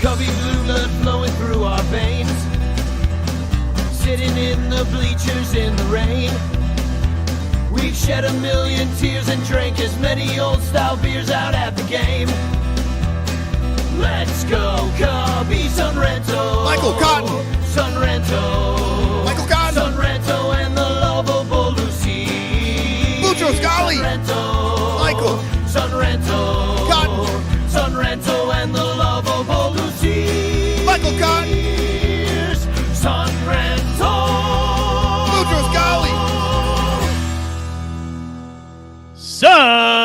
Cubby blue blood flowing through our veins. Sitting in the bleachers in the rain. We've shed a million tears and drank as many old-style beers out at the game. Let's go, Cubbies on Ranto. Michael Cotton. Son Ranto. Michael Cotton. Son Ranto and the lovable Lucy. Mucho Scali. Son Ranto. Michael. Son Ranto. Cotton. Son Ranto and the lovable Lucy. Michael Cotton. Son Ranto. Mucho Scali. Son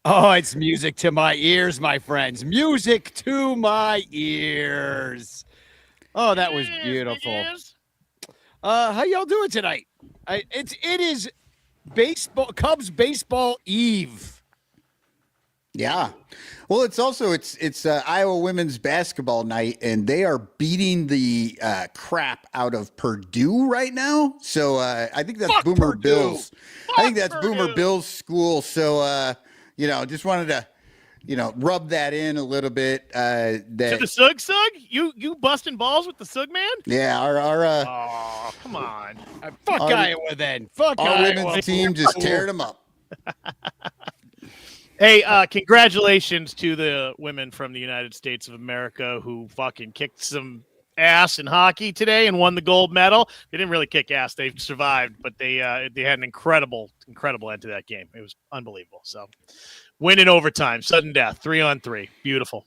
Oh, it's music to my ears, my friends. Music to my ears. Oh, that was beautiful. How y'all doing tonight? It is baseball, Cubs baseball eve. Yeah. Well, it's also it's Iowa women's basketball night, and they are beating the crap out of Purdue right now. So I think that's Fuck Boomer Purdue. Bill's. I think that's Purdue. Boomer Bill's school. So just wanted to rub that in a little bit. To That the Sug? You busting balls with the Sug man? yeah, our Oh, come on. Fuck Our- Iowa then. Fuck our Iowa. women's team just teared them up. Hey, congratulations to the women from the United States of America who fucking kicked some ass in hockey today and won the gold medal. They didn't really kick ass; they survived, but they had an incredible end to that game. It was unbelievable. So, win in overtime, sudden death, 3-on-3, beautiful.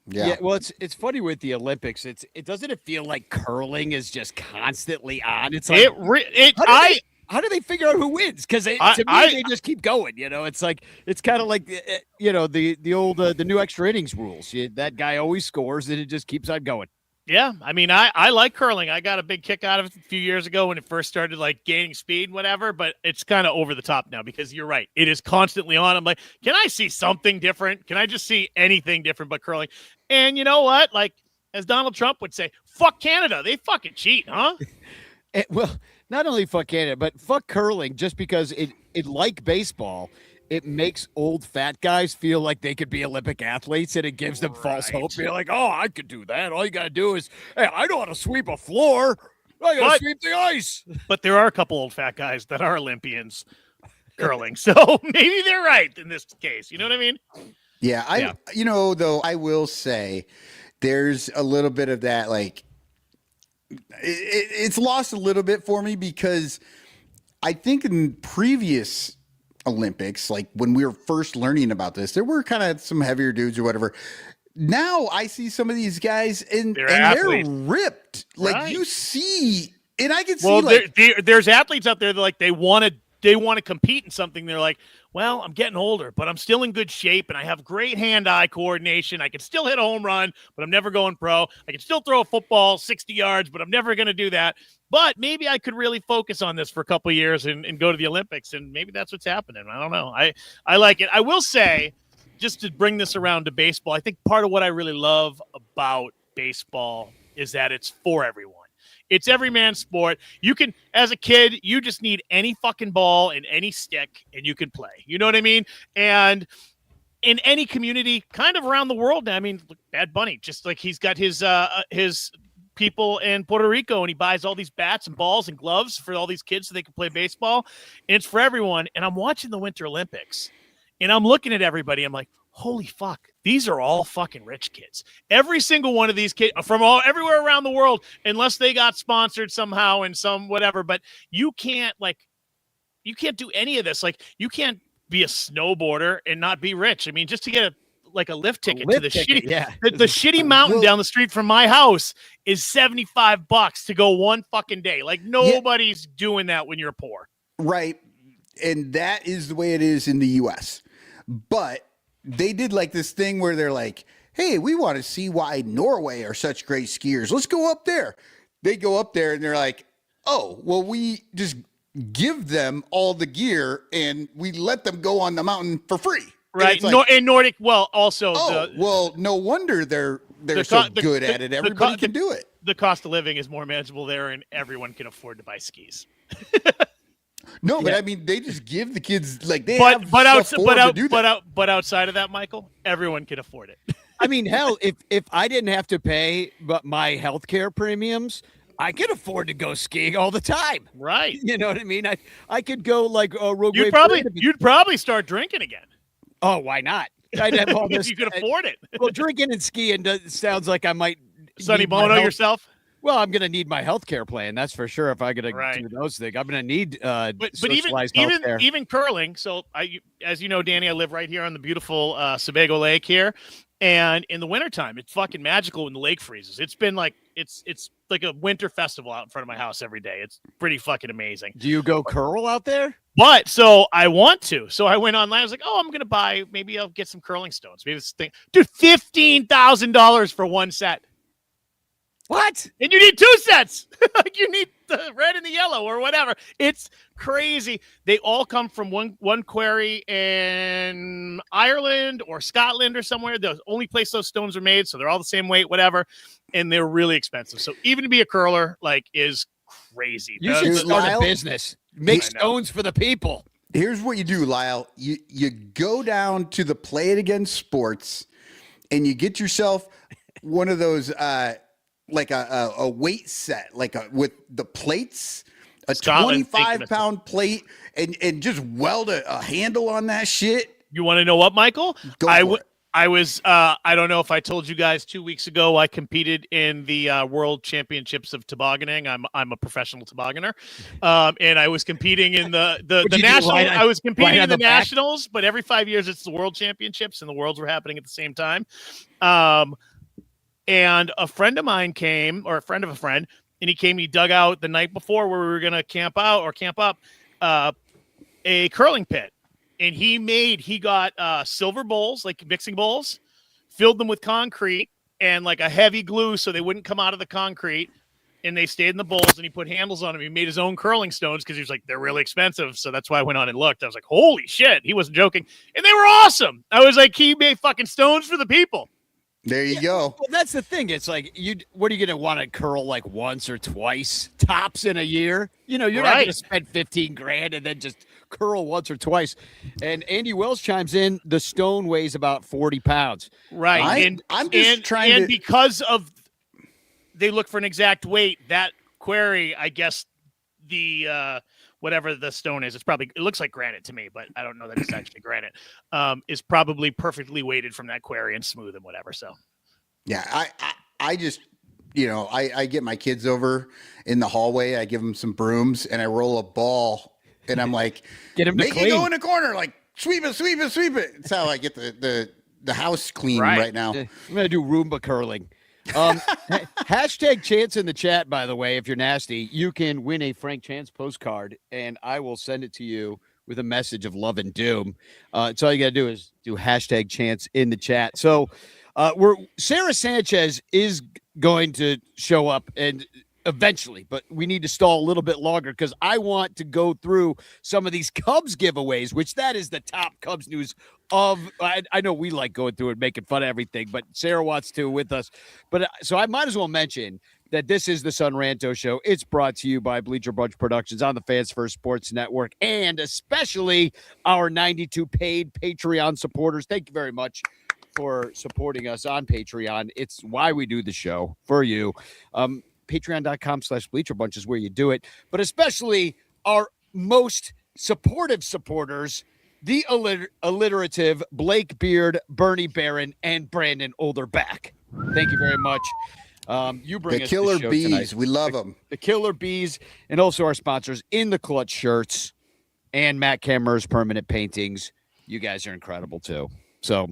Yeah. Well, it's funny with the Olympics. It doesn't it feel like curling is just constantly on. It's like how do they figure out who wins? Because to me, they just keep going. It's like it's kind of like the old the new extra innings rules. That guy always scores, and it just keeps on going. Yeah, I mean, I like curling. I got a big kick out of it a few years ago when it first started, like gaining speed, whatever. But it's kind of over the top now because you're right; it is constantly on. I'm like, can I see something different? Can I just see anything different but curling? And you know what? Like as Donald Trump would say, "Fuck Canada, they fucking cheat, huh?" Well, not only fuck Canada, but fuck curling. Just because it like baseball, it makes old fat guys feel like they could be Olympic athletes, and it gives them false hope. You're like, oh, I could do that. All you got to do is, hey, I know how to sweep a floor. I got to sweep the ice. But there are a couple old fat guys that are Olympians curling, so maybe they're right in this case. You know what I mean? Yeah, though I will say there's a little bit of that, like it's lost a little bit for me because I think in previous Olympics, like when we were first learning about this, there were kind of some heavier dudes or whatever. Now I see some of these guys and they're ripped. Like you see, and I can see there's athletes out there that like they want to compete in something. They're like, well, I'm getting older, but I'm still in good shape and I have great hand-eye coordination. I can still hit a home run, but I'm never going pro. I can still throw a football 60 yards, but I'm never going to do that. But maybe I could really focus on this for a couple of years and go to the Olympics, and maybe that's what's happening. I don't know. I like it. I will say, just to bring this around to baseball, I think part of what I really love about baseball is that it's for everyone. It's every man's sport. You can, as a kid, you just need any fucking ball and any stick and you can play. You know what I mean? And in any community kind of around the world now, I mean, look, Bad Bunny, just like he's got his people in Puerto Rico and he buys all these bats and balls and gloves for all these kids so they can play baseball. And it's for everyone. And I'm watching the Winter Olympics and I'm looking at everybody. I'm like, holy fuck, these are all fucking rich kids. Every single one of these kids from everywhere around the world, unless they got sponsored somehow in some whatever, but you can't do any of this. Like you can't be a snowboarder and not be rich. I mean, just to get a lift ticket to the shitty mountain down the street from my house is $75 to go one fucking day. Like nobody's doing that when you're poor. Right. And that is the way it is in the US. But they did like this thing where they're like, hey, we want to see why Norway are such great skiers. Let's go up there. They go up there and they're like, oh, well, we just give them all the gear and we let them go on the mountain for free. Right. Like, and Nordic, well, also. no wonder they're so good at it. Everybody can do it. the cost of living is more manageable there, and everyone can afford to buy skis. No, but I mean, they just give the kids like they but have but out, support but to out, do but that. out, but outside of that, Michael, everyone can afford it. I mean, hell, if I didn't have to pay but my healthcare premiums, I could afford to go skiing all the time. Right. You know what I mean? I could go like Rogue You'd probably start drinking again. Oh, why not? I'd have all this. If you could afford it. Well, drinking and skiing sounds like I might Sonny need my Bono health- yourself. Well, I'm going to need my healthcare plan. That's for sure. If I got to Right. do those things, I'm going to need But socialized healthcare. even curling. So as you know, Danny, I live right here on the beautiful Sebago Lake here, and in the wintertime, it's fucking magical when the lake freezes. It's been like it's like a winter festival out in front of my house every day. It's pretty fucking amazing. Do you go curl out there? But so I want to. So I went online. I was like, oh, I'm gonna buy. Maybe I'll get some curling stones. Maybe this thing, dude, $15,000 for one set. What? And you need 2 sets. Like you need the red and the yellow or whatever. It's crazy. They all come from one quarry in Ireland or Scotland or somewhere. The only place those stones are made, so they're all the same weight, whatever. And they're really expensive. So even to be a curler, like, is crazy. You should start Lyle, a business. Make stones for the people. Here's what you do, Lyle. You go down to the Play It Again Sports, and you get yourself one of those like a weight set, like with the plates, a Scotland, 25-pound plate, and just weld a handle on that shit. You want to know what, Michael? Go for it. I was I don't know if I told you guys 2 weeks ago I competed in the World Championships of tobogganing. I'm a professional tobogganer, and I was competing in the national. I was competing in the nationals, but every 5 years it's the World Championships, and the Worlds were happening at the same time. And a friend of mine came, or a friend of a friend, and he came. He dug out the night before where we were gonna camp up a curling pit. And he got silver bowls, like mixing bowls, filled them with concrete and like a heavy glue so they wouldn't come out of the concrete. And they stayed in the bowls, and he put handles on them. He made his own curling stones because he was like, they're really expensive. So that's why I went on and looked. I was like, holy shit. He wasn't joking. And they were awesome. I was like, he made fucking stones for the people. There you go. Well, that's the thing. It's like what are you going to want to curl like once or twice tops in a year? You know, you're not going to spend $15,000 and then just curl once or twice. And Andy Wells chimes in. The stone weighs about 40 pounds. Right. And because of they look for an exact weight, that quarry, I guess the whatever the stone is, it looks like granite to me, but I don't know that it's actually granite, is probably perfectly weighted from that quarry and smooth and whatever. So, yeah, I just, I get my kids over in the hallway. I give them some brooms and I roll a ball and I'm like, get him to make it go in the corner, like sweep it. It's how I get the house clean right now. I'm going to do Roomba curling. Hashtag Chance in the chat, by the way. If you're nasty, you can win a Frank Chance postcard, and I will send it to you with a message of love and doom. So all you got to do is do hashtag Chance in the chat. So Sarah Sanchez is going to show up and eventually, but we need to stall a little bit longer because I want to go through some of these Cubs giveaways, which that is the top Cubs news of. I know we like going through and making fun of everything, but Sarah wants to with us. But so I might as well mention that this is the Son Ranto Show. It's brought to you by Bleacher Bunch Productions on the Fans First Sports Network, and especially our 92 paid Patreon supporters. Thank you very much for supporting us on Patreon. It's why we do the show for you. Patreon.com/BleacherBunch is where you do it, but especially our most supportive supporters, the alliterative Blake Beard, Bernie Barron, and Brandon Olderback. Thank you very much. You bring the us Killer the show Bees. tonight. We love them. The Killer Bees, and also our sponsors in the Clutch shirts and Matt Kammer's permanent paintings. You guys are incredible too. So,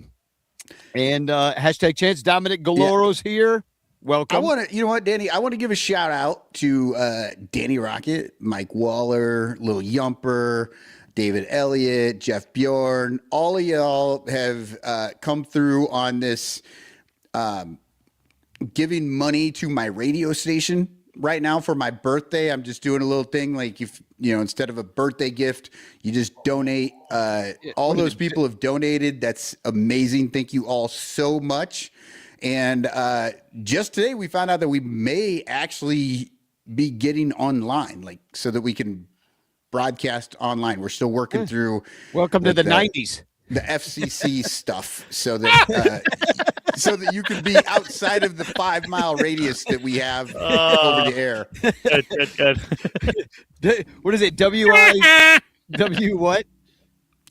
and hashtag Chance, Dominic Galoro's here. Welcome. I want to, you know what, Danny? I want to give a shout out to Danny Rocket, Mike Waller, Lil Yumper, David Elliott, Jeff Bjorn. All of y'all have come through on this giving money to my radio station right now for my birthday. I'm just doing a little thing like if instead of a birthday gift, you just donate. All those people have donated. That's amazing. Thank you all so much. And just today, we found out that we may actually be getting online, like so that we can broadcast online. We're still working through. Welcome to the 90s. The FCC stuff, so that you can be outside of the 5 mile radius that we have over the air. Good. What is it? W what?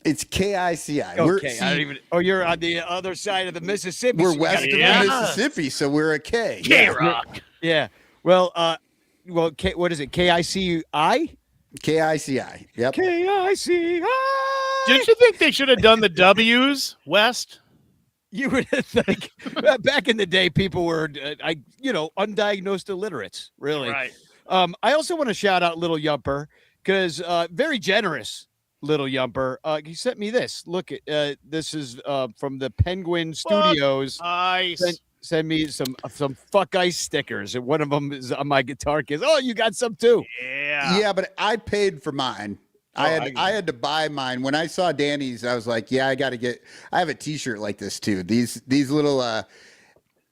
It's KICI. Okay, I don't even. Oh, you're on the other side of the Mississippi. We're west of the Mississippi, so we're a K. K-Rock. Yeah. Well, what is it? KICI? KICI. Yep. KICI. Didn't you think they should have done the W's, West? You would think back in the day, people were, undiagnosed illiterates, really. Right. I also want to shout out Little Yumper because very generous Little Yumper. He sent me this. Look, this is from the Penguin Studios. Nice. Send me some fuck ice stickers, and one of them is on my guitar case. Oh, you got some too? Yeah, but I paid for mine. I had to buy mine. When I saw Danny's, I was like, yeah, I have a t-shirt like this too. These little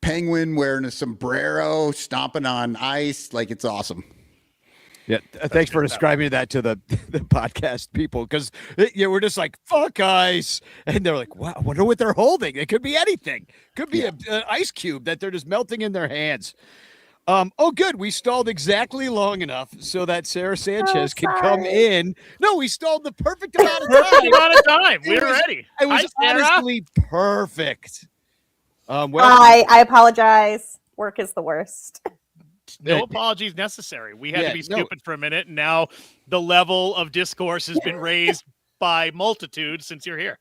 penguin wearing a sombrero, stomping on ice, like it's awesome. Yeah, thanks for describing that to the podcast people, because we're just like, fuck ice, and they're like, wow, I wonder what they're holding. It could be anything. Could be an ice cube that they're just melting in their hands. Oh, good. We stalled exactly long enough so that Sarah Sanchez can come in. No, we stalled the perfect amount of time. We're ready. It was honestly perfect. I apologize. Work is the worst. No apologies necessary. We had to be stupid for a minute, and now the level of discourse has been raised by multitudes since you're here.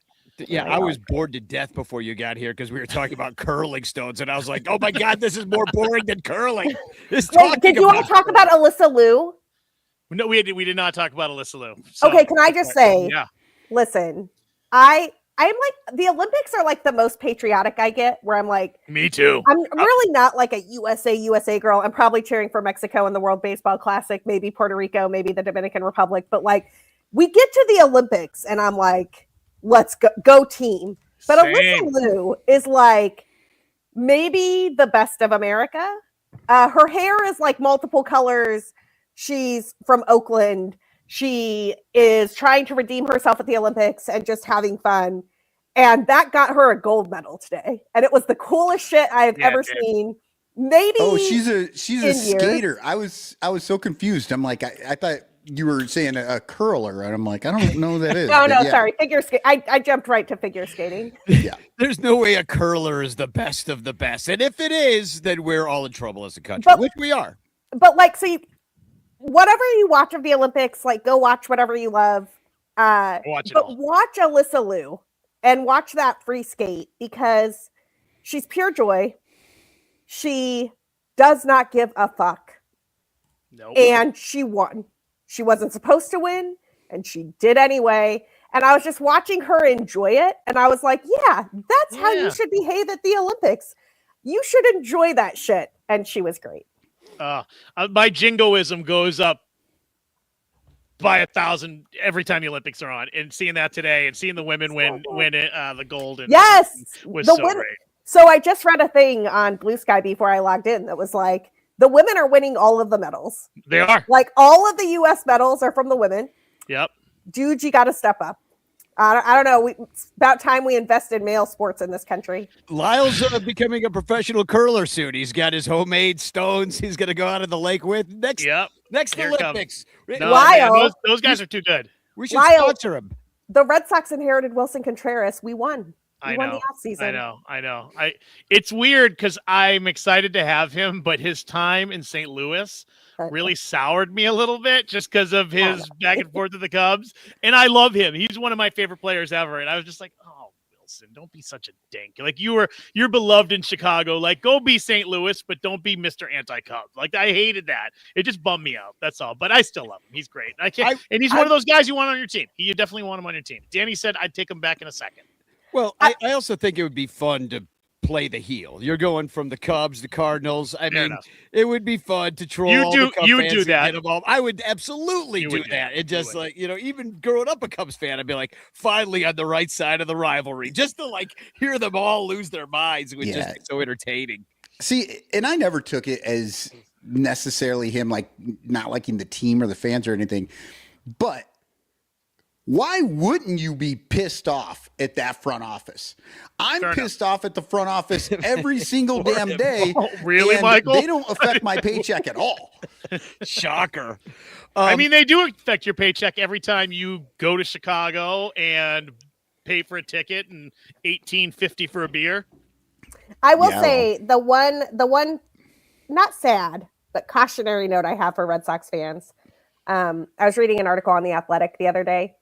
Yeah, I was bored to death before you got here because we were talking about curling stones, and I was like, "Oh my god, this is more boring than curling." Wait, did you want to talk about Alyssa Liu? No, we did not talk about Alyssa Liu. So, okay, can I just say? Yeah. Listen, I'm like, the Olympics are like the most patriotic I get, where I'm like, me too. I'm really not like a USA girl. I'm probably cheering for Mexico in the World Baseball Classic, maybe Puerto Rico, maybe the Dominican Republic, but like we get to the Olympics and I'm like, let's go team. But Alyssa Liu is like maybe the best of America. Her hair is like multiple colors. She's from Oakland. She is trying to redeem herself at the Olympics and just having fun. And that got her a gold medal today. And it was the coolest shit I've ever seen. Maybe. Oh, she's a skater. I was so confused. I'm like, I thought you were saying a curler, and I'm like, I don't know who that is. No, sorry. Figure skate. I jumped right to figure skating. Yeah. There's no way a curler is the best of the best. And if it is, then we're all in trouble as a country, which we are. But like, see, whatever you watch of the Olympics, like go watch whatever you love. Watch Alyssa Liu and watch that free skate because she's pure joy. She does not give a fuck. Nope. And she won. She wasn't supposed to win, and she did anyway. And I was just watching her enjoy it, and I was like, yeah, that's how you should behave at the Olympics. You should enjoy that shit. And she was great. My jingoism goes up by 1,000 every time the Olympics are on, and seeing that today and seeing the women win the gold was so great. So I just read a thing on Blue Sky before I logged in that was like, the women are winning all of the medals. They are. Like all of the U.S. medals are from the women. Yep. Dude, you got to step up. I don't know. It's about time we invest in male sports in this country. Lyle's becoming a professional curler soon. He's got his homemade stones he's going to go out of the lake with next Olympics. No, Lyle, man, those guys are too good. We should sponsor him. The Red Sox inherited Wilson Contreras. We won. I won know. the offseason. I know. It's weird because I'm excited to have him, but his time in St. Louis really soured me a little bit just because of his back and forth with the Cubs. And I love him. He's one of my favorite players ever. And I was just like, oh, Wilson, don't be such a dink. Like you're beloved in Chicago. Like go be St. Louis, but don't be Mr. Anti-Cub. Like I hated that. It just bummed me out. That's all. But I still love him. He's great. And he's one of those guys you want on your team. You definitely want him on your team. Danny said I'd take him back in a second. Well, I also think it would be fun to play the heel. You're going from the Cubs, the Cardinals. I mean, enough. it would be fun to troll You all do- the Cubs you fans do and that. get involved. I would absolutely do that. It just like, even growing up a Cubs fan, I'd be like, finally on the right side of the rivalry, just to like hear them all lose their minds would just be so entertaining. See, and I never took it as necessarily him like not liking the team or the fans or anything, but why wouldn't you be pissed off at that front office? I'm pissed off at the front office every single damn day. Oh, really, Michael? They don't affect my paycheck at all. Shocker. I mean, they do affect your paycheck every time you go to Chicago and pay for a ticket and $18.50 for a beer. I will say the one not sad, but cautionary note I have for Red Sox fans. I was reading an article on The Athletic the other day,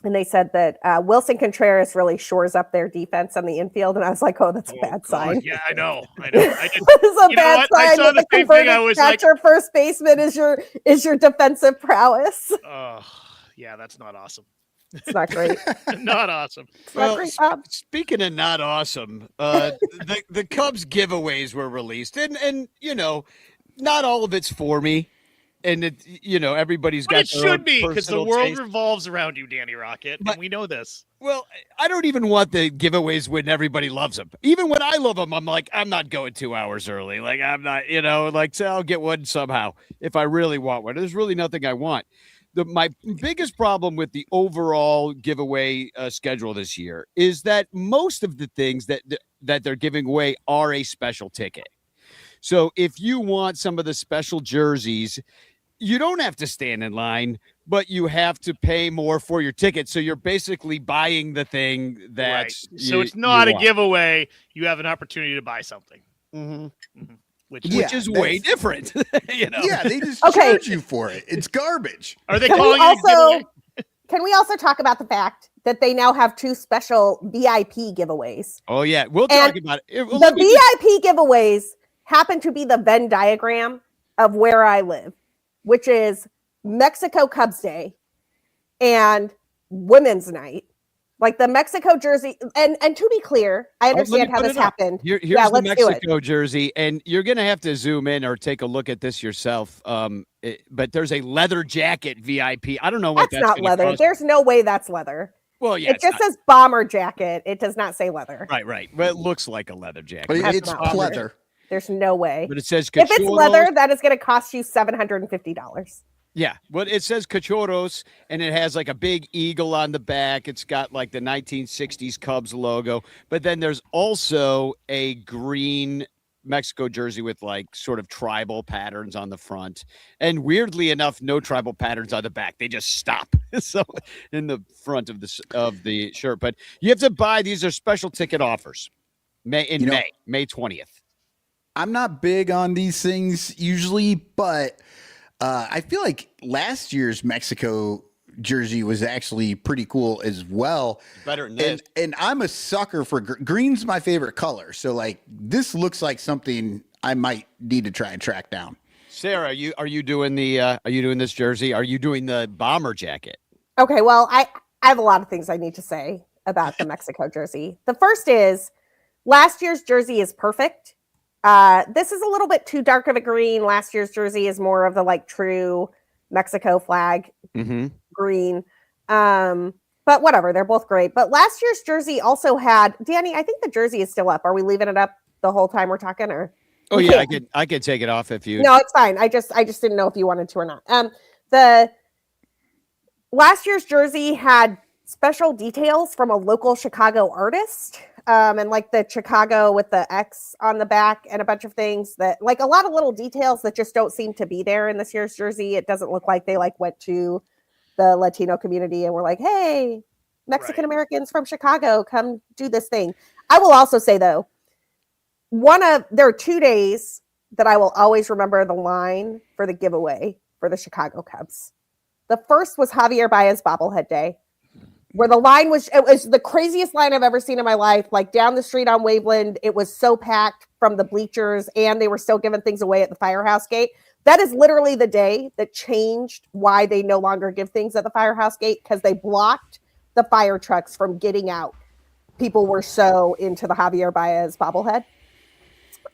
and they said that Wilson Contreras really shores up their defense on the infield, and I was like, "Oh, that's a bad sign." Yeah, I know. It's a bad sign. I saw the same thing. I was like, catcher, first baseman is your defensive prowess. Oh, yeah, that's not awesome. It's not great. Not awesome. Well, speaking of not awesome, the Cubs giveaways were released, and not all of it's for me. And everybody's got. But it should be because the world taste. revolves around you, Danny Rocket, and we know this. Well, I don't even want the giveaways when everybody loves them. Even when I love them, I'm like, I'm not going 2 hours early. Like I'm not, so I'll get one somehow if I really want one. There's really nothing I want. My biggest problem with the overall giveaway schedule this year is that most of the things that they're giving away are a special ticket. So if you want some of the special jerseys, you don't have to stand in line, but you have to pay more for your ticket. So you're basically buying the thing that. So it's not a giveaway. You have an opportunity to buy something. Mm-hmm. Mm-hmm. Which is way different. Yeah, they just charge you for it. It's garbage. Are they calling it a giveaway? Can we also talk about the fact that they now have 2 special VIP giveaways? Oh, yeah. We'll talk about it. The VIP giveaways happen to be the Venn diagram of where I live, which is Mexico Cubs Day and Women's Night. Like the Mexico jersey, and to be clear, I understand how this happened. Here's the Mexico jersey, and you're going to have to zoom in or take a look at this yourself. But there's a leather jacket VIP. I don't know what that's not leather. Cost. There's no way that's leather. Well, yeah, it just says bomber jacket. It does not say leather. Right. But it looks like a leather jacket. But it's leather. There's no way. But it says if it's leather, that is going to cost you $750. Yeah, well, it says Cachorros, and it has like a big eagle on the back. It's got like the 1960s Cubs logo, but then there's also a green Mexico jersey with like sort of tribal patterns on the front, and weirdly enough, no tribal patterns on the back. They just stop so in the front of the shirt. But you have to buy. These are special ticket offers. May 20th. I'm not big on these things usually, but I feel like last year's Mexico jersey was actually pretty cool as well. Better than this. And I'm a sucker for green's my favorite color. So like this looks like something I might need to try and track down. Sarah, are you doing this jersey? Are you doing the bomber jacket? Okay, well, I have a lot of things I need to say about the Mexico jersey. The first is last year's jersey is perfect. This is a little bit too dark of a green. Last year's jersey is more of the like true Mexico flag green. But whatever, they're both great. But last year's jersey also had Danny. I think the jersey is still up. Are we leaving it up the whole time we're talking, or? Oh yeah, I could take it off if you. No, it's fine. I just didn't know if you wanted to or not. The last year's jersey had special details from a local Chicago artist. And like the Chicago with the X on the back and a bunch of things that like a lot of little details that just don't seem to be there in this year's jersey. It doesn't look like they like went to the Latino community and were like, hey, Mexican Americans from Chicago, come do this thing. I will also say though, there are 2 days that I will always remember the line for the giveaway for the Chicago Cubs. The first was Javier Baez bobblehead day, where the line was the craziest line I've ever seen in my life. Like down the street on Waveland, it was so packed from the bleachers and they were still giving things away at the Firehouse Gate. That is literally the day that changed why they no longer give things at the Firehouse Gate, because they blocked the fire trucks from getting out people were so into the Javier Baez bobblehead.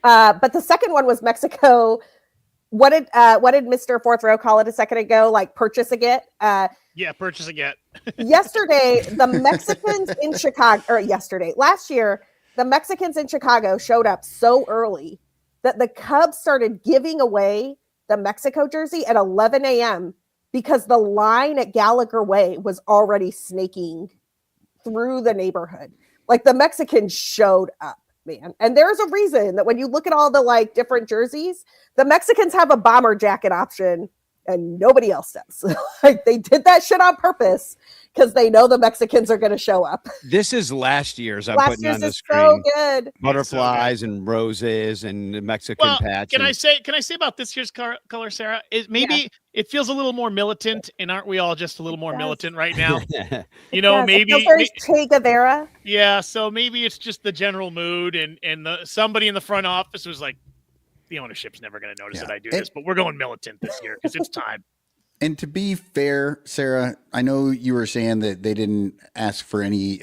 But the second one was Mexico. What did Mr. Fourth Row call it a second ago? Like purchasing it. Yeah, purchasing it. Yesterday, the Mexicans in Chicago, or last year, the Mexicans in Chicago showed up so early that the Cubs started giving away the Mexico jersey at 11 a.m. because the line at Gallagher Way was already snaking through the neighborhood. Like the Mexicans showed up, man. And there's a reason that when you look at all the like different jerseys, the Mexicans have a bomber jacket option and nobody else does. Like they did that shit on purpose because they know the Mexicans are going to show up. This is last year's. I'm Last putting year's on the is screen. so good. Butterflies and roses and the Mexican patch. Can I say about this year's color, Sarah? Maybe it feels a little more militant, and aren't we all just a little more militant right now? You know, maybe Che Guevara. Yeah, so maybe it's just the general mood, and somebody in the front office was like, the ownership's never going to notice that I do this, but we're going militant this year because it's time. And to be fair, Sarah, I know you were saying that they didn't ask for any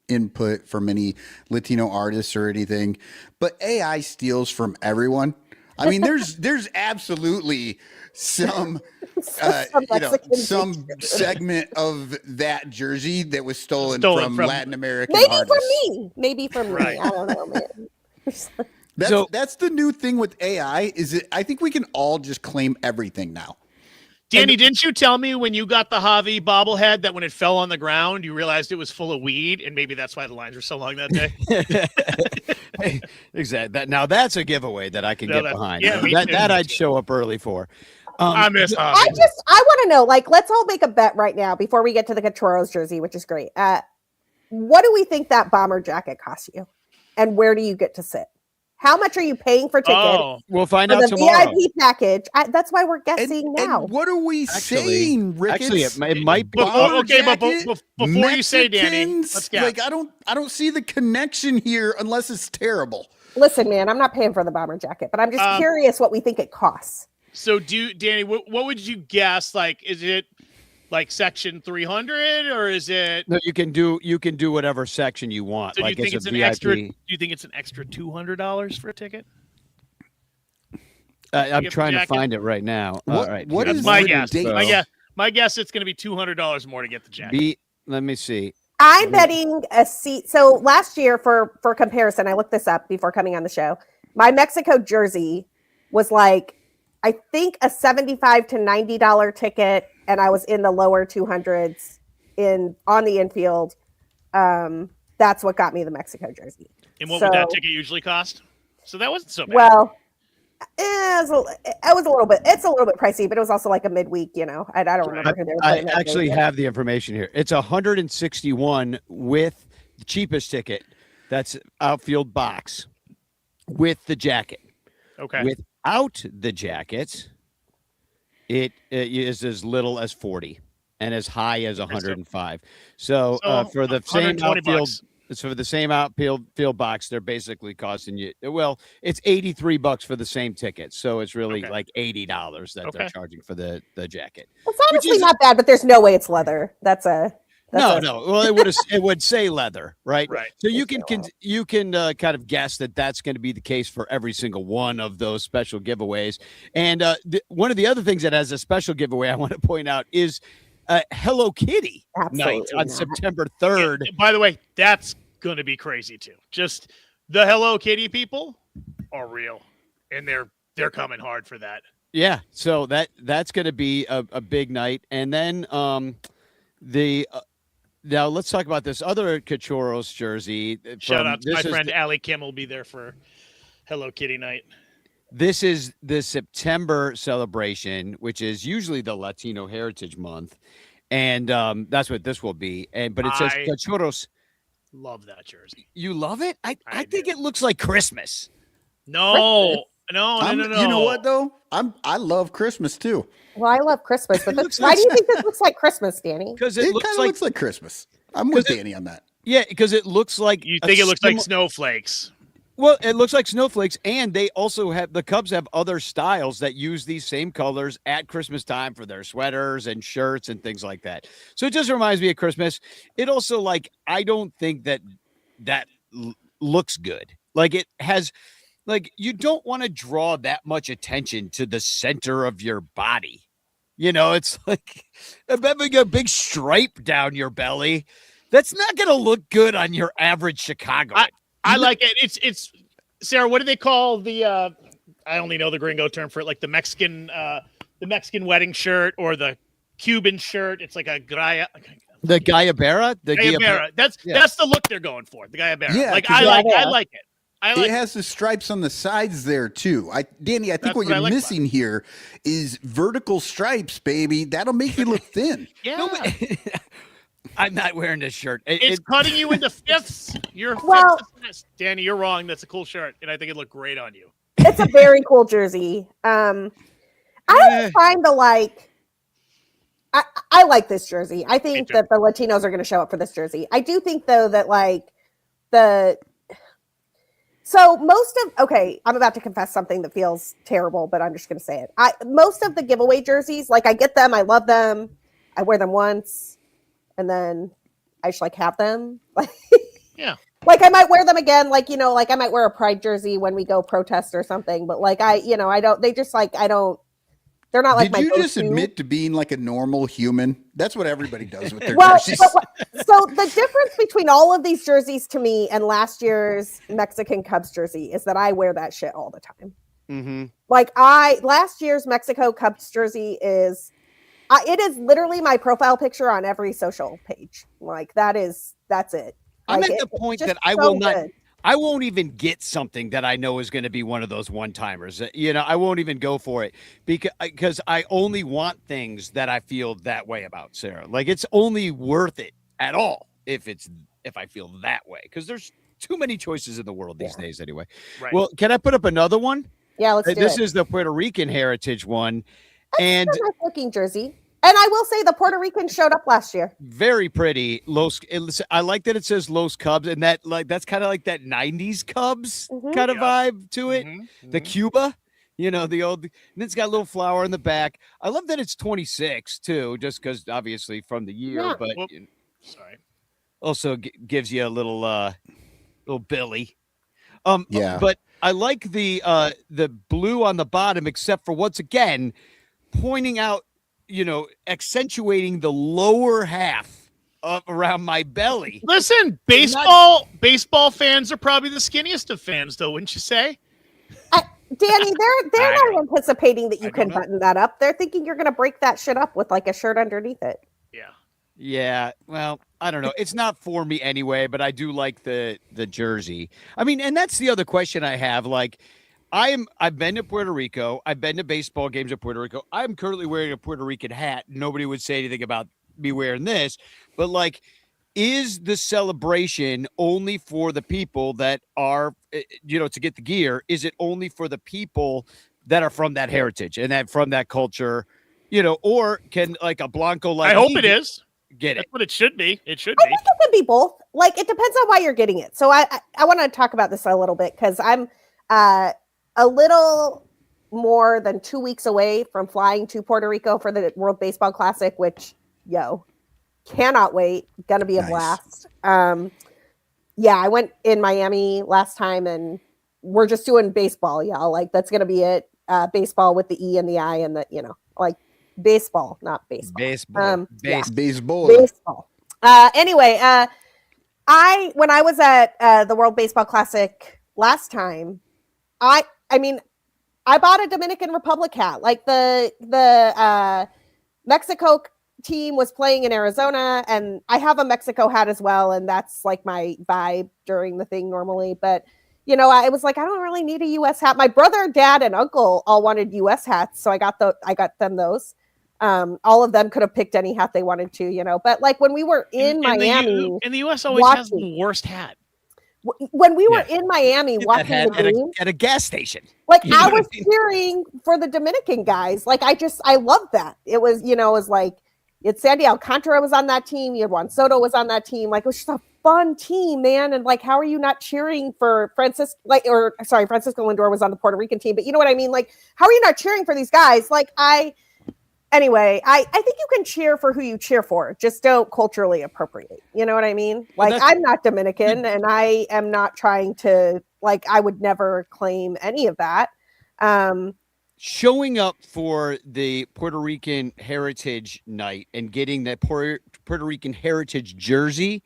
input from any Latino artists or anything, but AI steals from everyone. I mean, there's absolutely some some segment of that jersey that was stolen from Latin American artists. Maybe from me. I don't know, man. That's the new thing with AI is that I think we can all just claim everything now. Danny, didn't you tell me when you got the Javi bobblehead that when it fell on the ground, you realized it was full of weed, and maybe that's why the lines were so long that day? Exactly. Now that's a giveaway that I can get behind. Yeah, that I'd show up early for. I miss Javi. I want to know, like, let's all make a bet right now before we get to the Cachorros jersey, which is great. What do we think that bomber jacket costs you, and where do you get to sit? How much are you paying for tickets? We'll find out tomorrow. VIP package. That's why we're guessing now. And what are we saying, Rick? Actually, it might be. But before you say, Danny, let's guess. Like, I don't see the connection here unless it's terrible. Listen, man, I'm not paying for the bomber jacket, but I'm just curious what we think it costs. So, Danny, what would you guess? Like, is it like section 300 or is it? No, you can do whatever section you want. So like, do you think it's an VIP. extra? Do you think it's an extra $200 for a ticket? I'm trying to find it right now. All right, what is my guess? My guess it's going to be $200 more to get the jacket. Let me see. I'm betting a seat. So last year, for comparison, I looked this up before coming on the show. My Mexico jersey was like, I think a $75 to $90 ticket, and I was in the lower 200s on the infield. That's what got me the Mexico jersey. And what would that ticket usually cost? So that wasn't so bad. Well, it's a little bit pricey, but it was also like a midweek, you know. I don't remember who they were. I actually have the information here. It's $161 with the cheapest ticket. That's outfield box with the jacket. Okay. Without the jacket, it is as little as $40 and as high as $105. So for the same outfield. So for the same outfield box, they're basically costing you. Well, it's $83 for the same ticket, so it's really like $80 that they're charging for the jacket. It's honestly not bad, but there's no way it's leather. No. Well, it would say leather, right? Right. So you can kind of guess that that's going to be the case for every single one of those special giveaways. And one of the other things that has a special giveaway I want to point out is Hello Kitty night on September 3rd. Yeah, by the way, that's going to be crazy too. Just the Hello Kitty people are real, and they're coming hard for that. Yeah, so that's going to be a big night, and then now let's talk about this other Cachorros jersey. Shout out to my friend Allie Kim will be there for Hello Kitty night. This is the September celebration, which is usually the Latino Heritage Month, and that's what this will be. But it says Cachorros. Love that jersey. You love it? I think it looks like Christmas. No. You know what though? I love Christmas too. Well, I love Christmas, but why do you think this looks like Christmas, Danny? Because it kind of looks like Christmas. I'm with Danny on that. Yeah, because it looks like you think it looks like snowflakes. Well, it looks like snowflakes, and they also the Cubs have other styles that use these same colors at Christmas time for their sweaters and shirts and things like that. So it just reminds me of Christmas. It also, I don't think that that looks good. Like it has, like you don't want to draw that much attention to the center of your body. You know, it's like having a big stripe down your belly. That's not going to look good on your average Chicagoan. I like it. It's Sarah. What do they call the? I only know the gringo term for it, like the Mexican wedding shirt or the Cuban shirt. It's like a graya. The Gallabera? The Gallabera. That's the look they're going for. The Gallabera. Yeah, like I like it. It has the stripes on the sides there too. Danny, I think what you're missing here is vertical stripes, baby. That'll make you look thin. Yeah. No, I'm not wearing this shirt. It's cutting you into fifths. You're Well, Danny, you're wrong. That's a cool shirt, and I think it looked great on you. It's a very cool jersey. I don't find the like. I like this jersey. I think that the Latinos are going to show up for this jersey. I do think though that like I'm about to confess something that feels terrible, but I'm just going to say it. Most of the giveaway jerseys, like I get them, I love them, I wear them once, and then I just like have them. Yeah. Like I might wear them again, like, you know, like I might wear a pride jersey when we go protest or something, but like they're not like Did my you go-to. just admit to being like a normal human? That's what everybody does with their Well, jerseys. so the difference between all of these jerseys to me and last year's Mexican Cubs jersey is that I wear that shit all the time. Mm-hmm. Like last year's Mexico Cubs jersey it is literally my profile picture on every social page. Like that's it. I'm like, at the point that I won't even get something that I know is going to be one of those one-timers. You know, I won't even go for it because I only want things that I feel that way about, Sarah. Like it's only worth it at all if I feel that way, because there's too many choices in the world these days anyway. Right. Well, can I put up another one? Yeah, let's do it. This is the Puerto Rican heritage one. That's a nice looking jersey. And I will say the Puerto Rican showed up last year. Very pretty. I like that it says Los Cubs, and that's kind of like that 90s Cubs kind of vibe to it. Mm-hmm. The Cuba, you know, the old, and it's got a little flower in the back. I love that it's 26 too, just because obviously from the year, but sorry. Also gives you a little Billy. But I like the blue on the bottom, except for once again pointing out, you know, accentuating the lower half around my belly. Listen, baseball fans are probably the skinniest of fans, though, wouldn't you say? Danny, they're not anticipating that you can button that up. They're thinking you're going to break that shit up with like a shirt underneath it. Yeah. Yeah. Well, I don't know. It's not for me anyway, but I do like the jersey. I mean, and that's the other question I have. Like, I've been to Puerto Rico. I've been to baseball games in Puerto Rico. I'm currently wearing a Puerto Rican hat. Nobody would say anything about me wearing this, but like, is the celebration only for the people that are, you know, to get the gear? Is it only for the people that are from that heritage and that from that culture, you know, or can like a Blanco like I hope it is. Get That's what it should be. It should I be. think it could be both. Like it depends on why you're getting it. So I want to talk about this a little bit because I'm a little more than 2 weeks away from flying to Puerto Rico for the World Baseball Classic, which cannot wait. Gonna be a blast. I went in Miami last time and we're just doing baseball, y'all. Like that's gonna be it. Baseball with the E and the I and the, you know, like baseball, not baseball. Baseball. Baseball. Anyway, when I was at the World Baseball Classic last time, I mean, I bought a Dominican Republic hat. Like the Mexico team was playing in Arizona, and I have a Mexico hat as well, and that's like my vibe during the thing normally. But you know, I was like, I don't really need a U.S. hat. My brother, dad, and uncle all wanted U.S. hats, so I got them those. All of them could have picked any hat they wanted to, you know. But like when we were in Miami, and the U.S. always has the worst hat. When we were in Miami watching the game at a gas station, like I was cheering for the Dominican guys. Like I love that. It was, you know, it was like it's Sandy Alcantara was on that team. You had Juan Soto was on that team. Like it was just a fun team, man. And like, how are you not cheering for Francisco Lindor was on the Puerto Rican team, but you know what I mean? Like, how are you not cheering for these guys? Like anyway, I think you can cheer for who you cheer for. Just don't culturally appropriate. You know what I mean? Like, I'm not Dominican, and I am not trying to, like, I would never claim any of that. Showing up for the Puerto Rican Heritage Night and getting that Puerto Rican Heritage jersey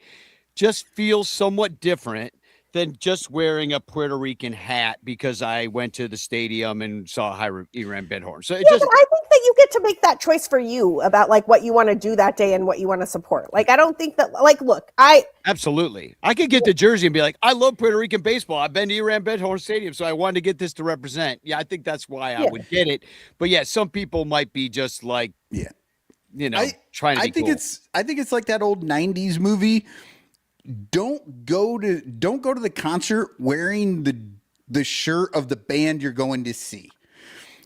just feels somewhat different than just wearing a Puerto Rican hat because I went to the stadium and saw Iran Bedhorn. So but I think that you get to make that choice for you about like what you want to do that day and what you want to support. Like, I don't think that, like, look, absolutely. I could get the jersey and be like, I love Puerto Rican baseball. I've been to Iran Bedhorn Stadium, so I wanted to get this to represent. Yeah, I think that's why I would get it. But yeah, some people might be just like, trying to be cool. I think it's like that old 90s movie. Don't go to the concert wearing the shirt of the band you're going to see.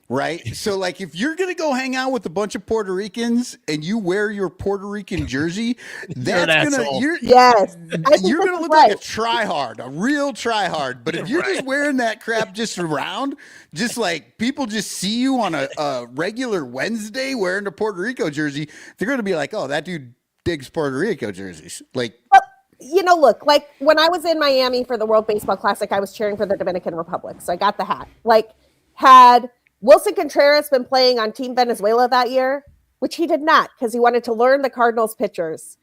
Right. So like if you're going to go hang out with a bunch of Puerto Ricans and you wear your Puerto Rican jersey, you're going to look like a tryhard, a real tryhard. But if you're just wearing that crap just around, just like people just see you on a regular Wednesday wearing a Puerto Rico jersey, they're going to be like, oh, that dude digs Puerto Rico jerseys. Like, look, like when I was in Miami for the World Baseball Classic, I was cheering for the Dominican Republic. So I got the hat. Like, had Wilson Contreras been playing on Team Venezuela that year, which he did not, because he wanted to learn the Cardinals pitchers.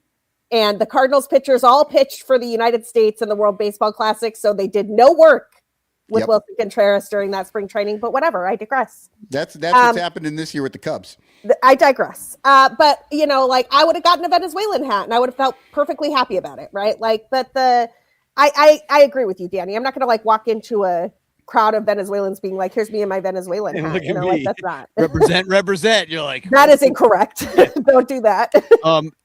And the Cardinals pitchers all pitched for the United States in the World Baseball Classic, so they did no work with Wilson Contreras during that spring training. But whatever, I digress. That's what's happening this year with the Cubs. I digress. But, like I would have gotten a Venezuelan hat and I would have felt perfectly happy about it, right? Like, but I agree with you, Danny. I'm not going to like walk into a crowd of Venezuelans being like, here's me and my Venezuelan hat. Look at me. Like, that's not represent. You're like, that is incorrect. Don't do that.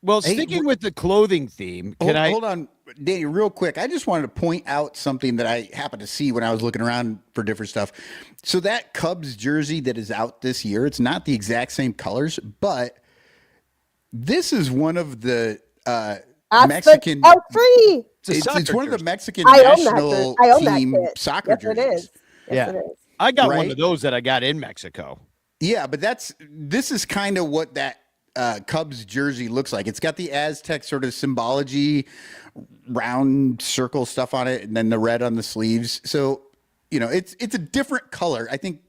Well, sticking with the clothing theme, hold on, Danny, real quick. I just wanted to point out something that I happened to see when I was looking around for different stuff. So that Cubs jersey that is out this year, it's not the exact same colors, but this is one of the Mexican. Free. It's one of the Mexican national team soccer jerseys. It is. I got one of those that I got in Mexico. Yeah, but this is kind of what that Cubs jersey looks like. It's got the Aztec sort of symbology, round circle stuff on it, and then the red on the sleeves. So, it's a different color. I think,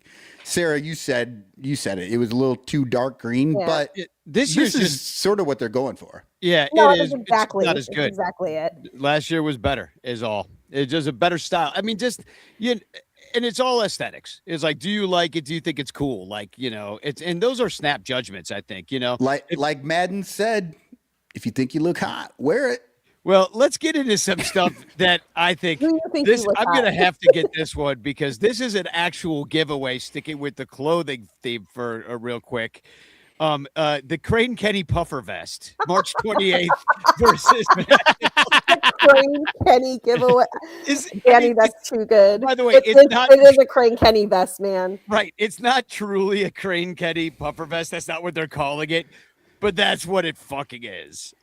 Sarah, you said it. It was a little too dark green, but this is sort of what they're going for. Yeah, no, it is. Exactly. It's not as good. Exactly it. Last year was better, is all. It's just a better style. I mean, and it's all aesthetics. It's like, do you like it? Do you think it's cool? Like, and those are snap judgments, I think, Like Madden said, if you think you look hot, wear it. Well, let's get into some stuff that I think I'm going to have to get this one because this is an actual giveaway, sticking with the clothing theme for a real quick. The Crane Kenny puffer vest, March 28th versus Crane Kenny giveaway. Danny, that's too good. By the way, it is a Crane Kenny vest, man. Right. It's not truly a Crane Kenny puffer vest. That's not what they're calling it, but that's what it fucking is.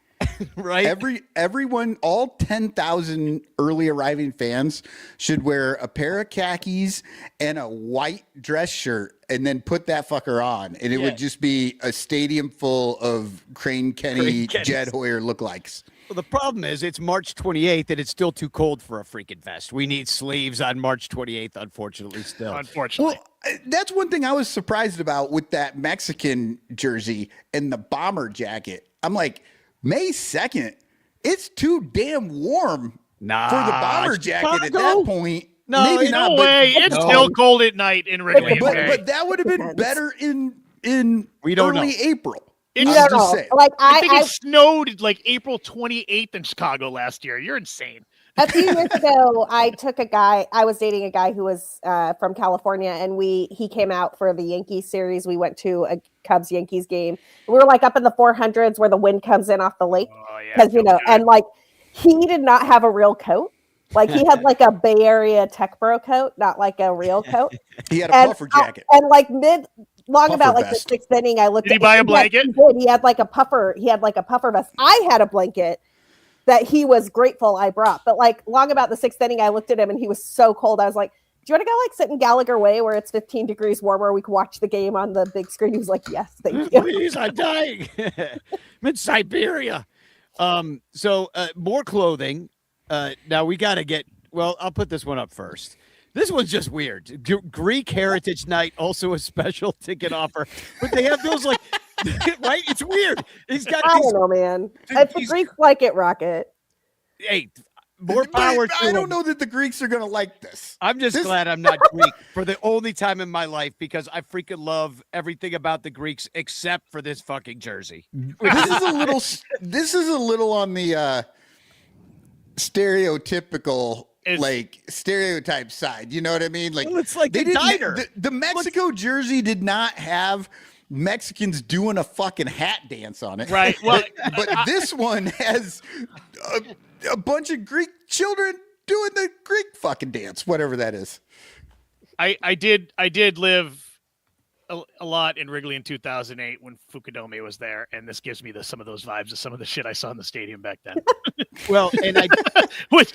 Right. Everyone, all 10,000 early arriving fans should wear a pair of khakis and a white dress shirt and then put that fucker on. And it would just be a stadium full of Crane Kenny, Jed Hoyer lookalikes. Well, the problem is it's March 28th and it's still too cold for a freaking vest. We need sleeves on March 28th, unfortunately, still. Unfortunately. Well, that's one thing I was surprised about with that Mexican jersey and the bomber jacket. I'm like, May 2nd, it's too damn warm for the bomber jacket at that point. No, maybe not. Way. It's still cold at night in Wrigley. But that would have been better in early April. I think it snowed like April 28th in Chicago last year. You're insane. A few years ago, I was dating a guy who was from California, and he came out for the Yankees series. We went to a Cubs-Yankees game. We were like up in the 400s where the wind comes in off the lake. Because, and like he did not have a real coat. Like he had like a Bay Area tech bro coat, not like a real coat. He had a puffer jacket. And like about like the sixth inning, I looked. Did he buy a blanket? He had like a puffer. He had like a puffer vest. I had a blanket that he was grateful I brought. But like long about the sixth inning, I looked at him and he was so cold. I was like, you want to go like sit in Gallagher Way where it's 15 degrees warmer? We can watch the game on the big screen. He was like, yes, thank you. Please, I'm dying. I'm in Siberia. So more clothing. Now we got to get, well, I'll put this one up first. This one's just weird. Greek Heritage Night, also a special ticket offer. But they have those like, right? It's weird. He's got I don't know, man. If the Greeks like it, rocket. Hey, more power to I don't know that the Greeks are going to like this. I'm just glad I'm not Greek for the only time in my life because I freaking love everything about the Greeks except for this fucking jersey. This is a little on the stereotypical stereotype side. You know what I mean? Like, well, it's like they diner. The Mexico jersey did not have Mexicans doing a fucking hat dance on it. Right. Well, but this one has a bunch of Greek children doing the Greek fucking dance, whatever that is. I did live a lot in Wrigley in 2008 when Fukudome was there, and this gives me some of those vibes of some of the shit I saw in the stadium back then. Well, and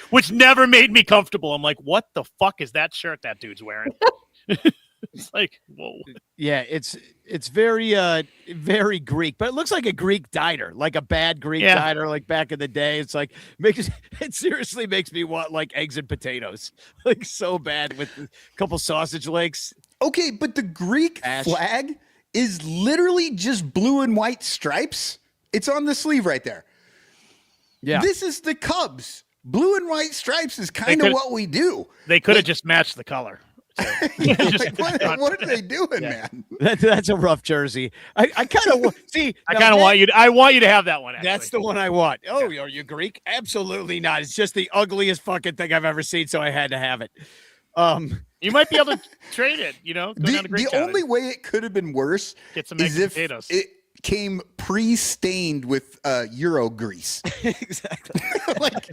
which never made me comfortable. I'm like, what the fuck is that shirt that dude's wearing? It's like, whoa. Yeah, it's very very Greek, but it looks like a Greek diner, like a bad Greek diner, like back in the day. It's like it seriously makes me want like eggs and potatoes, like so bad with a couple sausage links. Okay, but the Greek flag is literally just blue and white stripes. It's on the sleeve right there. Yeah, this is the Cubs. Blue and white stripes is kind of what we do. They could have just matched the color. So, what are they doing, man? That's a rough jersey. I kind of see. I kind of want you. I want you to have that one. Actually. That's the one I want. Oh, are you Greek? Absolutely not. It's just the ugliest fucking thing I've ever seen, so I had to have it. You might be able to trade it. You know, the only way it could have been worse is if potatoes. It came pre-stained with Euro grease. Exactly. Like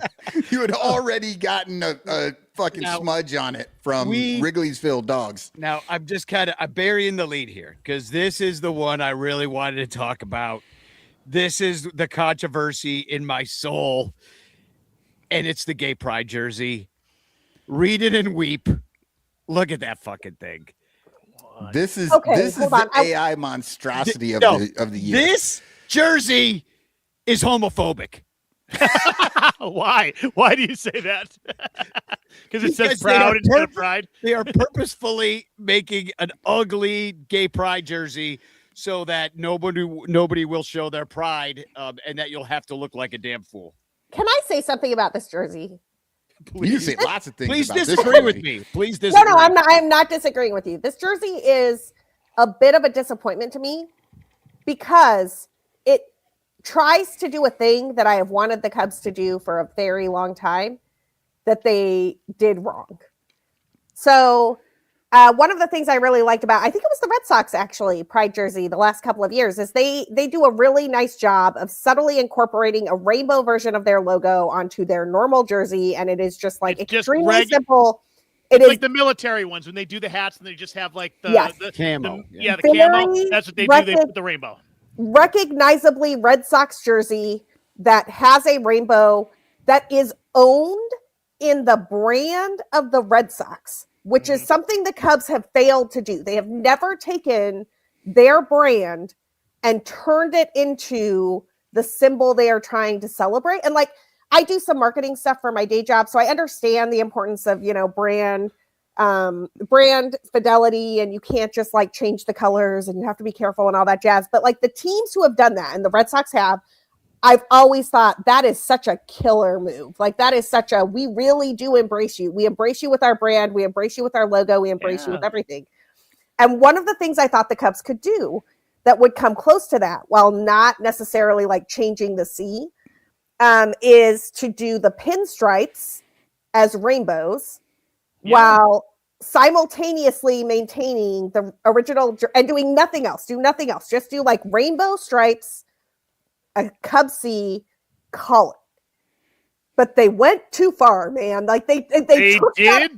you had already gotten a fucking smudge on it from Wrigley'sville dogs. Now I'm just I'm burying the lead here because this is the one I really wanted to talk about. This is the controversy in my soul, and it's the gay pride jersey. Read it and weep. Look at that fucking thing. This is the AI monstrosity of the year. This jersey is homophobic. Why? Why do you say that? Because it says proud instead of pride. They are purposefully making an ugly gay pride jersey so that nobody will show their pride, and that you'll have to look like a damn fool. Can I say something about this jersey? Please. You say lots of things. Please about disagree with me. Please disagree. No, I'm not disagreeing with you. This jersey is a bit of a disappointment to me because it tries to do a thing that I have wanted the Cubs to do for a very long time that they did wrong. So one of the things I really liked about, I think it was the Red Sox actually, pride jersey the last couple of years, is they do a really nice job of subtly incorporating a rainbow version of their logo onto their normal jersey. And it is just like extremely simple. It's like the military ones when they do the hats and they just have like the camo. The camo. That's what they do. They put the rainbow. Recognizably Red Sox jersey that has a rainbow that is owned in the brand of the Red Sox, which is something the Cubs have failed to do. They have never taken their brand and turned it into the symbol they are trying to celebrate. And like, I do some marketing stuff for my day job, so I understand the importance of, brand fidelity, and you can't just like change the colors and you have to be careful and all that jazz. But like the teams who have done that, and the Red Sox have, I've always thought that is such a killer move. Like that is we really do embrace you. We embrace you with our brand. We embrace you with our logo. We embrace you with everything. And one of the things I thought the Cubs could do that would come close to that while not necessarily like changing the C is to do the pinstripes as rainbows while simultaneously maintaining the original and doing nothing else. Do nothing else. Just do like rainbow stripes, a Cub C, call it. but they went too far, man. Like they did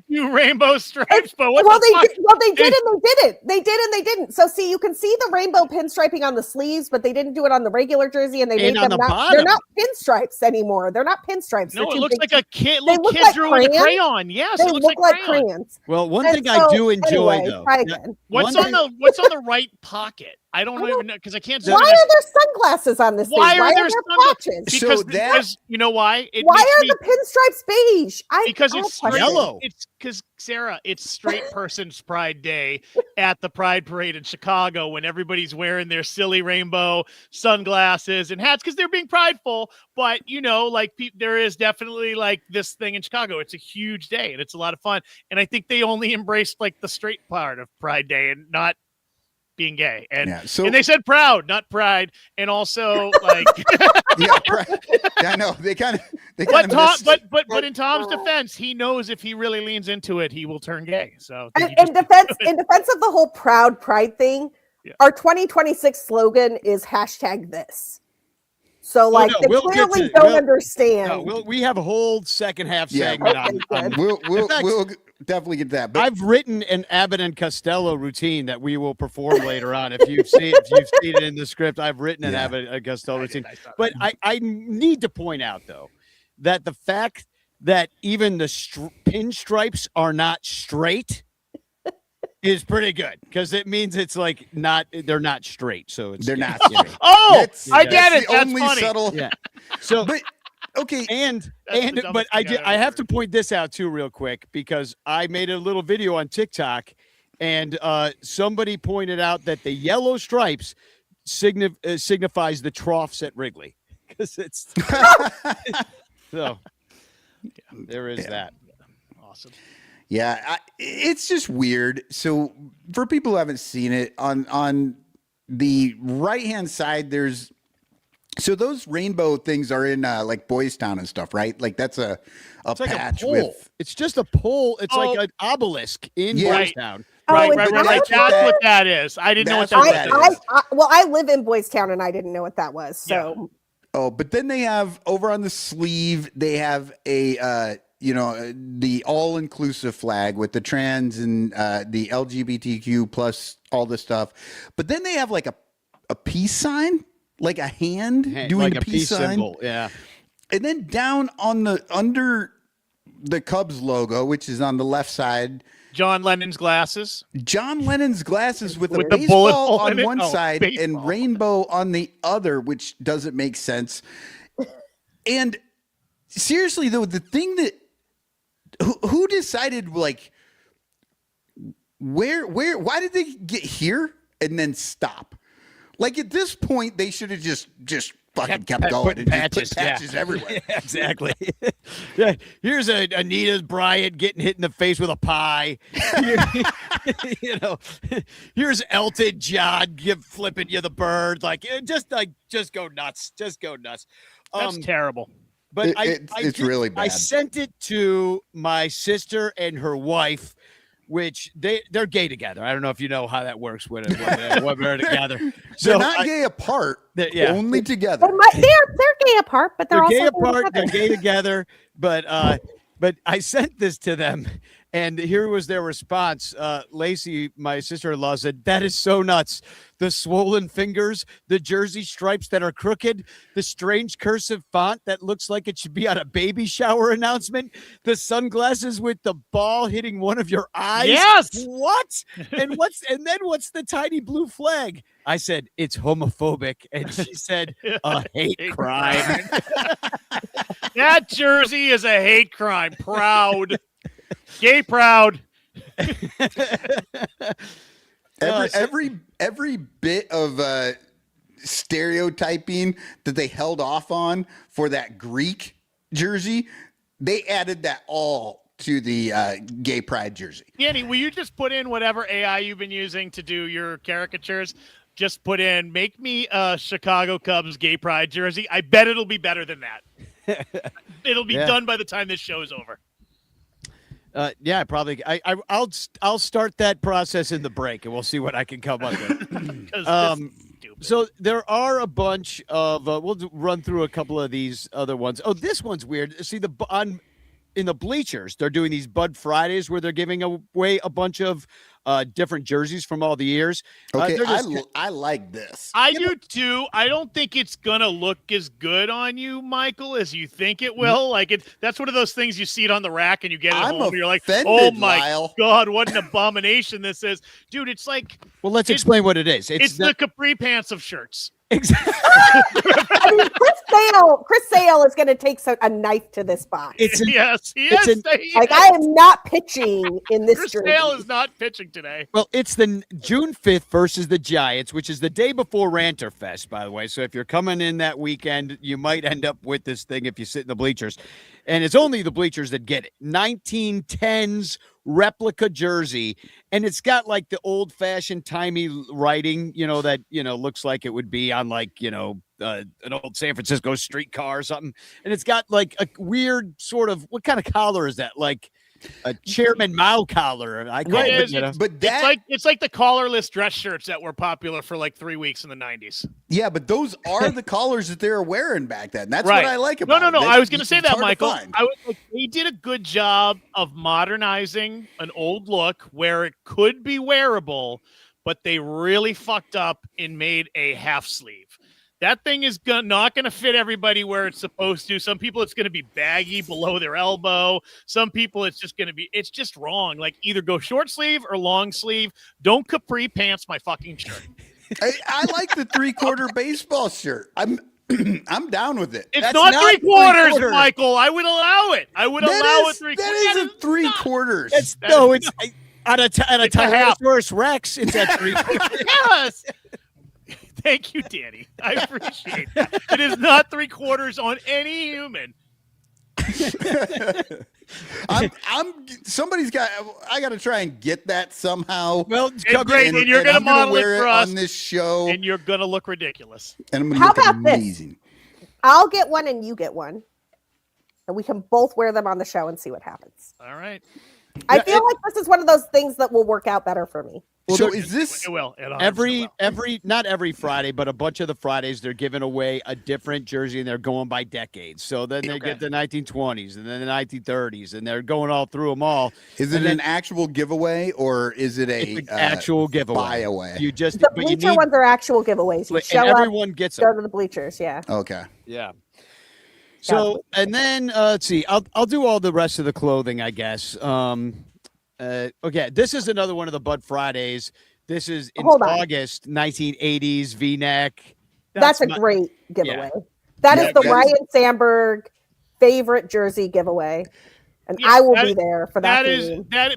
do rainbow stripes, but what well, the fuck? they did and they didn't. They did and they didn't. So see, you can see the rainbow pinstriping on the sleeves, but they didn't do it on the regular jersey, and they made them not. They're not pinstripes anymore. They're not pinstripes. No, it looks like a kid. Little kid drew with a crayon. Yes, they it looks look like crayons. crayons. Well, one thing I do enjoy though. What's on the right pocket? I don't even know because I can't. Why are there sunglasses on this? Why are there patches? Because you know why? Why are the pinstripes beige? Because it's yellow. It's because Sarah, it's Straight Person's Pride Day at the Pride Parade in Chicago when everybody's wearing their silly rainbow sunglasses and hats because they're being prideful. But there is definitely like this thing in Chicago. It's a huge day and it's a lot of fun. And I think they only embraced like the straight part of Pride Day and not being gay, and they said proud, not pride, and also like I know they kind of. But in Tom's defense, he knows if he really leans into it, he will turn gay. So in defense of the whole proud pride thing, our 2026 slogan is #this. So they clearly don't understand. No, we have a whole second half segment on we'll definitely get that. But I've written an Abbott and Costello routine that we will perform later on. If you've seen it in the script, I've written an Abbott and Costello routine. But I need to point out though that the fact that even the pinstripes are not straight is pretty good because it means it's like they're not straight. So they're not. I get it. That's only funny. Subtle. Yeah. So, but okay, but I have to point this out too, real quick, because I made a little video on TikTok, and somebody pointed out that the yellow stripes signifies the troughs at Wrigley because it's so. There is that. Awesome. Yeah, it's just weird. So for people who haven't seen it, on the right-hand side, there's those rainbow things are in like Boys Town and stuff, right? Like that's a patch with. It's just a pole. It's like an obelisk in Boys Town. Right. That's what that is. I didn't know what that was. I live in Boys Town and I didn't know what that was. So. Yeah. Oh, but then they have over on the sleeve, they have a the all-inclusive flag with the trans and the LGBTQ plus all this stuff. But then they have like a peace sign, like a hand doing like the a peace sign. Symbol. Yeah. And then down on under the Cubs logo, which is on the left side, John Lennon's glasses. John Lennon's glasses with a the baseball on one Oh, side baseball. and rainbow on the other, which doesn't make sense. And seriously, though, the thing that who decided like why did they get here and then stop? Like at this point, they should have just fucking kept going and patches, just put patches everywhere. Yeah, exactly. Yeah, here's Anita Bryant getting hit in the face with a pie. Here's Elton John flipping you the bird. Just go nuts. Just go nuts. That's terrible. But it's really bad. I sent it to my sister and her wife, which they're gay together. I don't know if you know how that works when they're together. So they're not gay apart. Only together. Well, they're gay apart, but they're also gay apart. They're gay together. But I sent this to them, and here was their response. Lacey, my sister-in-law, said, "That is so nuts. The swollen fingers, the jersey stripes that are crooked, the strange cursive font that looks like it should be on a baby shower announcement, the sunglasses with the ball hitting one of your eyes." Yes. What? And then what's the tiny blue flag? I said, "It's homophobic," and she said, "A hate crime." That jersey is a hate crime. Proud. Gay proud. Every bit of stereotyping that they held off on for that Greek jersey, they added that all to the gay pride jersey. Yanni, will you just put in whatever AI you've been using to do your caricatures? Just put in, make me a Chicago Cubs gay pride jersey. I bet it'll be better than that. It'll be done by the time this show's over. Yeah, probably. I'll start that process in the break, and we'll see what I can come up with. Stupid. So there are a bunch of we'll run through a couple of these other ones. Oh, this one's weird. See in the bleachers, they're doing these Bud Fridays where they're giving away a bunch of different jerseys from all the years. Okay, I like this. I do too. I don't think it's gonna look as good on you, Michael, as you think it will. Like that's one of those things you see it on the rack and you get it home and you're like, oh my Lyle. God, what an abomination this is. Dude, it's like, well, let's explain what it is. It's the capri pants of shirts. Exactly. I mean, Chris Sale is going to take a knife to this box. Yes, he is. He like, I am not pitching in this Chris jersey. Sale is not pitching today. Well, it's the June 5th versus the Giants, which is the day before Ranter Fest, by the way. So if you're coming in that weekend, you might end up with this thing if you sit in the bleachers. And it's only the bleachers that get it. 1910s replica jersey, and it's got like the old-fashioned timey writing, that looks like it would be on like an old San Francisco streetcar or something. And it's got like a weird sort of, what kind of collar is that? Like a Chairman Mao collar. I call it, but it's like the collarless dress shirts that were popular for like 3 weeks in the 90s. Yeah, but those are the collars that they were wearing back then. That's what I like about it. No. I was going to say that, Michael. I was like, they did a good job of modernizing an old look where it could be wearable, but they really fucked up and made a half sleeve. That thing is not going to fit everybody where it's supposed to. Some people, it's going to be baggy below their elbow. Some people, it's just wrong. Like, either go short sleeve or long sleeve. Don't capri pants my fucking shirt. I like the 3/4 baseball shirt. I'm down with it. It's not 3/4, Michael. I would allow it. I would allow it 3/4. That isn't 3/4. It's at a Tyrannosaurus Rex. It's at 3/4. Yes. Thank you, Danny. I appreciate that. It is not 3/4 on any human. Somebody's got. I got to try and get that somehow. Well, great, and you're going to model it for us on this show, and you're going to look ridiculous. And I'm going to look amazing. This? I'll get one, and you get one, and we can both wear them on the show and see what happens. All right. I feel like this is one of those things that will work out better for me. Well, so is this it will not every Friday, but a bunch of the Fridays they're giving away a different jersey and they're going by decades. So then they get the 1920s and then the 1930s and they're going all through them all. Is it an actual giveaway or is it an actual giveaway? Buy away. You just the bleacher ones are actual giveaways. You show everyone up, gets go to the bleachers. Yeah. Okay. Yeah. So and then let's see. I'll do all the rest of the clothing, I guess. Okay, this is another one of the Bud Fridays. This is in August, 1980s V-neck. That's a great giveaway. Yeah. That is the Ryan Sandberg favorite jersey giveaway. And I will be there for that.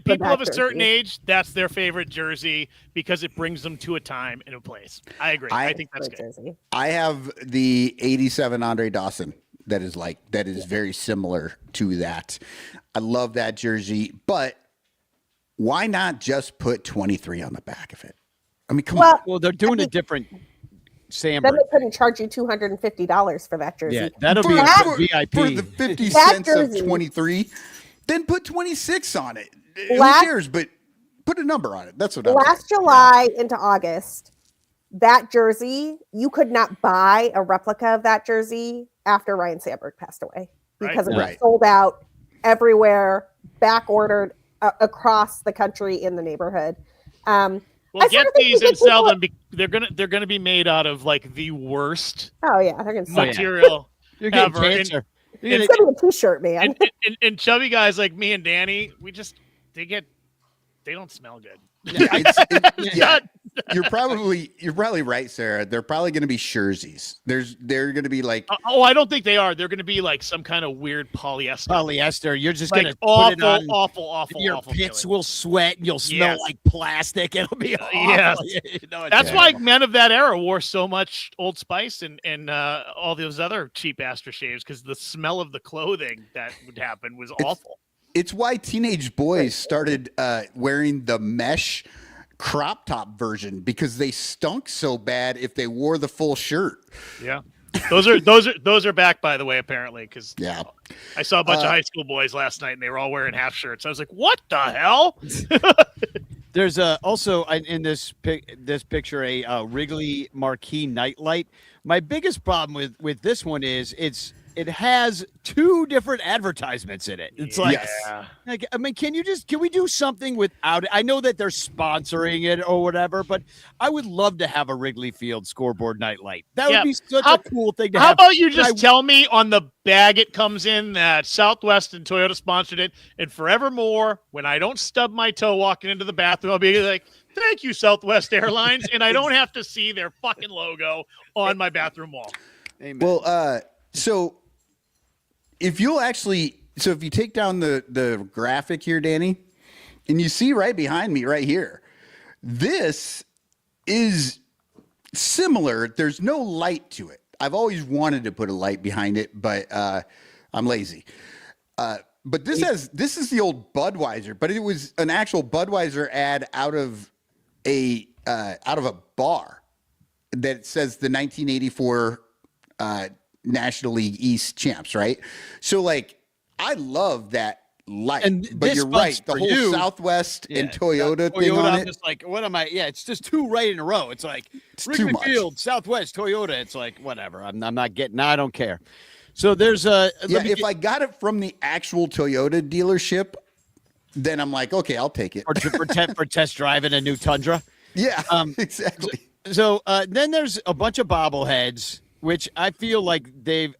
People of a certain age, that's their favorite jersey because it brings them to a time and a place. I agree. I think that's good. Jersey. I have the 87 Andre Dawson that is very similar to that. I love that jersey, but why not just put 23 on the back of it? I mean, come on. Well, they're doing a different Sandberg. Then they couldn't charge you $250 for that jersey. Yeah, that'll be a VIP. For the 50 cents of 23, then put 26 on it. Who cares? But put a number on it. That's what I'm saying. Last July into August, that jersey, you could not buy a replica of that jersey after Ryan Sandberg passed away because it was sold out everywhere, back ordered across the country in the neighborhood. Well, get these and sell them. They're gonna be made out of like the worst. Oh yeah, they're gonna material You're ever. Cancer. It's gonna be a t-shirt, man. And chubby guys like me and Danny, they don't smell good. You're probably right, Sarah. They're probably going to be jerseys. They're going to be like. I don't think they are. They're going to be like some kind of weird polyester. You're just like going to awful, put it on. awful. Your pits will sweat. And you'll smell like plastic. It'll be awful. Yes. That's why men of that era wore so much Old Spice and all those other cheap aftershaves because the smell of the clothing that would happen was awful. It's why teenage boys started wearing the mesh crop top version because they stunk so bad if they wore the full shirt. Yeah. Those are back, by the way, apparently, because I saw a bunch of high school boys last night and they were all wearing half shirts. I was like, what the hell? There's also in this picture a Wrigley marquee nightlight. My biggest problem with this one is it has two different advertisements in it. It's like, I mean, can we do something without it? I know that they're sponsoring it or whatever, but I would love to have a Wrigley Field scoreboard nightlight. That would be such a cool thing to have. How about you just tell me on the bag it comes in that Southwest and Toyota sponsored it, and forevermore, when I don't stub my toe walking into the bathroom, I'll be like, thank you, Southwest Airlines, and I don't have to see their fucking logo on my bathroom wall. Amen. Well, so if you take down the graphic here, Danny, and you see right behind me right here, this is similar. There's no light to it. I've always wanted to put a light behind it, but I'm lazy. But this is the old Budweiser, but it was an actual Budweiser ad out of a bar that says the 1984 National League East champs, right? So like, I love that light, but you're right. The whole Southwest and Toyota thing on I'm it. just like, what am I? Yeah, it's just two right in a row. It's like Wrigley Field, Southwest, Toyota. It's like, whatever. I'm not getting. I don't care. So there's if I got it from the actual Toyota dealership, then I'm like, okay, I'll take it. or for test driving a new Tundra. Yeah, exactly. So then there's a bunch of bobbleheads, which I feel like they're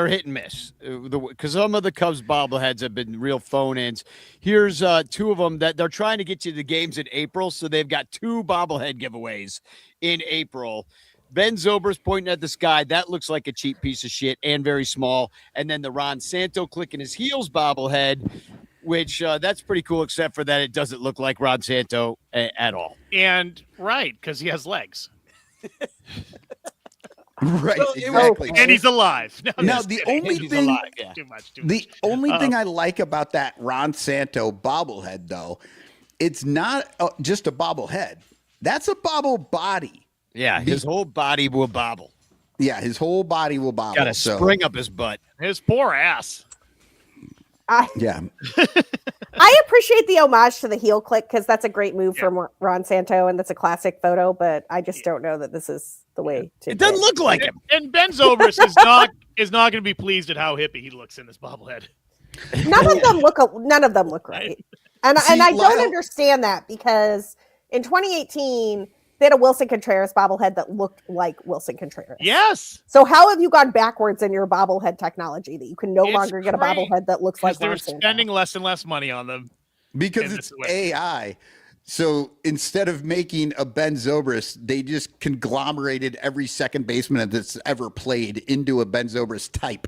hit and miss because some of the Cubs bobbleheads have been real phone-ins. Here's two of them that they're trying to get you to the games in April, so they've got two bobblehead giveaways in April. Ben Zobrist pointing at the sky. That looks like a cheap piece of shit and very small. And then the Ron Santo clicking his heels bobblehead, which that's pretty cool, except for that it doesn't look like Ron Santo at all. And because he has legs. Right, exactly. And he's alive. Now, the only thing, Too much. Only thing I like about that Ron Santo bobblehead, though, it's not just a bobblehead. That's a bobble body. Yeah, his whole body will bobble. Yeah, his whole body will bobble. Got a spring up his butt. His poor ass. Yeah. I appreciate the homage to the heel click because that's a great move from Ron Santo and that's a classic photo, but I just don't know that this is the way to It doesn't look like him. And Ben Zobrist is not going to be pleased at how hippie he looks in this bobblehead. None of them look right. And I don't understand that because in 2018 they had a Wilson Contreras bobblehead that looked like Wilson Contreras. Yes. So how have you gone backwards in your bobblehead technology that you can no longer get a bobblehead that looks like they're spending less and less money on them because it's AI. So instead of making a Ben Zobrist, they just conglomerated every second baseman that's ever played into a Ben Zobrist type.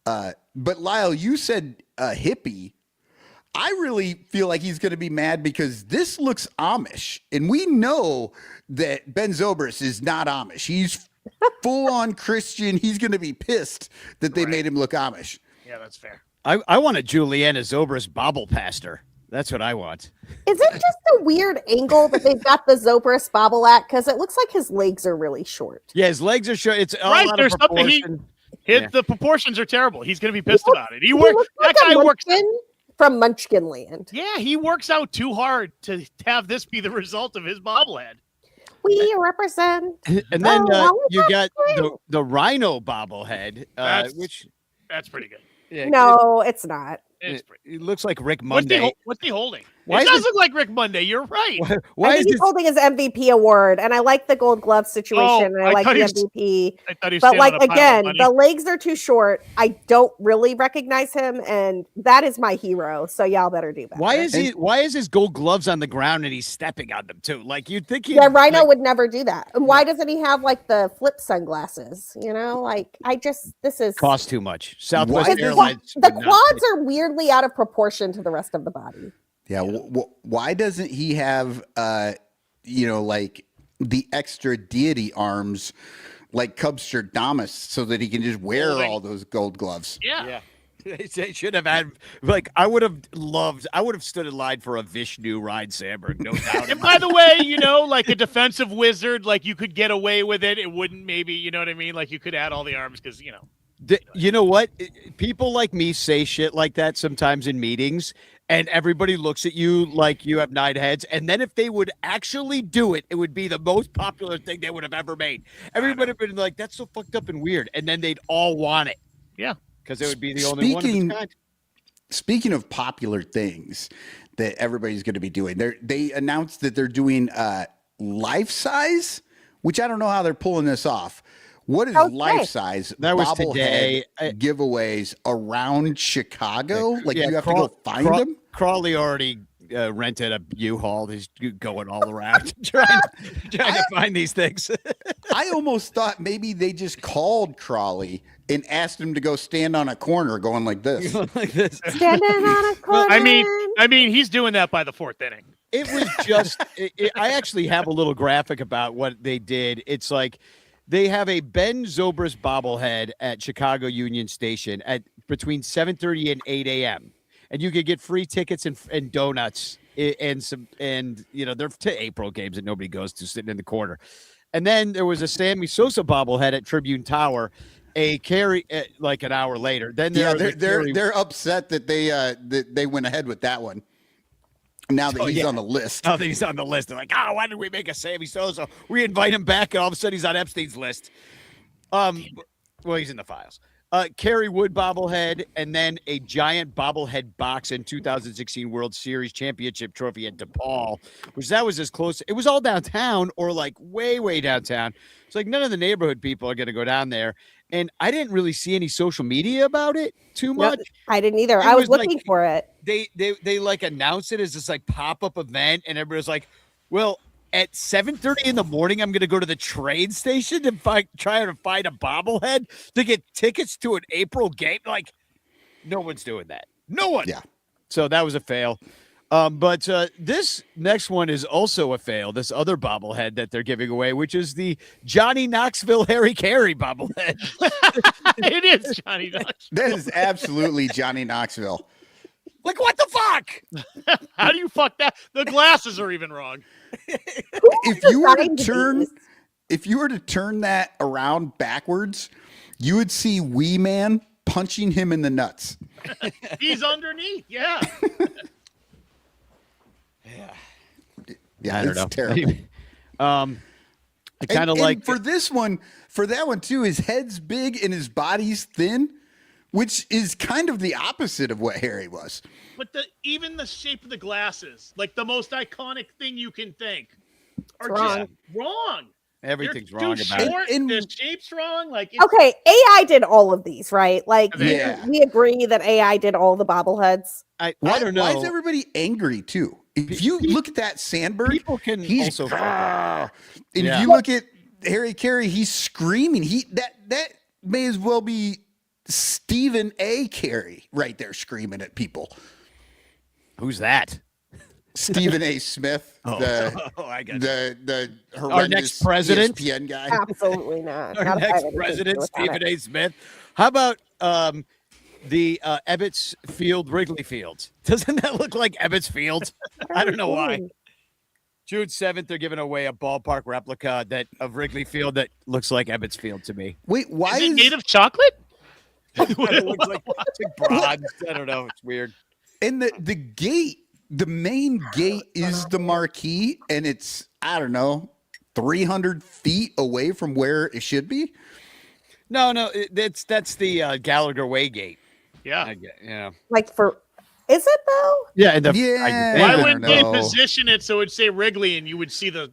But Lyle, you said hippie. I really feel like he's going to be mad because this looks Amish, and we know that Ben Zobrist is not Amish. He's full on Christian. He's going to be pissed that they made him look Amish. Yeah, that's fair. I want a Juliana Zobrist bobble pastor. That's what I want. Is it just a weird angle that they've got the Zobrist bobble at? Because it looks like his legs are really short. Yeah, his legs are short. It's all out of proportion. The proportions are terrible. He's going to be pissed about it. That guy works from Munchkin Land. Yeah, he works out too hard to have this be the result of his bobblehead. We represent. And then you got the Rhino bobblehead, that's pretty good. Yeah, no, it's not. It looks like Rick Monday. What's he holding? Why it does look like Rick Monday. You're right. I think he's holding his MVP award, and I like the Gold Glove situation, and I like the MVP. I thought he was but like again, the legs are too short. I don't really recognize him, and that is my hero. So y'all better do better. Why is his Gold Gloves on the ground and he's stepping on them too? Like you'd think Rhino would never do that. And why doesn't he have like the flip sunglasses? You know, like this is cost too much. Southwest Airlines. The quads are weirdly out of proportion to the rest of the body. Yeah, why doesn't he have, like the extra deity arms like Cubstradamus so that he can just wear all those gold gloves? Yeah. They should have had, I would have stood in line for a Vishnu Ryan Sandberg, no doubt. And by the way, like a defensive wizard, like you could get away with it. It wouldn't maybe, you know what I mean? Like you could add all the arms because, You know what? People like me say shit like that sometimes in meetings. and everybody looks at you like you have 9 heads. And then if they would actually do it, it would be the most popular thing they would have ever made. Everybody would have been like, that's so fucked up and weird. And then they'd all want it. Yeah. Because it would be the only one of its kind. Speaking of popular things that everybody's going to be doing, they announced that they're doing life size, which I don't know how they're pulling this off. What is life size bobblehead giveaways around Chicago? Like you have to go find them? Crawley already rented a U-Haul. He's going all around trying to find these things. I almost thought maybe they just called Crawley and asked him to go stand on a corner going like this. Standing on a corner. I mean, he's doing that by the 4th inning. It was just, I actually have a little graphic about what they did. It's like they have a Ben Zobrist bobblehead at Chicago Union Station at between 7:30 and 8 a.m. And you could get free tickets and donuts and they're to April games that nobody goes to, sitting in the corner. And then there was a Sammy Sosa bobblehead at Tribune Tower, a carry like an hour later. Then they're upset that they went ahead with that one. Now that he's on the list. Now that he's on the list. They're like, why did we make a Sammy Sosa? We invite him back, and all of a sudden he's on Epstein's list. Well, he's in the files. Kerry Wood bobblehead, and then a giant bobblehead box in 2016 World Series Championship trophy at DePaul, which that was as close. It was all downtown or like way, way downtown. It's like none of the neighborhood people are going to go down there. And I didn't really see any social media about it too much. No, I didn't either. I was looking for it. They like announced it as this like pop-up event, and everybody was like, well, at 7:30 in the morning, I'm going to go to the train station to try to find a bobblehead to get tickets to an April game. Like, no one's doing that. No one. Yeah. So that was a fail. But this next one is also a fail. This other bobblehead that they're giving away, which is the Johnny Knoxville Harry Carey bobblehead. It is Johnny Knoxville. That is absolutely Johnny Knoxville. Like, what the fuck? How do you fuck that? The glasses are even wrong. If you were to turn that around backwards, you would see Wee Man punching him in the nuts. He's underneath. Yeah. Yeah, I don't know. Terrible. I kind of like for this one, for that one too. His head's big and his body's thin, which is kind of the opposite of what Harry was. But even the shape of the glasses, like the most iconic thing you can think, are just wrong. Everything's They're wrong too about short, it. the shape's wrong. Like okay, AI did all of these, right? Like Yeah. we agree that AI did all the bobbleheads. I don't know. Why is everybody angry too? If you look at that Sandberg, People can he's also. and Yeah. if you look at Harry Carey, he's screaming. That may as well be Stephen A. Carey right there screaming at people. Who's that? Stephen A. Smith, I got the horrendous Our next president? ESPN guy. Absolutely not. Our Not if I next had anything to do president, with Stephen it. A. Smith. How about the Ebbets Field, Wrigley Fields? Doesn't that look like Ebbets Field? I don't know why. June 7th, they're giving away a ballpark replica of Wrigley Field that looks like Ebbets Field to me. Wait, why is it made of chocolate? It looks like it's like bronze. I don't know. It's weird. and the gate, the main gate is the marquee, and it's, I don't know, 300 feet away from where it should be? No, that's the Gallagher Way gate. Yeah. Yeah. Like is it though? Yeah. Why I wouldn't don't they know. position it so it'd say Wrigley and you would see the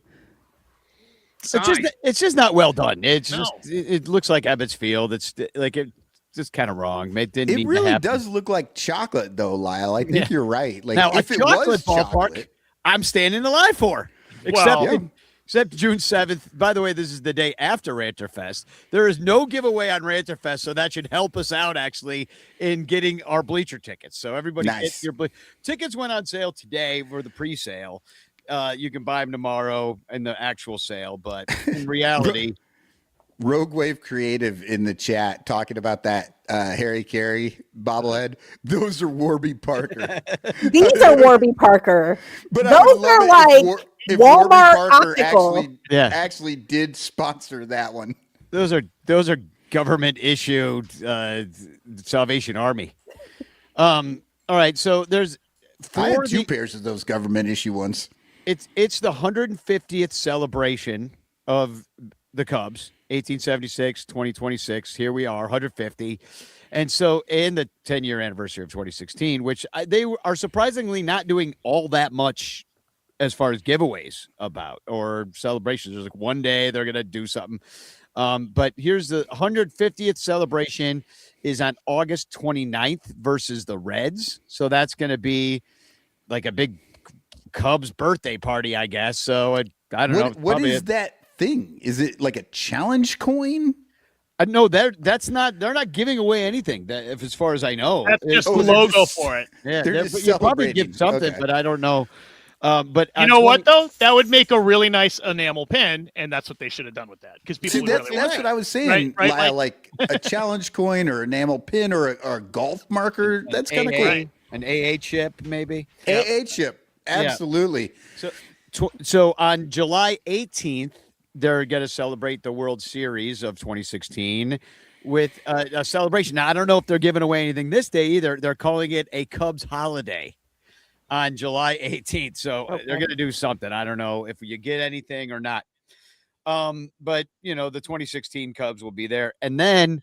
sign? It's just not well done. It's No. just it looks like Ebbets Field. It's like it's just kind of wrong. It didn't It need to really happen. does look like chocolate, though, Lyle. I think you're right. Like, Now, if a it chocolate was ballpark, chocolate, I'm standing alive for. Well, Except June 7th. By the way, this is the day after Ranterfest. There is no giveaway on Ranterfest, so that should help us out, actually, in getting our bleacher tickets. So everybody Nice. get your tickets went on sale today for the pre-sale. You can buy them tomorrow in the actual sale, but in reality... Rogue Wave Creative in the chat talking about that Harry Carey bobblehead. Those are Warby Parker. These are Warby Parker. But I Those would love are it like if Walmart Warby Parker optical. actually did sponsor that one. Those are government issued Salvation Army. All right, so there's I had two pairs of those government issue ones. It's the 150th celebration of the Cubs, 1876, 2026. Here we are, 150. And so, and the 10-year anniversary of 2016, which they are surprisingly not doing all that much as far as giveaways about or celebrations. There's like one day they're going to do something. But here's the 150th celebration is on August 29th versus the Reds. So that's going to be like a big Cubs birthday party, I guess. So I don't know. What is that thing? Is it like a challenge coin? No, that's not. They're not giving away anything. That, as far as I know, that's just the logo for it. Yeah, you probably give something, but I don't know. But you know what though? That would make a really nice enamel pin, and that's what they should have done with that. Because people that's what I was saying. Right? Like a challenge coin or enamel pin or a golf marker. That's kind of cool. Right. An AA chip, maybe. AA chip, absolutely. Yeah. So on July 18th, they're going to celebrate the World Series of 2016 with a celebration. Now I don't know if they're giving away anything this day either. They're calling it a Cubs holiday on July 18th. So they're going to do something. I don't know if you get anything or not. But the 2016 Cubs will be there. And then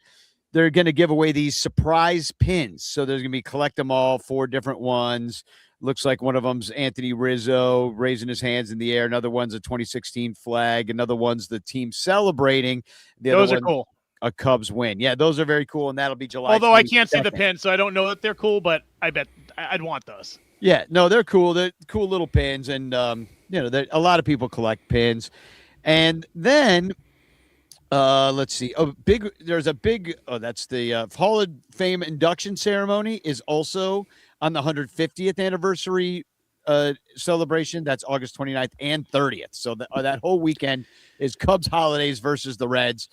they're going to give away these surprise pins. So there's going to be collect them all, 4 different ones. Looks like one of them's Anthony Rizzo raising his hands in the air. Another one's a 2016 flag. Another one's the team celebrating. Those are cool. A Cubs win. Yeah, those are very cool. And that'll be July. Although 22nd. I can't see the pin, so I don't know that they're cool, but I bet I'd want those. Yeah, no, they're cool. They're cool little pins, and a lot of people collect pins. And then, let's see. There's a big. That's the Hall of Fame induction ceremony is also on the 150th anniversary celebration. That's August 29th and 30th. So that whole weekend is Cubs holidays versus the Reds.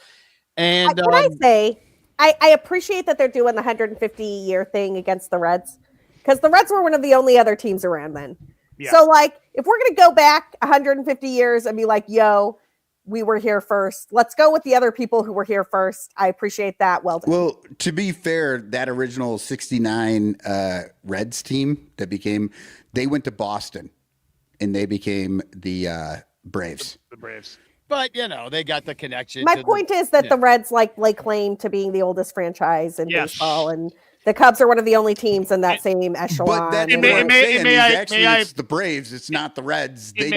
And can I say, I appreciate that they're doing the 150-year thing against the Reds. Because the Reds were one of the only other teams around then. Yeah. So, if we're going to go back 150 years and be like, yo, we were here first, let's go with the other people who were here first. I appreciate that. Well done. Well, to be fair, that original 69 Reds team they went to Boston and they became the Braves. The Braves. But, they got the connection. My point is that the Reds lay claim to being the oldest franchise in baseball, and the Cubs are one of the only teams in that same echelon. But that it's the Braves. It's not the Reds. I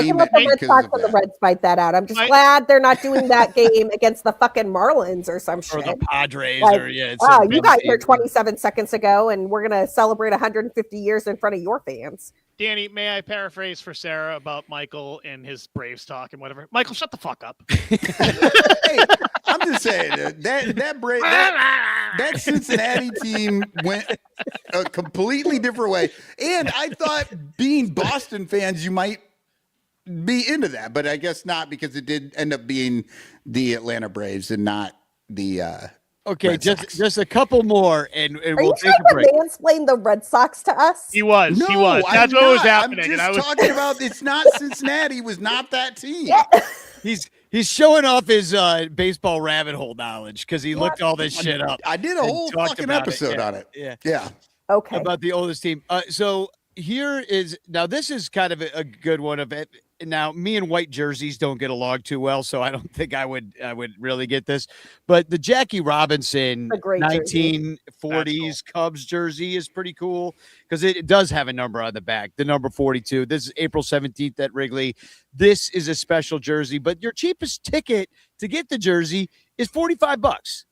can let the Red Sox and the Reds fight that out. I'm just glad they're not doing that game against the fucking Marlins or some shit. Or the Padres. You got here 27 seconds ago, and we're going to celebrate 150 years in front of your fans. Danny, may I paraphrase for Sarah about Michael and his Braves talk and whatever? Michael, shut the fuck up. Hey, I'm just saying that Cincinnati team went a completely different way. And I thought being Boston fans, you might be into that, but I guess not, because it did end up being the Atlanta Braves and not the okay, just a couple more, and we'll take a break. Mansplain the Red Sox to us? He was. That's what was happening. I'm just talking about. It's not Cincinnati. Was not that team. Yeah. He's showing off his baseball rabbit hole knowledge because he looked all this shit up. I did a whole fucking episode on it. Yeah. Okay. About the oldest team. So here is now. This is kind of a good one of it. Now, me and white jerseys don't get along too well, so I don't think I would really get this. But the Jackie Robinson 1940s Cubs jersey is pretty cool because it does have a number on the back, the number 42. This is April 17th at Wrigley. This is a special jersey, but your cheapest ticket to get the jersey is $45.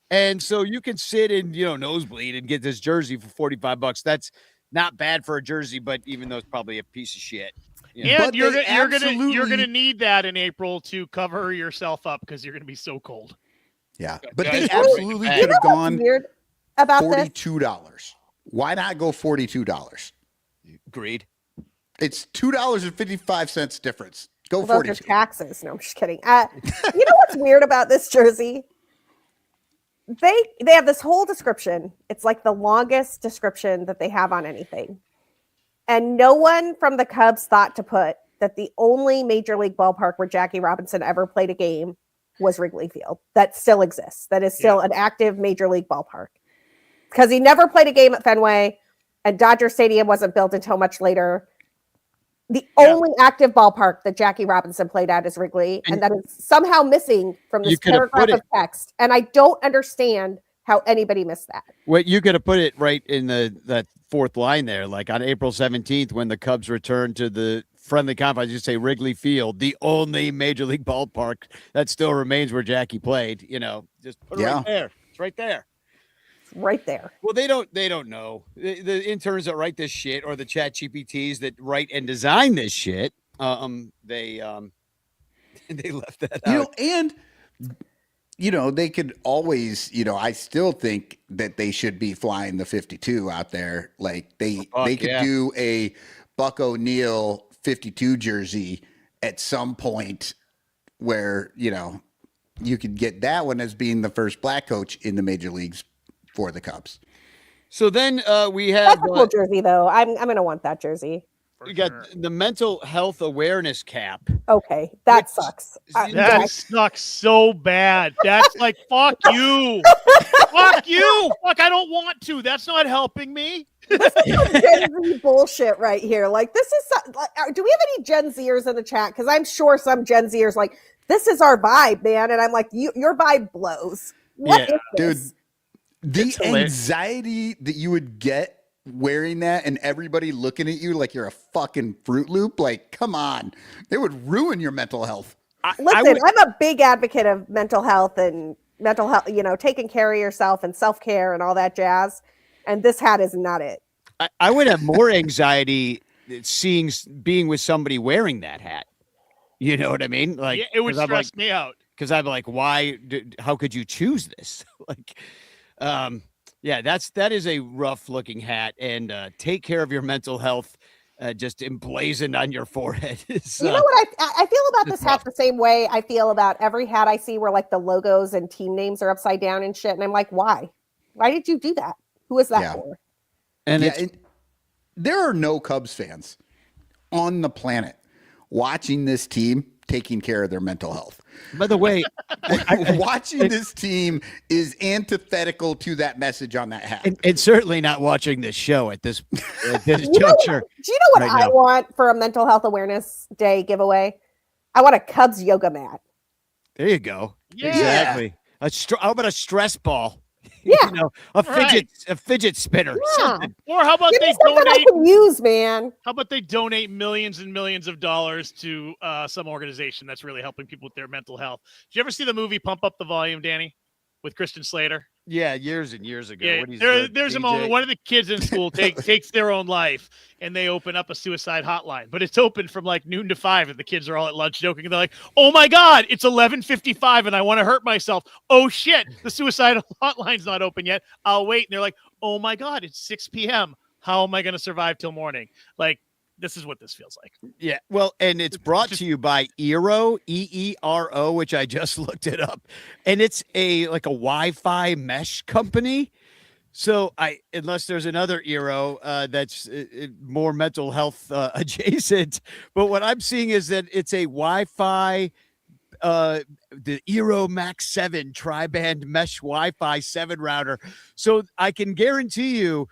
And so you can sit in, nosebleed and get this jersey for $45. That's not bad for a jersey, but even though it's probably a piece of shit. And you're gonna need that in April to cover yourself up because you're gonna be so cold. Yeah, but they absolutely could have gone weird about $42. Why not go $42? Agreed. It's $2.55 difference. Go $42. There's taxes. No, I'm just kidding. You know what's weird about this jersey? They have this whole description. It's like the longest description that they have on anything. And no one from the Cubs thought to put that the only major league ballpark where Jackie Robinson ever played a game was Wrigley Field. That still exists. That is still an active major league ballpark. Because he never played a game at Fenway. and Dodger Stadium wasn't built until much later. The only active ballpark that Jackie Robinson played at is Wrigley, and that is somehow missing from this paragraph of text. And I don't understand how anybody missed that. Well, you could have put it right in that fourth line there, like on April 17th when the Cubs returned to the friendly confines. You say Wrigley Field, the only major league ballpark that still remains where Jackie played. Just put it right there. It's right there. Right there. Well, they don't know. The interns that write this shit, or the chat GPTs that write and design this shit, they left that out. They could always, I still think that they should be flying the 52 out there. Like they could do a Buck O'Neil 52 jersey at some point where, you could get that one as being the first black coach in the major leagues for the Cubs. So then we have that's a cool jersey, though. I'm going to want that jersey. We got the mental health awareness cap. Okay, that sucks. That sucks so bad. That's like, fuck you. Fuck you. Fuck, I don't want to. That's not helping me. This is some Gen Z bullshit right here. Like, this is do we have any Gen Zers in the chat? Because I'm sure some Gen Zers like, this is our vibe, man. And I'm like, your vibe blows. What is this? Dude. The anxiety that you would get wearing that and everybody looking at you like you're a fucking Fruit Loop, like, come on. It would ruin your mental health. Listen, I'm a big advocate of mental health, taking care of yourself and self-care and all that jazz. And this hat is not it. I would have more anxiety being with somebody wearing that hat. You know what I mean? Like, it would stress me out. Because I'm like, how could you choose this? Like, that is a rough looking hat, and take care of your mental health. Just emblazoned on your forehead. You know what I feel about this hat the same way I feel about every hat I see where like the logos and team names are upside down and shit. And I'm like, why? Why did you do that? Who is that for? And there are no Cubs fans on the planet watching this team taking care of their mental health. By the way, watching this team is antithetical to that message on that hat. And certainly not watching this show at this juncture. Do you know what I want for a mental health awareness day giveaway? I want a Cubs yoga mat. There you go. Yeah. Exactly. How about a stress ball? Yeah. A fidget spinner. Yeah. Or how about they donate? I can use, man. How about they donate millions and millions of dollars to some organization that's really helping people with their mental health? Did you ever see the movie Pump Up the Volume, Danny, with Kristen Slater? Yeah, years and years ago. Yeah, there's a moment one of the kids in school takes their own life, and they open up a suicide hotline. But it's open from like noon to 5, and the kids are all at lunch joking. And they're like, "Oh my God, it's 11:55, and I want to hurt myself. Oh shit, the suicide hotline's not open yet. I'll wait." And they're like, "Oh my God, it's 6 p.m. How am I going to survive till morning?" Like, this is what this feels like. Yeah, well, and it's brought to you by Eero, EERO, which I just looked it up, and it's a Wi-Fi mesh company. So unless there's another Eero that's more mental health adjacent, but what I'm seeing is that it's a Wi-Fi, the Eero Max 7 tri-band mesh Wi-Fi 7 router. So I can guarantee you,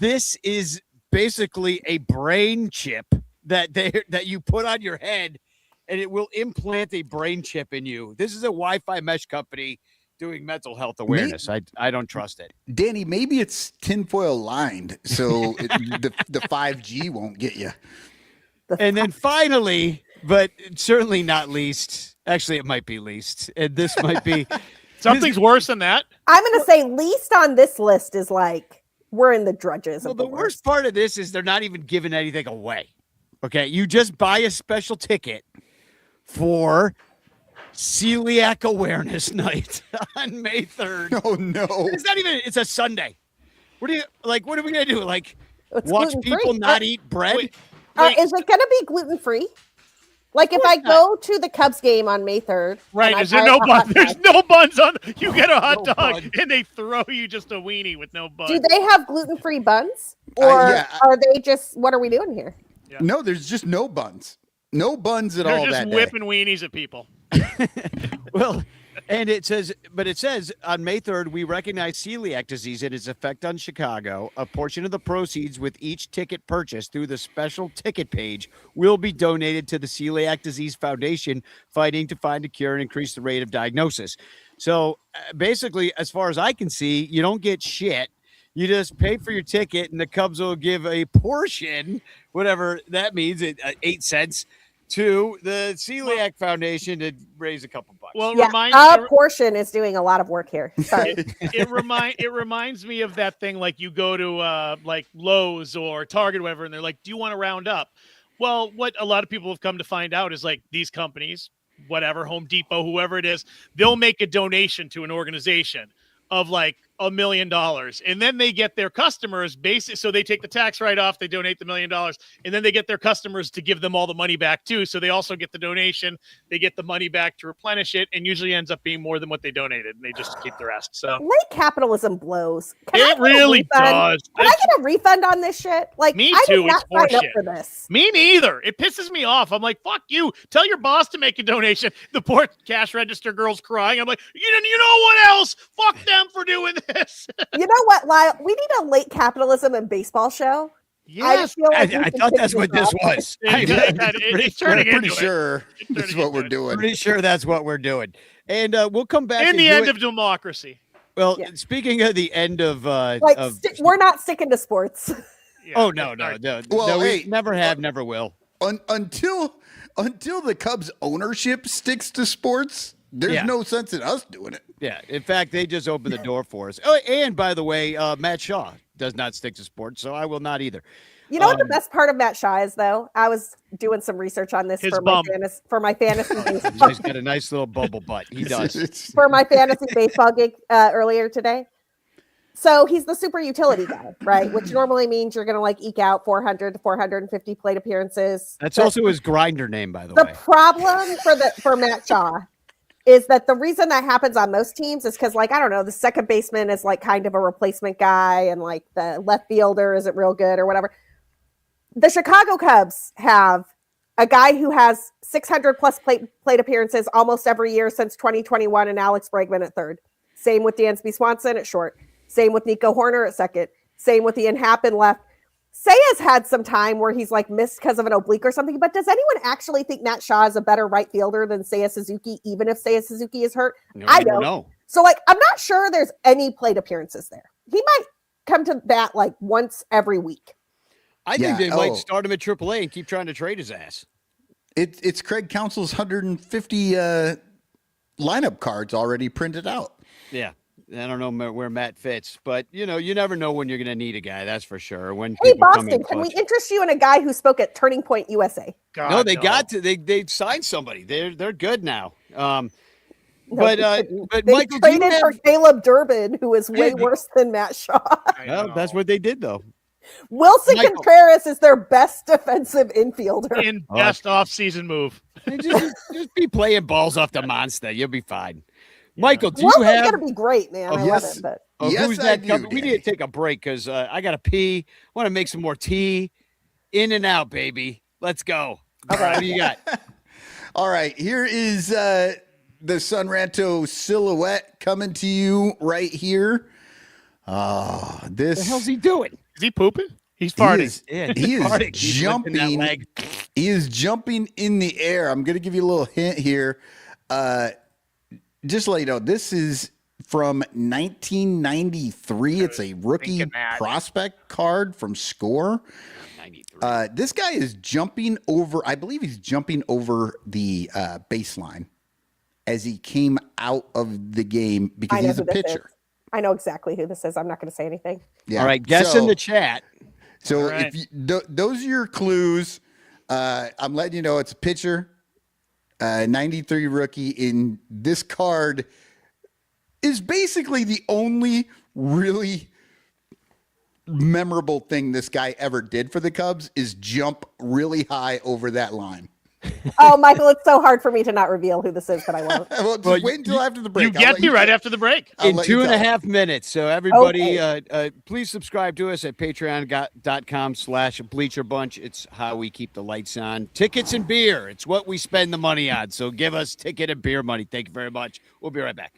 this is basically a brain chip that you put on your head, and it will implant a brain chip in you. This is a Wi-Fi mesh company doing mental health awareness. I don't trust it. Danny, maybe it's tinfoil lined, so the 5G won't get you. And then finally, but certainly not least, actually it might be least, and this might be something's worse than that. I'm going to say least on this list is like, we're in the drudges. Well, the worst part of this is they're not even giving anything away. Okay, you just buy a special ticket for Celiac Awareness Night on May 3rd. Oh no! It's a Sunday. What are we gonna do? Like, it's watch people not eat bread? Is it gonna be gluten free? Like if I go to the Cubs game on May 3rd. Right. Is there no buns? There's no buns on. You get a hot dog and they throw you just a weenie with no buns. Do they have gluten-free buns? Or are they just, what are we doing here? Yeah. No, there's just no buns. No buns at all. They're just whipping weenies at people. Well, And it says on May 3rd, we recognize celiac disease and its effect on Chicago. A portion of the proceeds with each ticket purchased through the special ticket page will be donated to the Celiac Disease Foundation, fighting to find a cure and increase the rate of diagnosis. So basically, as far as I can see, you don't get shit. You just pay for your ticket, and the Cubs will give a portion, whatever that means, 8 cents, to the Celiac Foundation to raise a couple bucks. Well, a portion is doing a lot of work here. Sorry. It reminds me of that thing, like you go to like Lowe's or Target or whatever, and they're like, do you want to round up? Well, what a lot of people have come to find out is like these companies, whatever, Home Depot, whoever it is, they'll make a donation to an organization of like $1 million, and then they get their customers so they take the tax write-off, they donate the $1 million, and then they get their customers to give them all the money back too. So they also get the donation, they get the money back to replenish it, and usually ends up being more than what they donated, and they just keep the rest. So late capitalism blows. It really does. Can I get a refund on this shit? Like, me I too. did not sign up for this. Me neither. It pisses me off. I'm like, fuck you. Tell your boss to make a donation. The poor cash register girl's crying. I'm like, you know what else? Fuck them for doing this. You know what, Lyle? We need a late capitalism and baseball show. Yes. I thought that's what this was. It's turning pretty into sure this is what we're doing. Pretty sure that's what we're doing. And we'll come back in the end of democracy. Well, speaking of the end of we're not sticking to sports. Yeah, oh no. Well, no, hey, we never have, never will. Until the Cubs ownership sticks to sports, there's no sense in us doing it. Yeah. In fact, they just opened the door for us. Oh, and by the way, Matt Shaw does not stick to sports, so I will not either. You know what the best part of Matt Shaw is, though? I was doing some research on this for my fantasy baseball. He's got a nice little bubble butt. He does. For my fantasy baseball gig earlier today. So he's the super utility guy, right? Which normally means you're going to like eke out 400 to 450 plate appearances. That's also his grinder name, by the way. The problem for Matt Shaw is that the reason that happens on most teams is because, like, I don't know, the second baseman is like kind of a replacement guy, and like the left fielder isn't real good or whatever. The Chicago Cubs have a guy who has 600 plus plate appearances almost every year since 2021, and Alex Bregman at third. Same with Dansby Swanson at short. Same with Nico Horner at second. Same with Ian Happ in left. Seiya's had some time where he's like missed because of an oblique or something, but does anyone actually think Matt Shaw is a better right fielder than Seiya Suzuki, even if Seiya Suzuki is hurt? No, I don't know. So, like, I'm not sure there's any plate appearances there. He might come to bat like once every week. I think they might start him at AAA and keep trying to trade his ass. It's Craig Counsell's 150 lineup cards already printed out. Yeah. I don't know where Matt fits, but you never know when you're going to need a guy. That's for sure. When hey, Boston, can we interest you in a guy who spoke at Turning Point USA? God, no, got to. They signed somebody. They're good now. But they Michael, traded for Caleb Durbin, who is way worse than Matt Shaw. Well, that's what they did, though. Wilson Contreras is their best defensive infielder. In best offseason move. just be playing balls off the monster. You'll be fine. Michael, do Wilson's you have? Gonna be great, man. I love it. But Who's that? We need to take a break because I got to pee. I want to make some more tea. In and out, baby. Let's go. Okay. What do you got? All right. Here is the Sun Ranto silhouette coming to you right here. What the hell's he doing? Is he pooping? He's farting. He is jumping. He is jumping in the air. I'm going to give you a little hint here. Just to let you know, this is from 1993. It's a rookie prospect card from Score. 93. This guy is jumping over, I believe he's jumping over the baseline as he came out of the game because he's a pitcher. I know exactly who this is. I'm not going to say anything. Yeah. All right, guess in the chat. So if those are your clues, I'm letting you know it's a pitcher. 93 rookie in this card is basically the only really memorable thing this guy ever did for the Cubs is jump really high over that line. Oh, Michael, it's so hard for me to not reveal who this is, but I won't. Well, just wait until after the break. You get me right after the break. In 2.5 minutes. So everybody, please subscribe to us at patreon.com/Bleacher Bunch. It's how we keep the lights on. Tickets and beer. It's what we spend the money on. So give us ticket and beer money. Thank you very much. We'll be right back.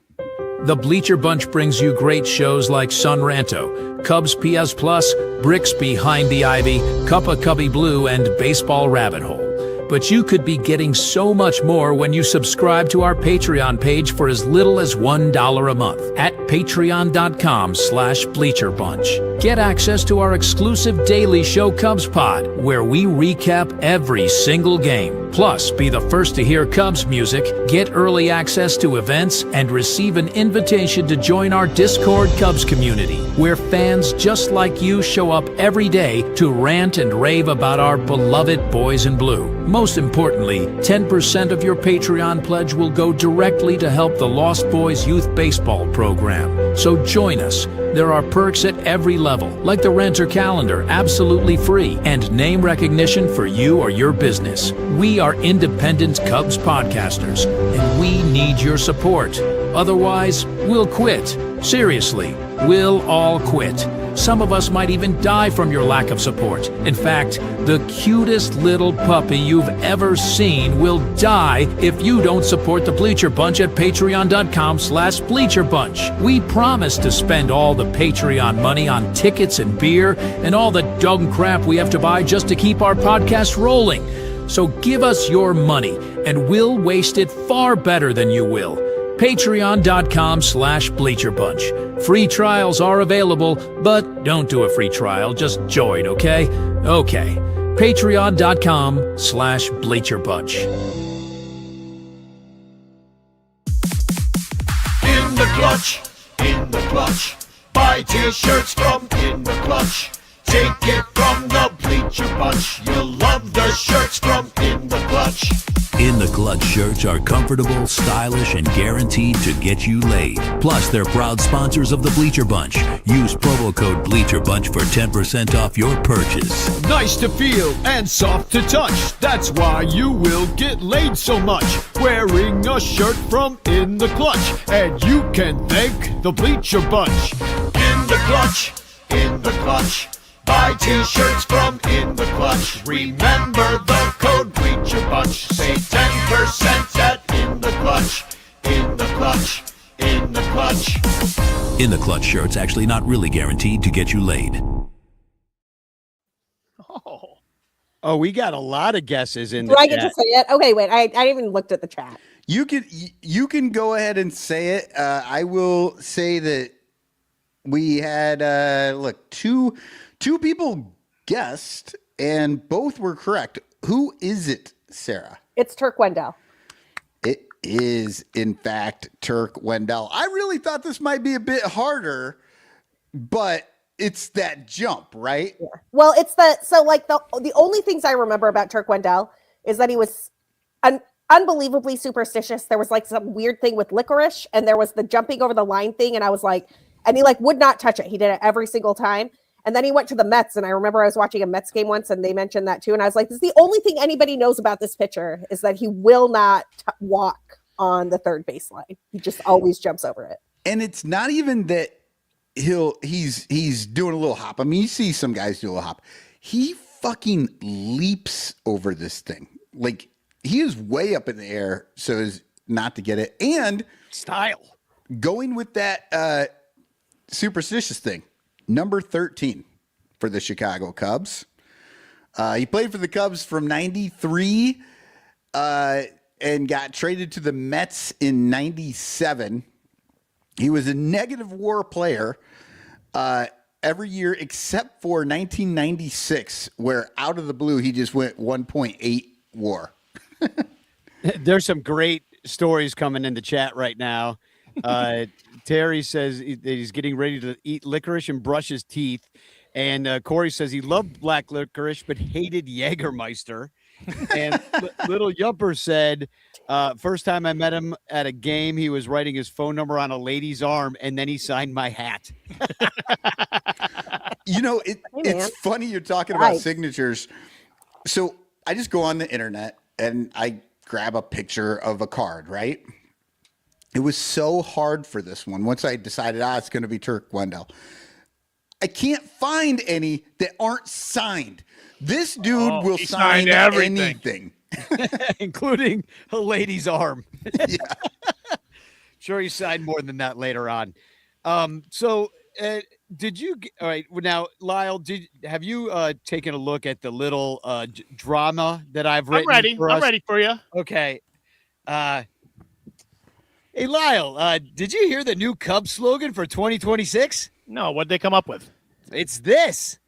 The Bleacher Bunch brings you great shows like Sun Ranto, Cubs PS Plus, Bricks Behind the Ivy, Cuppa Cubby Blue, and Baseball Rabbit Hole. But you could be getting so much more when you subscribe to our Patreon page for as little as $1 a month at patreon.com/Bleacher Bunch. Get access to our exclusive daily show Cubs Pod, where we recap every single game. Plus, be the first to hear Cubs music, get early access to events, and receive an invitation to join our Discord Cubs community, where fans just like you show up every day to rant and rave about our beloved boys in blue. Most importantly, 10% of your Patreon pledge will go directly to help the Lost Boys Youth Baseball program. So join us. There are perks at every level, like the Renter Calendar, absolutely free, and name recognition for you or your business. We are independent Cubs podcasters, and we need your support. Otherwise, we'll quit. Seriously, we'll all quit. Some of us might even die from your lack of support. In fact, the cutest little puppy you've ever seen will die if you don't support the Bleacher Bunch at patreon.com/Bleacher Bunch. We promise to spend all the Patreon money on tickets and beer and all the dung crap we have to buy just to keep our podcast rolling. So give us your money, and we'll waste it far better than you will. Patreon.com/Bleacher Bunch. Free trials are available, but don't do a free trial. Just join, okay? Okay. Patreon.com/Bleacher Bunch. In the clutch, in the clutch. Buy t-shirts from In the Clutch. Take it from the Bleacher Bunch. You'll love the shirts from In the Clutch. In the Clutch shirts are comfortable, stylish, and guaranteed to get you laid. Plus, they're proud sponsors of the Bleacher Bunch. Use promo code Bleacher Bunch for 10% off your purchase. Nice to feel and soft to touch. That's why you will get laid so much. Wearing a shirt from In the Clutch. And you can thank the Bleacher Bunch. In the Clutch, in the Clutch. Buy t-shirts from In the Clutch. Remember the code Bleacher Bunch. Save 10% at In the Clutch. In the Clutch. In the Clutch. In the Clutch shirts actually not really guaranteed to get you laid. Oh, we got a lot of guesses in Do the I chat. get to say it? Okay, wait. I even looked at the chat. You can go ahead and say it. I will say that we had two people guessed and both were correct. Who is it, Sarah? It's Turk Wendell. It is, in fact, Turk Wendell. I really thought this might be a bit harder, but it's that jump, right? Yeah. Well, it's the only things I remember about Turk Wendell is that he was unbelievably superstitious. There was like some weird thing with licorice, and there was the jumping over the line thing, and I was like, and he like would not touch it. He did it every single time. And then he went to the Mets, and I remember I was watching a Mets game once, and they mentioned that too. And I was like, this is the only thing anybody knows about this pitcher is that he will not walk on the third baseline. He just always jumps over it. And it's not even that he's doing a little hop. I mean, you see some guys do a hop. He fucking leaps over this thing. Like, he is way up in the air so as not to get it. And Style. Going with that superstitious thing. Number 13 for the Chicago Cubs. He played for the Cubs from 93 and got traded to the Mets in 97. He was a negative WAR player every year except for 1996, where out of the blue he just went 1.8 WAR. There's some great stories coming in the chat right now. Terry says that he's getting ready to eat licorice and brush his teeth. And Corey says he loved black licorice but hated Jägermeister. And Little Yupper said, first time I met him at a game, he was writing his phone number on a lady's arm, and then he signed my hat. You know, it's funny you're talking about signatures. So I just go on the internet and I grab a picture of a card, right? It was so hard for this one. Once I decided, it's going to be Turk Wendell. I can't find any that aren't signed. This dude will sign anything. Including a lady's arm. Yeah. Sure, he signed more than that later on. Did you? All right. Now, Lyle, have you taken a look at the little drama that I've written? I'm ready for you. Okay. Hey, Lyle, did you hear the new Cubs slogan for 2026? No, what'd they come up with? It's this.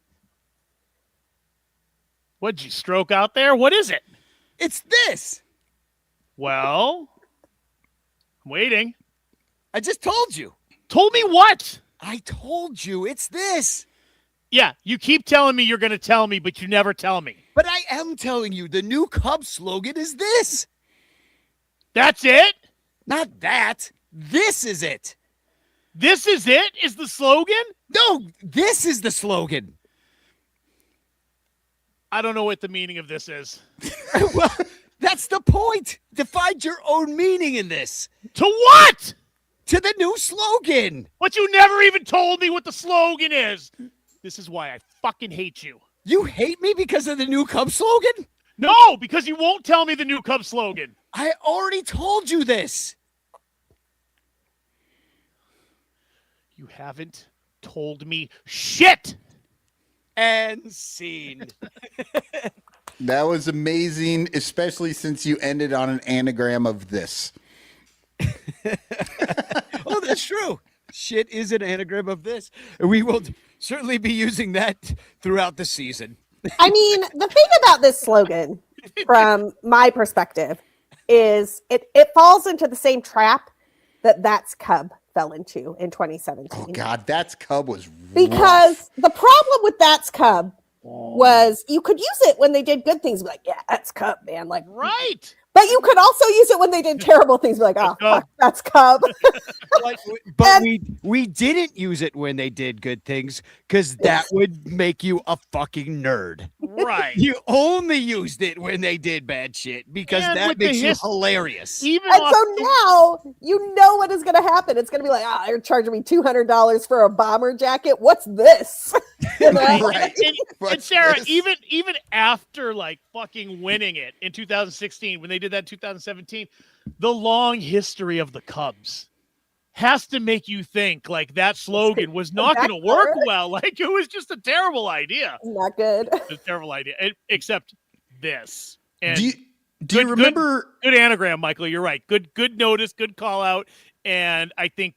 What'd you stroke out there? What is it? It's this. Well, I'm waiting. I just told you. Told me what? I told you. It's this. Yeah, you keep telling me you're going to tell me, but you never tell me. But I am telling you, the new Cubs slogan is this. That's it? Not that. This is it. This is it? Is the slogan? No, this is the slogan. I don't know what the meaning of this is. Well, that's the point. To find your own meaning in this. To what? To the new slogan. But you never even told me what the slogan is. This is why I fucking hate you. You hate me because of the new Cubs slogan? No, because you won't tell me the new Cubs slogan. I already told you this. You haven't told me shit. And scene. That was amazing, especially since you ended on an anagram of this. Oh, that's true. Shit is an anagram of this. We will certainly be using that throughout the season. I mean, the thing about this slogan, from my perspective, is it falls into the same trap that's Cub fell into in 2017. Oh God, That's Cub was because the problem with That's Cub was you could use it when they did good things, be like, yeah, that's Cub, man. Like, right. But you could also use it when they did terrible things, be like, oh, fuck, that's Cub. But we didn't use it when they did good things because that would make you a fucking nerd. Right. You only used it when they did bad shit because that makes you hilarious. And so now you know what is going to happen. It's going to be like, you're charging me $200 for a bomber jacket. What's this? You know? Right. And Sarah, even after like fucking winning it in 2016, when they did that in 2017, the long history of the Cubs has to make you think like that slogan was not going to work well. Like it was just a terrible idea. Not good. A terrible idea. Except this. And do you remember good anagram, Michael? You're right. Good notice, good call out. And I think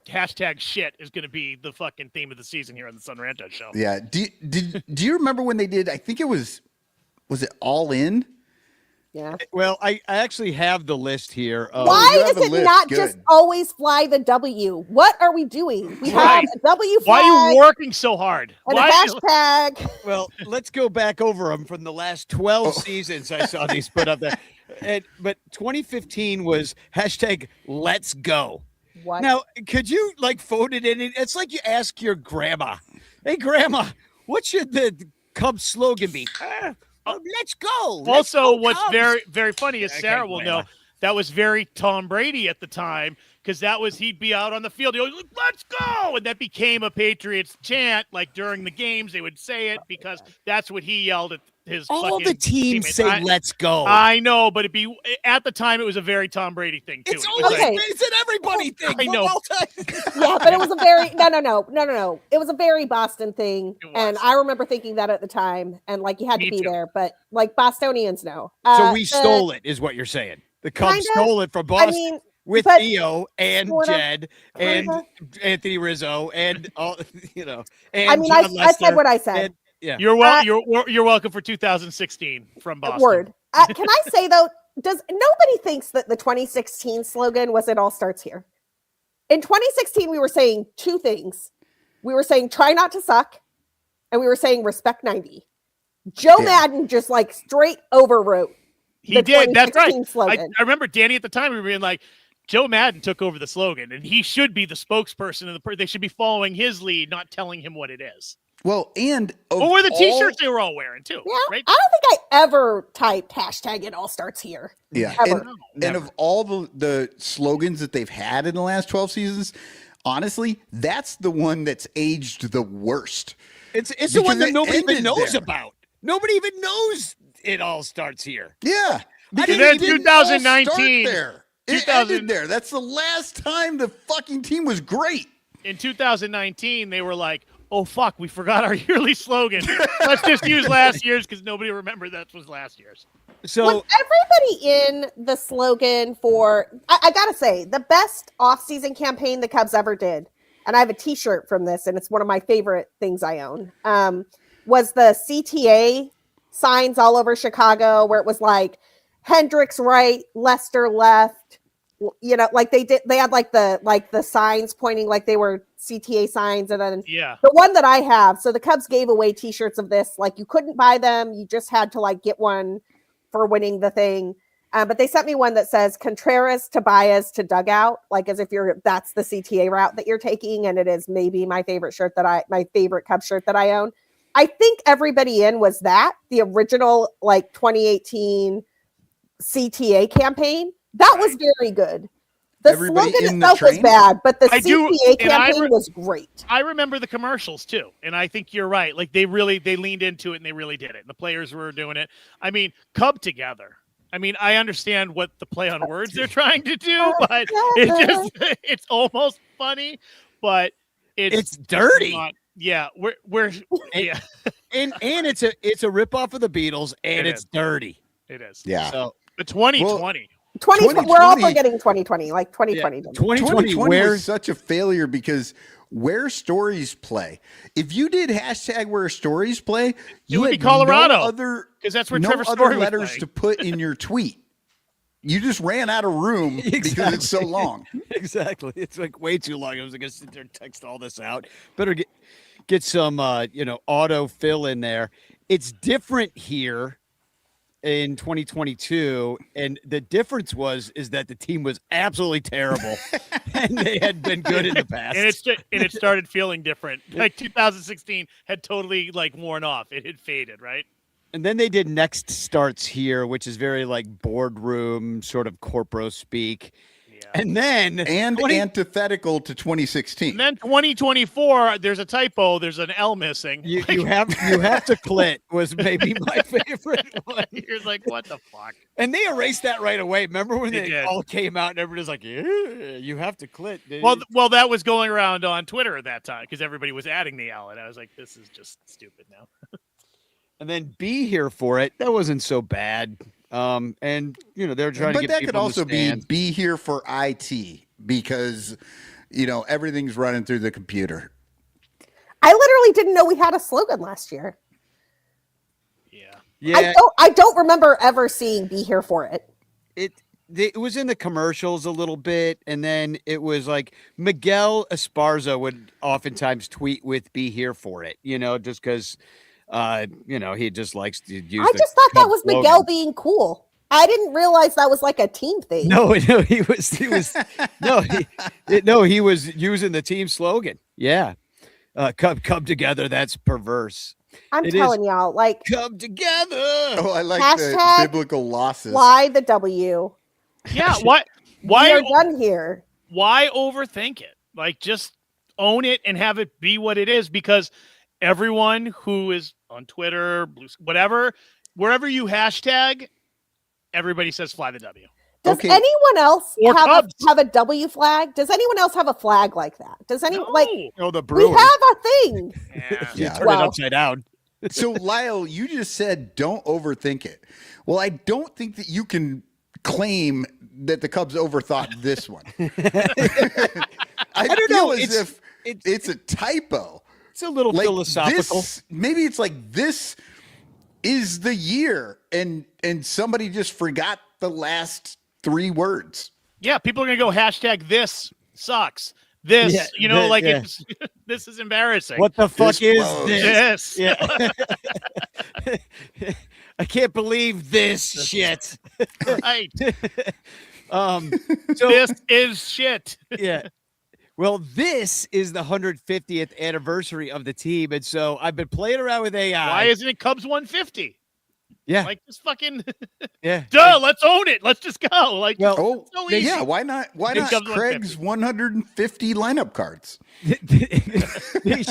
hashtag shit is going to be the fucking theme of the season here on the Sun Ranto show. Yeah. Do you remember when they did, I think it was it All In? Yeah. Well, I actually have the list here. Why does it not just always fly the W? What are we doing? We have a W flag. Why are you working so hard? And a hashtag. Well, let's go back over them from the last 12 seasons. I saw these put up there. But 2015 was hashtag Let's Go. What? Now, could you like phone it in? It's like you ask your grandma, "Hey, grandma, what should the Cubs slogan be?" Let's go. Also, what's very, very funny is Sarah will know that was very Tom Brady at the time because he'd be out on the field. He was like, "Let's go," and that became a Patriots chant. Like during the games, they would say it because that's what he yelled at his. All the teams say "Let's go." I know, but at the time it was a very Tom Brady thing too. It's an everybody thing. I know. Yeah, but it was a very no. It was a very Boston thing, and I remember thinking that at the time, and like you had to be there, but like Bostonians know. So we stole it, is what you're saying. The Cubs stole it from Boston with Theo and Jed and Anthony Rizzo and all, And I said what I said. Yeah, you're welcome for 2016 from Boston. Word. Can I say though? Does nobody thinks that the 2016 slogan was "It all starts here"? In 2016, we were saying two things. We were saying "Try not to suck," and we were saying "Respect 90." Joe Madden just like straight overwrote. He did. That's right. I remember Danny at the time. We were being like, Joe Madden took over the slogan, and he should be the spokesperson, and they should be following his lead, not telling him what it is. Well, and what were the T-shirts they were all wearing too? Yeah, Right? I don't think I ever typed hashtag it all starts here. Yeah, Ever. and of all the slogans that they've had in the last 12 seasons, honestly, that's the one that's aged the worst. It's the one that Because it nobody even ended knows there. about. Nobody even knows it all starts here. Yeah, because then it didn't all start 2019 there. It ended there. That's the last time the fucking team was great. In 2019, they were like, "Oh fuck, we forgot our yearly slogan. Let's just use last year's because nobody remembered that was last year's." So Was everybody in the slogan for? I gotta say, the best off-season campaign the Cubs ever did, and I have a T-shirt from this, and it's one of my favorite things I own. Was the CTA signs all over Chicago, where it was like Hendricks right, Lester left. You know, like they had like the signs pointing like they were CTA signs, and then the one that I have. So the Cubs gave away T-shirts of this. Like you couldn't buy them; you just had to like get one for winning the thing. But they sent me one that says Contreras to Baez to dugout, like as if that's the CTA route that you're taking, and it is maybe my favorite Cubs shirt that I own. I think everybody in was the original like 2018 CTA campaign. That was very good. The Everybody slogan in the itself was train? bad, but the CTA campaign was great. I remember the commercials too, and I think you're right. Like they leaned into it and they really did it. And the players were doing it. I mean, Cub together. I mean, I understand what the play on words they're trying to do, but it's almost funny, but it's dirty. We're and it's a ripoff of the Beatles, and it's dirty. It is. Yeah. So the 2020. 2020, we're all forgetting 2020, like 2020. Yeah. 2020 was such a failure because where stories play. If you did hashtag where stories play, you would had be Colorado, no other because that's where no Trevor other Story was letters playing. to put in your tweet. You just ran out of room because it's so long. Exactly. It's like way too long. I was going to sit there and text all this out. Better get some auto fill in there. It's different here in 2022, and the difference is that the team was absolutely terrible and they had been good in the past, and it started feeling different. Like 2016 had totally like worn off. It had faded, right? And then they did next starts here, which is very like boardroom sort of corporo speak. And then antithetical to 2016. And then 2024, there's a typo. There's an L missing. You have to clit was maybe my favorite one. You're like, what the fuck? And they erased that right away. Remember when they all came out and everybody was like, yeah, you have to clit. Well, that was going around on Twitter at that time because everybody was adding the L, and I was like, this is just stupid now. And then be here for it. That wasn't so bad. And they're trying to get that people could also stands. be here for IT because everything's running through the computer. I literally didn't know we had a slogan last year. Yeah. I don't remember ever seeing "Be Here for It." It was in the commercials a little bit, and then it was like Miguel Esparza would oftentimes tweet with "Be here for it," just because he just likes to use. I just thought that was Miguel being cool. I didn't realize that was like a team thing. No, he was using the team slogan. Yeah, come together. That's perverse. I'm telling y'all, like come together. Oh, I like the biblical losses. Fly the W. Yeah, what? We are done here. Why overthink it? Like, just own it and have it be what it is. Because everyone who is on Twitter, whatever, wherever you hashtag, everybody says "fly the W." Does anyone else have a W flag? Does anyone else have a flag like that? Does anyone the Brewers. We have a thing. Yeah. Turn it upside down. So Lyle, you just said don't overthink it. Well, I don't think that you can claim that the Cubs overthought this one. I don't know as if it's a typo. It's a little philosophical. Maybe it's like this is the year, and somebody just forgot the last 3 words. Yeah, people are gonna go hashtag this sucks. This, it's this is embarrassing. What the fuck is this? Yeah. I can't believe this shit. Right. So this is shit. Yeah. Well, this is the 150th anniversary of the team, and so I've been playing around with AI. Why isn't it Cubs 150? Yeah, Like just fucking yeah. duh. Let's own it. Let's just go. Like, Oh, so easy. yeah. Why not? Why It not comes Craig's 150 lineup cards? they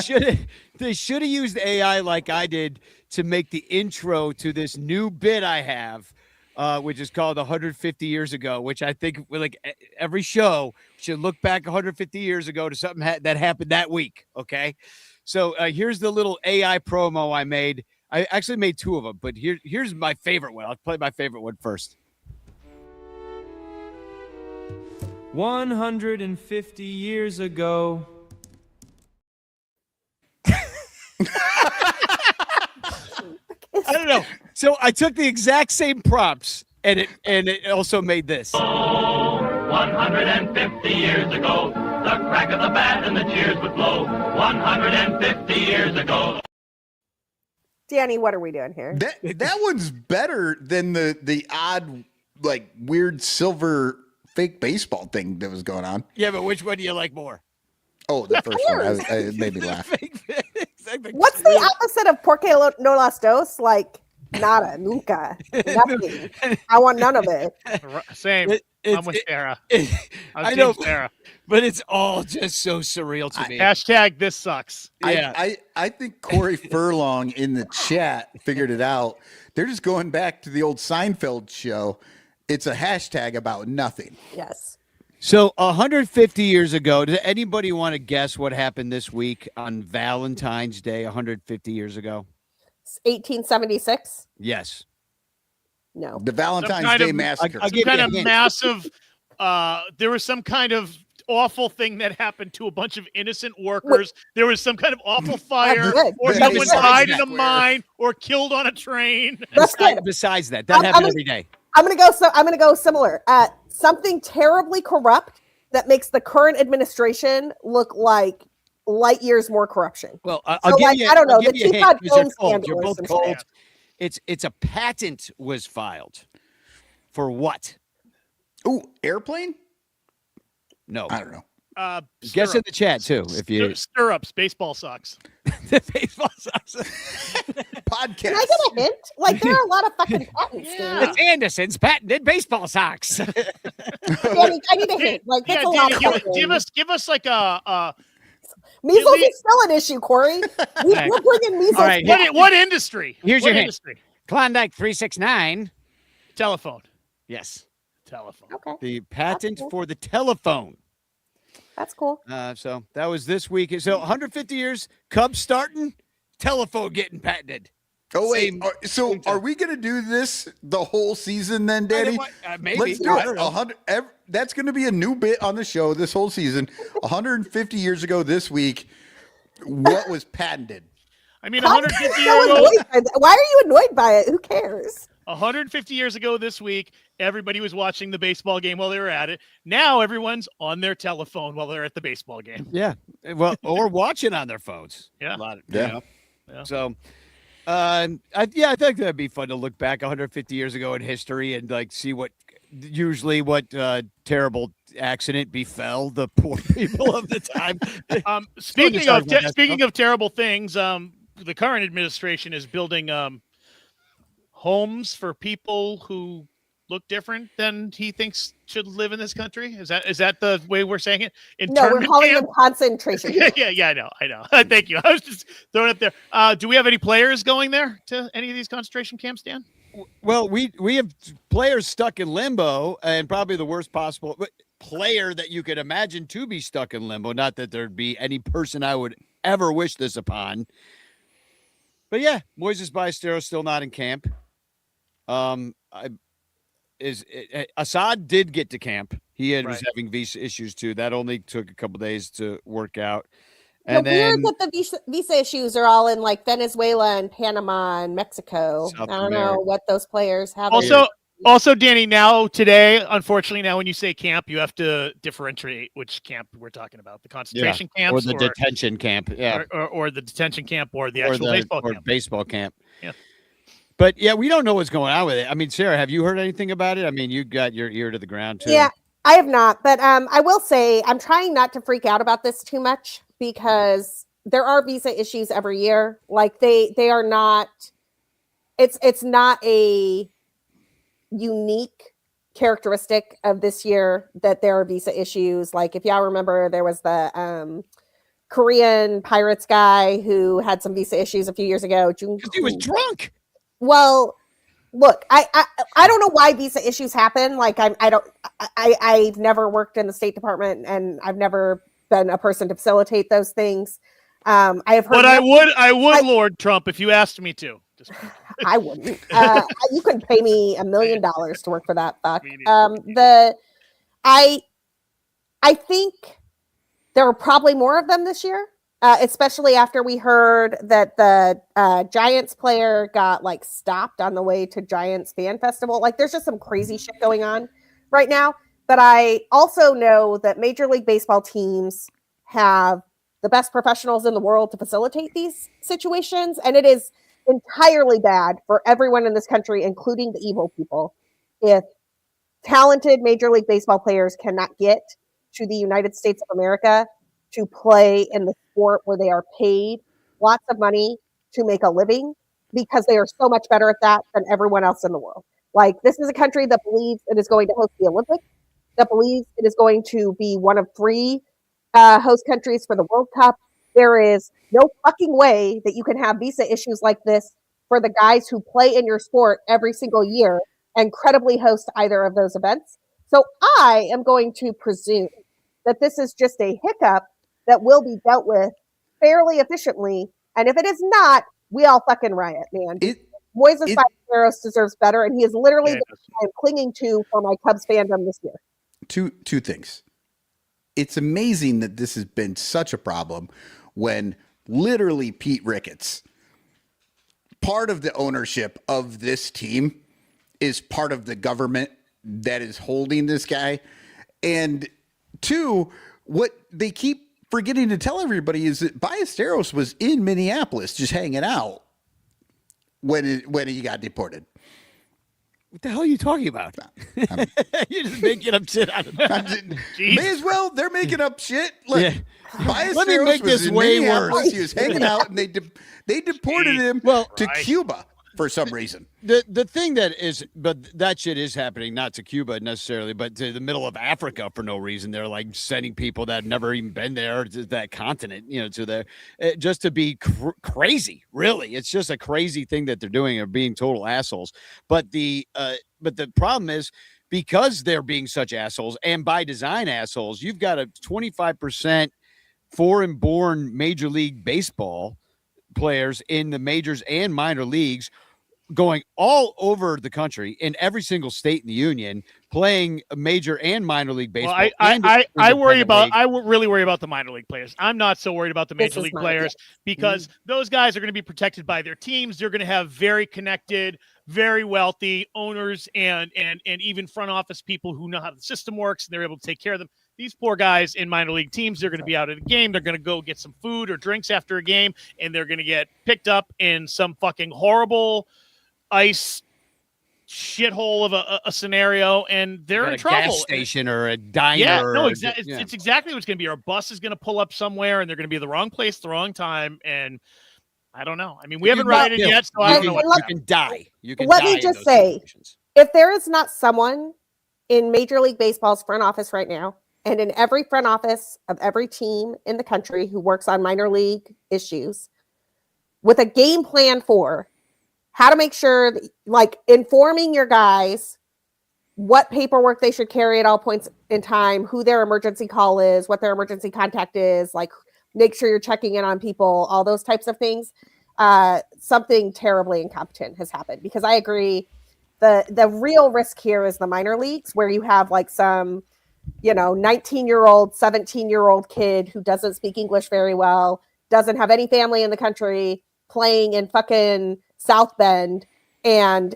should have used AI like I did to make the intro to this new bit I have, which is called 150 Years Ago, which I think like every show should look back 150 years ago to something that happened that week. Okay, so here's the little AI promo I made. I actually made 2 of them, but here's my favorite one. I'll play my favorite one first. 150 years ago. I don't know. So I took the exact same prompts, and it also made this. 150 years ago, the crack of the bat and the cheers would blow. 150 years ago. Danny, what are we doing here? That one's better than the odd, like, weird silver fake baseball thing that was going on. Yeah, but which one do you like more? Oh, the first one. It made me laugh. Exactly. What's the opposite of porque no las dos? Like, nada, nunca, nothing. I want none of it. Same. I'm with Sarah. I know, Sarah. but it's all just so surreal to me. Hashtag this sucks. Yeah. I think Corey Furlong in the chat figured it out. They're just going back to the old Seinfeld show. It's a hashtag about nothing. Yes. So 150 years ago, did anybody want to guess what happened this week on Valentine's Day 150 years ago? 1876? Yes. No. The Valentine's kind Day of- massacre. I'll give Some you kind a of hint. massive there was some kind of awful thing that happened to a bunch of innocent workers. There was some kind of awful fire, good. or That's someone good. died in a Besides that, mine, or killed on a train. That's good. Besides that I'm happens gonna- every day. I'm gonna go similar. Something terribly corrupt that makes the current administration look like light years more corruption. Well, So, I'll give like, you. I don't know, I'll give the you a hint, Teapot 'cause you're Dome cold. scandal You're or both some cold. shit. It's a patent was filed for what? Ooh, airplane? No. I don't know. Guess in the chat too. If you Stirrups, baseball socks. the baseball socks. Podcast. Can I get a hint? Like, there are a lot of fucking patents. Yeah. Dude. It's Anderson's patented baseball socks. Danny, I need a hint. Like, that's Yeah, a lot Danny, of fucking. give us like a Measles is still an issue, Corey. We're bringing measles. All right, back. what industry? Here's what your hint. industry? Klondike 369. Telephone. Yes. Telephone. Okay, The patent cool. for the telephone. that's cool. So that was this week. So 150 years, Cubs starting, telephone getting patented. Oh, wait. Same- So same time. are we going to do this the whole season then, Danny? Maybe. Let's do I it. don't know. 100. That's going to be a new bit on the show this whole season. 150 years ago this week, what was patented? I mean, How are 150 you years so ago. annoyed by that? Why are you annoyed by it? Who cares? 150 years ago this week, everybody was watching the baseball game while they were at it. Now everyone's on their telephone while they're at the baseball game. Yeah. Well, or watching on their phones. Yeah. A lot of, Yeah. you know. Yeah. So, I think that'd be fun to look back 150 years ago in history and like see what terrible accident befell the poor people of the time. Speaking of terrible things, the current administration is building homes for people who look different than he thinks should live in this country. Is that the way we're saying it? No, we're Internment calling camp? them concentration. Yeah, I know. Thank you. I was just throwing it there. Do we have any players going there to any of these concentration camps, Dan? Well, we have players stuck in limbo, and probably the worst possible player that you could imagine to be stuck in limbo. Not that there'd be any person I would ever wish this upon. But yeah, Moises Ballesteros still not in camp. Assad did get to camp. He was having visa issues too. That only took a couple days to work out. And Weird that the visa issues are all in like Venezuela and Panama and Mexico. South I don't America. know what those players have. Also, Danny, today, unfortunately, now when you say camp, you have to differentiate which camp we're talking about: the concentration camps, or the detention camp, or the detention camp, or the actual baseball camp. Baseball camp. Yeah. But yeah, we don't know what's going on with it. I mean, Sarah, have you heard anything about it? I mean, you got your ear to the ground too. Yeah, I have not, but I will say I'm trying not to freak out about this too much because there are visa issues every year. Like they are not. It's not a unique characteristic of this year that there are visa issues. Like if y'all remember, there was the Korean Pirates guy who had some visa issues a few years ago. Because he was drunk. Well, look, I don't know why visa issues happen. Like I've never worked in the State Department and I've never been a person to facilitate those things. I have heard, but I would, Lord Trump, if you asked me to. I wouldn't. You couldn't pay me $1 million to work for that fuck. I think there are probably more of them this year. Especially after we heard that the Giants player got like stopped on the way to Giants Fan Festival. Like there's just some crazy shit going on right now. But I also know that Major League Baseball teams have the best professionals in the world to facilitate these situations. And it is entirely bad for everyone in this country, including the evil people, if talented Major League Baseball players cannot get to the United States of America to play in the sport where they are paid lots of money to make a living because they are so much better at that than everyone else in the world. Like this is a country that believes it is going to host the Olympics, that believes it is going to be one of 3 host countries for the World Cup. There is no fucking way that you can have visa issues like this for the guys who play in your sport every single year and credibly host either of those events. So I am going to presume that this is just a hiccup that will be dealt with fairly efficiently. And if it is not, we all fucking riot, man. Moises Ballesteros deserves better, and he is literally the guy I'm clinging to for my Cubs fandom this year. Two things. It's amazing that this has been such a problem when literally Pete Ricketts, part of the ownership of this team, is part of the government that is holding this guy. And 2, what they keep forgetting to tell everybody is that Ballesteros was in Minneapolis just hanging out when he got deported. What the hell are you talking about? You're just making up shit out of that. May as well. They're making up shit. Look, Ballesteros let me make this way worse. He was hanging out, and they deported him to Cuba for some reason. The thing that is, but that shit is happening not to Cuba necessarily, but to the middle of Africa for no reason. They're like sending people that have never even been there to that continent, to there, just to be crazy. Really, it's just a crazy thing that they're doing. Or being total assholes. But the problem is, because they're being such assholes and by design assholes, you've got a 25% foreign-born Major League Baseball players in the majors and minor leagues going all over the country in every single state in the union, playing major and minor league baseball. Well, I really worry about the minor league players. I'm not so worried about the major league players because those guys are going to be protected by their teams. They're going to have very connected, very wealthy owners and even front office people who know how the system works, and they're able to take care of them. These poor guys in minor league teams, they're going to be out at a game. They're going to go get some food or drinks after a game, and they're going to get picked up in some fucking horrible ice shithole of a scenario, and they're in trouble. Gas station or a diner. Yeah, no, exactly. It's exactly what it's going to be. Our bus is going to pull up somewhere, and they're going to be at the wrong place, the wrong time, and I don't know. I mean, we haven't rioted yet, so I don't know. You can die. Let me just say, if there is not someone in Major League Baseball's front office right now, and in every front office of every team in the country who works on minor league issues, with a game plan for how to make sure, like informing your guys what paperwork they should carry at all points in time, who their emergency call is, what their emergency contact is, like make sure you're checking in on people, all those types of things. Something terribly incompetent has happened, because I agree. The real risk here is the minor leagues, where you have like some, 19-year-old, 17-year-old kid who doesn't speak English very well, doesn't have any family in the country, playing in fucking South Bend, and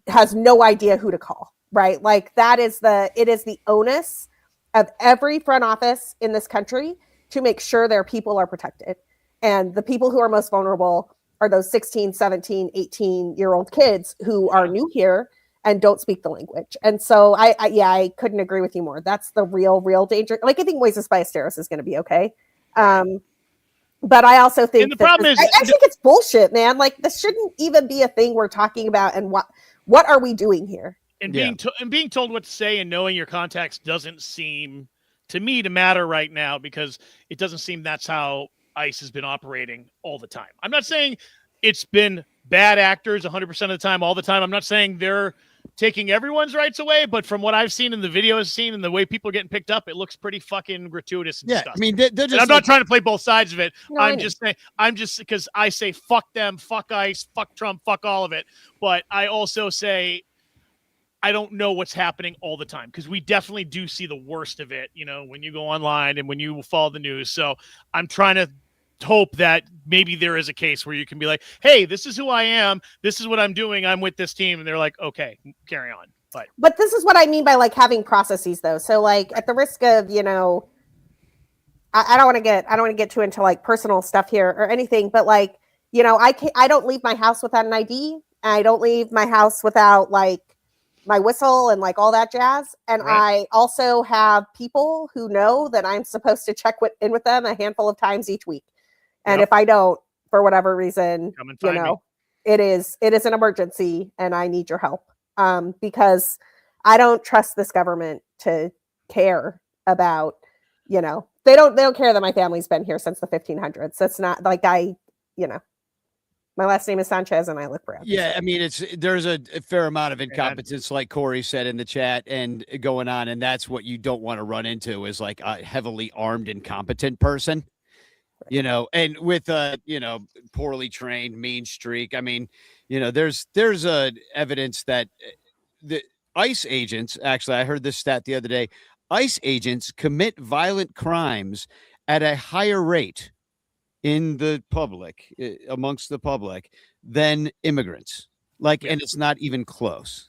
has no idea who to call, right? Like it is the onus of every front office in this country to make sure their people are protected. And the people who are most vulnerable are those 16, 17, 18-year-old kids who are new here and don't speak the language. And so I couldn't agree with you more. That's the real danger. Like I think Moises Ballesteros is going to be okay. But I also think the problem is, I think it's bullshit, man. Like this shouldn't even be a thing we're talking about. And what are we doing here? And being told what to say and knowing your contacts doesn't seem to me to matter right now, because it doesn't seem that's how ICE has been operating all the time. I'm not saying it's been bad actors 100% of the time, all the time. I'm not saying they're taking everyone's rights away, but from what I've seen in the videos and the way people are getting picked up, it looks pretty fucking gratuitous and disgusting. I mean, they're just I'm not trying to play both sides of it. No, I'm just because I say fuck them, fuck ICE, fuck Trump, fuck all of it. But I also say I don't know what's happening all the time, because we definitely do see the worst of it, when you go online and when you follow the news. So I'm trying to hope that maybe there is a case where you can be like, hey, this is who I am. This is what I'm doing. I'm with this team. And they're like, okay, carry on. But this is what I mean by like having processes though. So like at the risk of, I don't want to get too into like personal stuff here or anything, but like, I don't leave my house without an ID. I don't leave my house without like my whistle and like all that jazz. And right. I also have people who know that I'm supposed to check in with them a handful of times each week. And if I don't, for whatever reason, it is an emergency and I need your help. Because I don't trust this government to care about, they don't care that my family's been here since the 1500s. It's not like my last name is Sanchez and I look brown. Yeah, I mean, there's a fair amount of incompetence, like Corey said in the chat, and going on, and that's what you don't want to run into is like a heavily armed, incompetent person, and with a poorly trained, mean streak. I mean, there's evidence that the ICE agents, actually, I heard this stat the other day, ICE agents commit violent crimes at a higher rate in the public, amongst the public, than immigrants. And it's not even close.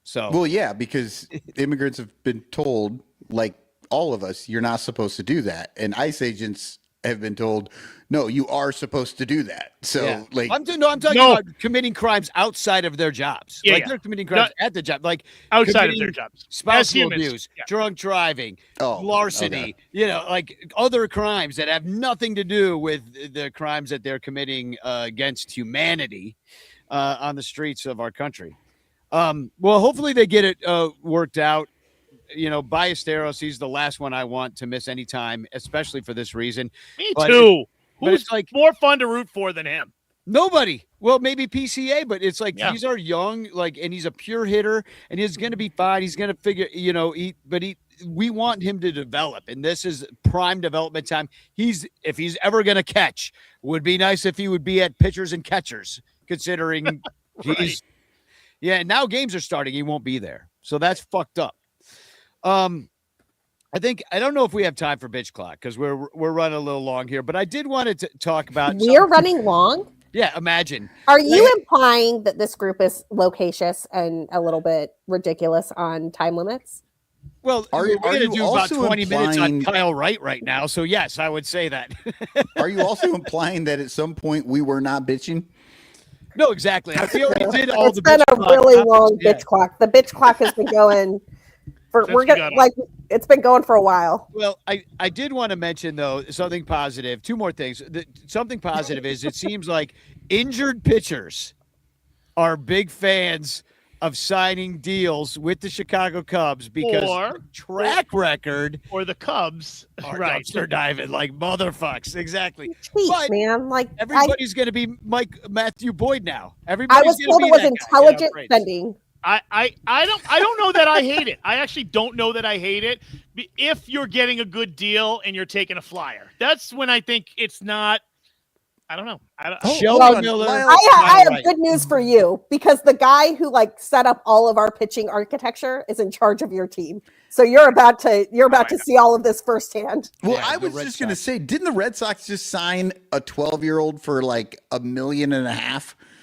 So, well, yeah, because immigrants have been told, like all of us, you're not supposed to do that. And ICE agents have been told, no, you are supposed to do that. So I'm talking about committing crimes outside of their jobs. They're committing crimes at the job, like outside of their jobs, spousal abuse, drunk driving, larceny, like other crimes that have nothing to do with the crimes that they're committing against humanity on the streets of our country. Well, hopefully they get it worked out. Ballesteros, he's the last one I want to miss any time, especially for this reason. Me too. Who's like more fun to root for than him? Nobody. Well, maybe PCA, but it's like these are young, and he's a pure hitter, and he's going to be fine. He's going to figure, we want him to develop, and this is prime development time. If he's ever going to catch, would be nice if he would be at pitchers and catchers, considering now games are starting. He won't be there, so that's fucked up. I don't know if we have time for bitch clock because we're running a little long here, but I did want to talk about. We're running long. Yeah, imagine. Are you implying that this group is loquacious and a little bit ridiculous on time limits? Well, we're going to do about 20 minutes on Kyle Wright now, so yes, I would say that. Are you also implying that at some point we were not bitching? No, exactly. I feel we did all it's been a really long bitch clock. The bitch clock has been going. It's been going for a while. Well, I did want to mention though something positive. Two more things. Something positive is it seems like injured pitchers are big fans of signing deals with the Chicago Cubs because track record or the Cubs are dumpster diving like motherfucks. Exactly. Jeez, but man, like everybody's going to be Matthew Boyd now. I was told it was intelligent spending. I don't know that I hate it. I actually don't know that I hate it. If you're getting a good deal and you're taking a flyer, that's when I think it's not. I don't know. Miller. I have good news for you because the guy who set up all of our pitching architecture is in charge of your team. So you're about to see all of this firsthand. Well, I was just going to say, didn't the Red Sox just sign a 12-year-old for like $1.5 million?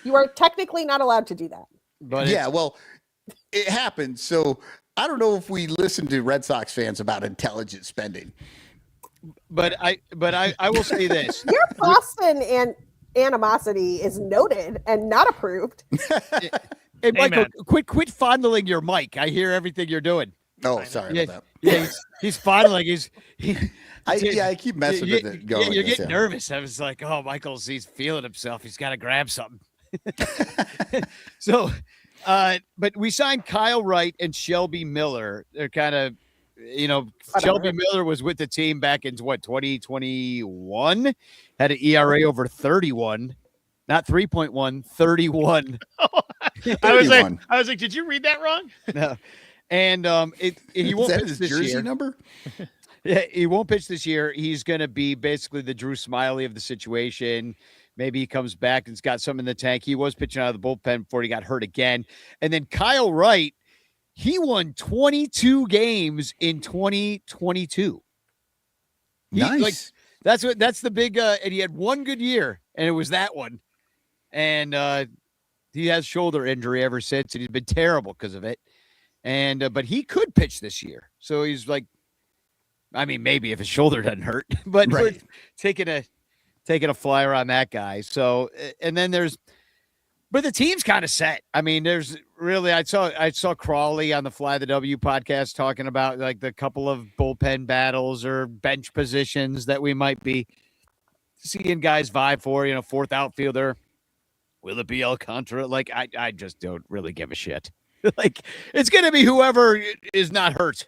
You are technically not allowed to do that. But well, it happened. So I don't know if we listen to Red Sox fans about intelligent spending. But I will say this: your Boston and animosity is noted and not approved. Hey, Michael, quit fondling your mic. I hear everything you're doing. Oh, sorry about that. Yeah, he's fondling. I keep messing with it. Going yeah, you're getting nervous. I was like, oh, he's feeling himself. He's got to grab something. So, but we signed Kyle Wright and Shelby Miller. They're kind of, Shelby Miller was with the team back in 2021, had an ERA over 31. Not 3.1, 31. I was like, did you read that wrong? No. And he won't pitch this jersey year. Number? Yeah, he won't pitch this year. He's going to be basically the Drew Smiley of the situation. Maybe he comes back and's got something in the tank. He was pitching out of the bullpen before he got hurt again. And then Kyle Wright, he won 22 games in 2022. Nice. That's the big and he had one good year, and it was that one. And he has shoulder injury ever since, and he's been terrible because of it. And but he could pitch this year, so he's like, I mean, maybe if his shoulder doesn't hurt, but we're taking a flyer on that guy. So, and then but the team's kind of set. I mean, there's really, I saw Crawley on the Fly the W podcast talking about like the couple of bullpen battles or bench positions that we might be seeing guys vie for. Fourth outfielder. Will it be Alcantara? Like, I just don't really give a shit. Like, it's going to be whoever is not hurt,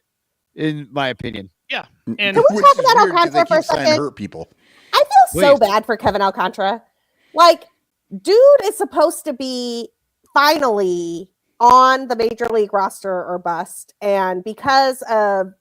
in my opinion. Yeah. And can we talk about Alcantara for a second? Hurt people. I feel so bad for Kevin Alcantara. Like, dude is supposed to be finally on the major league roster or bust. And because of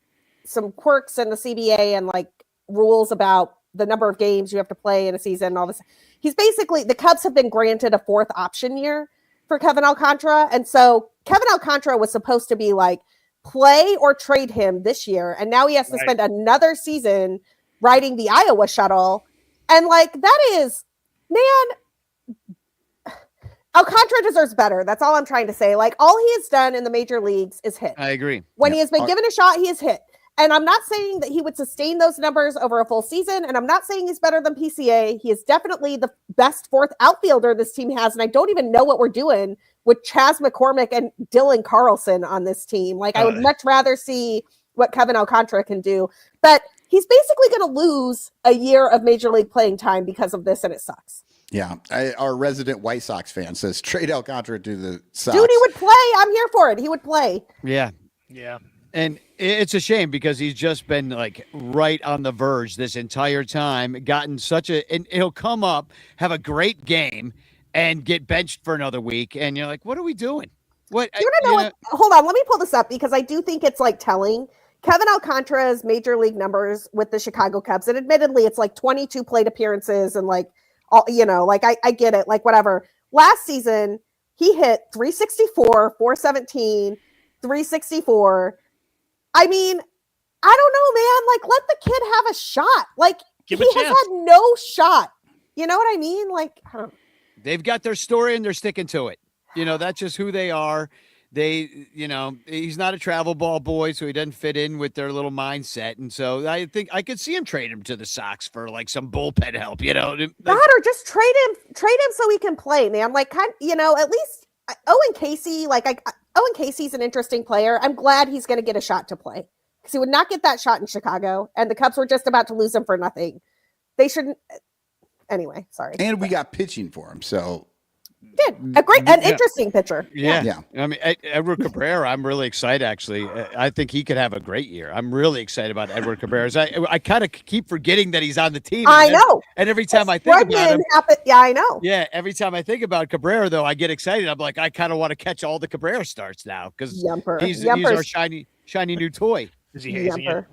some quirks in the CBA and like rules about the number of games you have to play in a season and all this, he's basically, the Cubs have been granted a fourth option year for Kevin Alcantara. And so Kevin Alcantara was supposed to be like, play or trade him this year. And now he has to spend another season riding the Iowa shuttle. And like, that is, man, Alcantara deserves better. That's all I'm trying to say. Like, all he has done in the major leagues is hit. I agree. When he has been given a shot, he has hit. And I'm not saying that he would sustain those numbers over a full season. And I'm not saying he's better than PCA. He is definitely the best fourth outfielder this team has. And I don't even know what we're doing with Chas McCormick and Dylan Carlson on this team. Like, I would much rather see what Kevin Alcantara can do. But he's basically going to lose a year of major league playing time because of this. And it sucks. Yeah. Our resident White Sox fan says trade Alcantara to the Sox. Dude, he would play. I'm here for it. He would play. Yeah. Yeah. And it's a shame because he's just been like right on the verge this entire time, gotten and he'll come up, have a great game, and get benched for another week. And you're like, what are we doing? What? Hold on. Let me pull this up because I do think it's like telling. Kevin Alcantara's major league numbers with the Chicago Cubs, and admittedly, it's like 22 plate appearances and like, all, like I get it, like whatever. Last season, he hit 364, 417, 364. I mean, I don't know, man. Like, let the kid have a shot. Like, he has had no shot. You know what I mean? Like, I don't know. They've got their story and they're sticking to it. That's just who they are. He's not a travel ball boy, so he doesn't fit in with their little mindset. And so I think I could see him trade him to the Sox for like some bullpen help, God, or just trade him so he can play, man. Like, at least Owen Casey, Owen Casey's an interesting player. I'm glad he's going to get a shot to play because he would not get that shot in Chicago, and the Cubs were just about to lose him for nothing. They shouldn't. Anyway, sorry. And we got pitching for him, so interesting pitcher. Yeah. I mean, Edward Cabrera, I'm really excited. Actually, I think he could have a great year. I'm really excited about Edward Cabrera. I kind of keep forgetting that he's on the team. I know. And every time I think about him, I know. Yeah, every time I think about Cabrera, though, I get excited. I'm like, I kind of want to catch all the Cabrera starts now because he's our shiny new toy. Is he hazing you?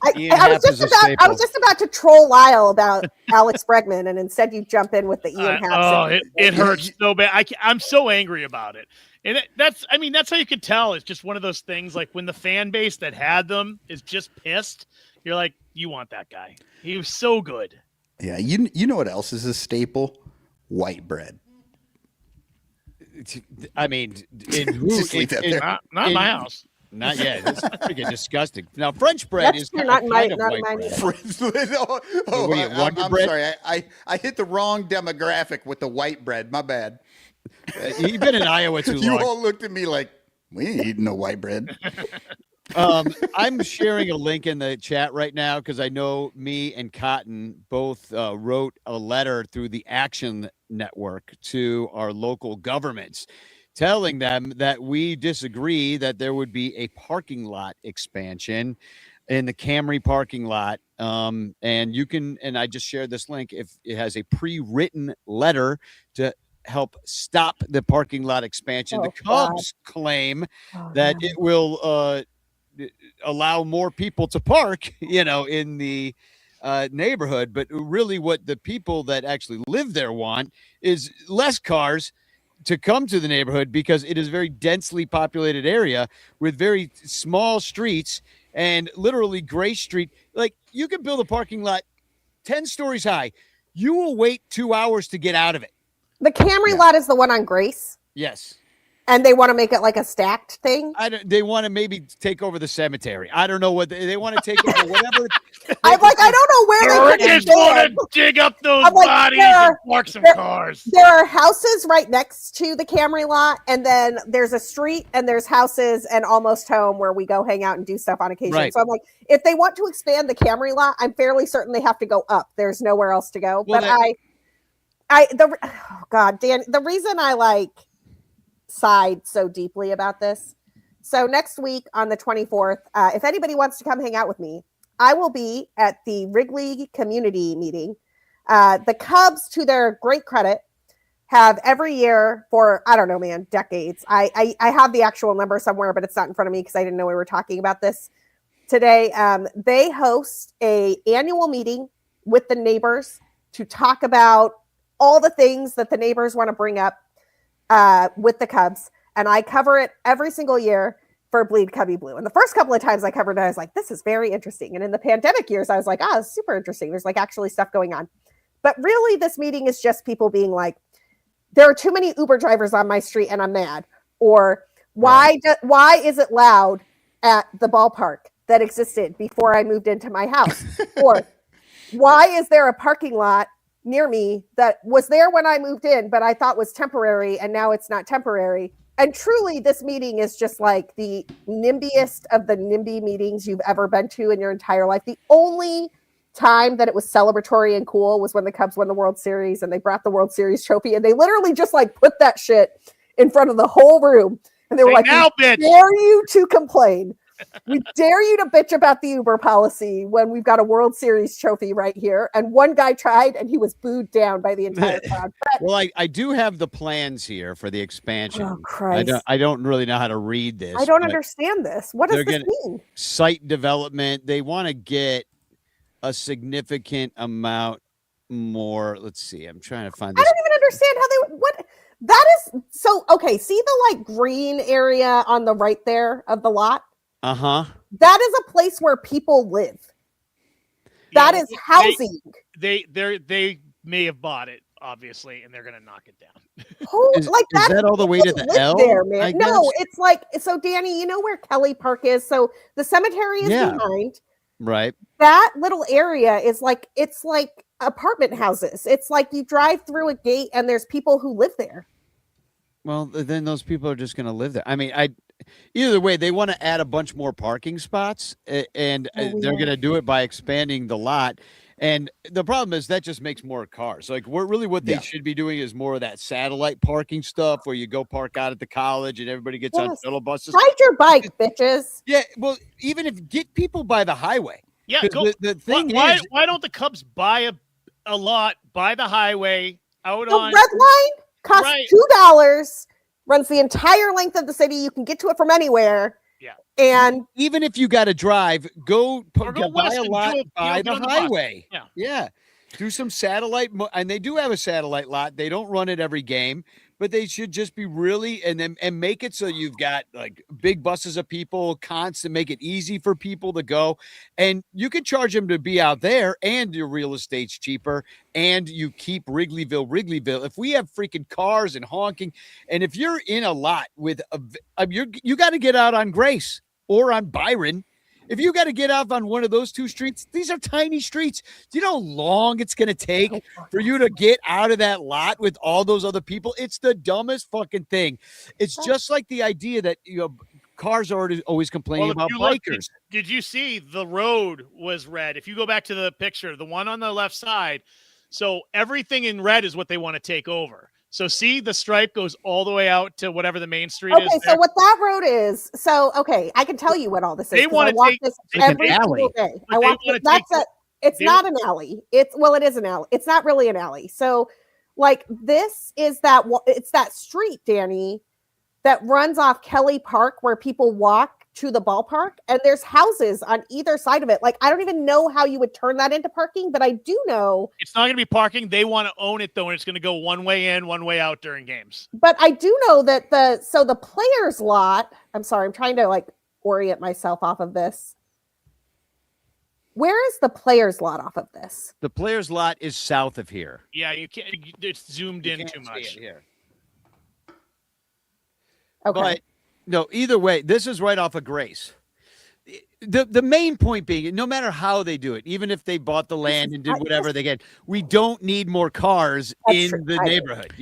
I was just about to troll Lyle about Alex Bregman, and instead you jump in with the Ian Happ. It hurts so bad. I'm so angry about it. And that's how you can tell. It's just one of those things. Like when the fan base that had them is just pissed, you're like, you want that guy. He was so good. Yeah, you know what else is a staple? White bread. I mean, not in my house. Not yet. It's freaking disgusting. Now, French bread is not white bread. I'm sorry. I hit the wrong demographic with the white bread. My bad. You've been in Iowa too You long. all looked at me like, we ain't eating no white bread. I'm sharing a link in the chat right now because I know me and Cotton both wrote a letter through the Action Network to our local governments telling them that we disagree that there would be a parking lot expansion in the Camry parking lot. And you can, and I just shared this link, if it has a pre-written letter to help stop the parking lot expansion. The Cubs claim that it will allow more people to park, in the neighborhood. But really what the people that actually live there want is less cars to come to the neighborhood because it is a very densely populated area with very small streets and literally Gray Street. Like, you can build a parking lot 10 stories high. You will wait 2 hours to get out of it. The Camry lot is the one on Grace. Yes. And they want to make it like a stacked thing. They want to maybe take over the cemetery. I don't know what they want to take over. Whatever. I'm like, I don't know where they just want to dig up those bodies and park some cars. There are houses right next to the Camry lot, and then there's a street, and there's houses and Almost Home where we go hang out and do stuff on occasion. Right. So I'm like, if they want to expand the Camry lot, I'm fairly certain they have to go up. There's nowhere else to go. Well, but Dan, the reason I sighed so deeply about this. So next week on the 24th, if anybody wants to come hang out with me, I will be at the Wrigley community meeting. The Cubs, to their great credit, have every year for, I don't know, man, decades. I have the actual number somewhere, but it's not in front of me because I didn't know we were talking about this today. They host a annual meeting with the neighbors to talk about all the things that the neighbors want to bring up with the Cubs, and I cover it every single year for Bleed Cubby Blue. And the first couple of times I covered it, I was like, this is very interesting. And in the pandemic years, I was like, it's super interesting. There's actually stuff going on. But really, this meeting is just people being like, there are too many Uber drivers on my street and I'm mad. Or why is it loud at the ballpark that existed before I moved into my house? Or why is there a parking lot near me that was there when I moved in, but I thought was temporary, and now it's not temporary? And truly, this meeting is just like the NIMBYest of the NIMBY meetings you've ever been to in your entire life. The only time that it was celebratory and cool was when the Cubs won the World Series and they brought the World Series trophy, and they literally just put that shit in front of the whole room. And they were like, now, we dare you to complain. We dare you to bitch about the Uber policy when we've got a World Series trophy right here. And one guy tried, and he was booed down by the entire crowd. Well, I do have the plans here for the expansion. Oh, Christ. I don't really know how to read this. I don't understand this. What does this mean? Site development. They want to get a significant amount more. Let's see. I'm trying to find this. I don't even understand that is so. Okay, see the green area on the right there of the lot? Uh-huh. That is a place where people live. That is housing. They may have bought it, obviously, and they're going to knock it down. Is that all the way to the L? There, man. No, it's so Danny, you know where Kelly Park is? So the cemetery is behind. Right. That little area is it's like apartment houses. It's like you drive through a gate and there's people who live there. Well, then those people are just going to live there. I mean, either way, they want to add a bunch more parking spots, and they're going to do it by expanding the lot. And the problem is that just makes more cars. What they should be doing is more of that satellite parking stuff where you go park out at the college and everybody gets on shuttle buses. Ride your bike, bitches. Yeah, well, even if get people by the highway. Yeah, the thing why don't the Cubs buy a lot by the highway out on the red line? Costs $2, runs the entire length of the city. You can get to it from anywhere. Yeah. And even if you got to drive, go buy a lot by the highway. Yeah. Yeah. Do some satellite. And they do have a satellite lot. They don't run it every game, but they should just be really and make it so you've got big buses of people, constant, make it easy for people to go. And you can charge them to be out there, and your real estate's cheaper, and you keep Wrigleyville. If we have freaking cars and honking, and if you're in a lot with you got to get out on Grace or on Byron If you got to get off on one of those two streets, these are tiny streets. Do you know how long it's going to take for you to get out of that lot with all those other people? It's the dumbest fucking thing. It's just like the idea that, cars are always complaining about bikers. Did you see the road was red? If you go back to the picture, the one on the left side, so everything in red is what they want to take over. So see, the stripe goes all the way out to whatever the main street is. Okay, so what that road is, I can tell you what all this is. They want to take this every single day. I walk this, it's not an alley. It is an alley. It's not really an alley. So like this is it's that street, Danny, that runs off Kelly Park where people walk to the ballpark, and there's houses on either side of it. Like, I don't even know how you would turn that into parking, but I do know it's not going to be parking. They want to own it though, and it's going to go one way in, one way out during games. But I do know that the players lot, I'm sorry, I'm trying to like orient myself off of this. Where is the players lot off of this? The players lot is south of here. Yeah, you can't, it's zoomed in too much here. Okay. But no, either way, this is right off of Grace. The main point being, no matter how they do it, even if they bought the land and did whatever they get, we don't need more cars in the neighborhood.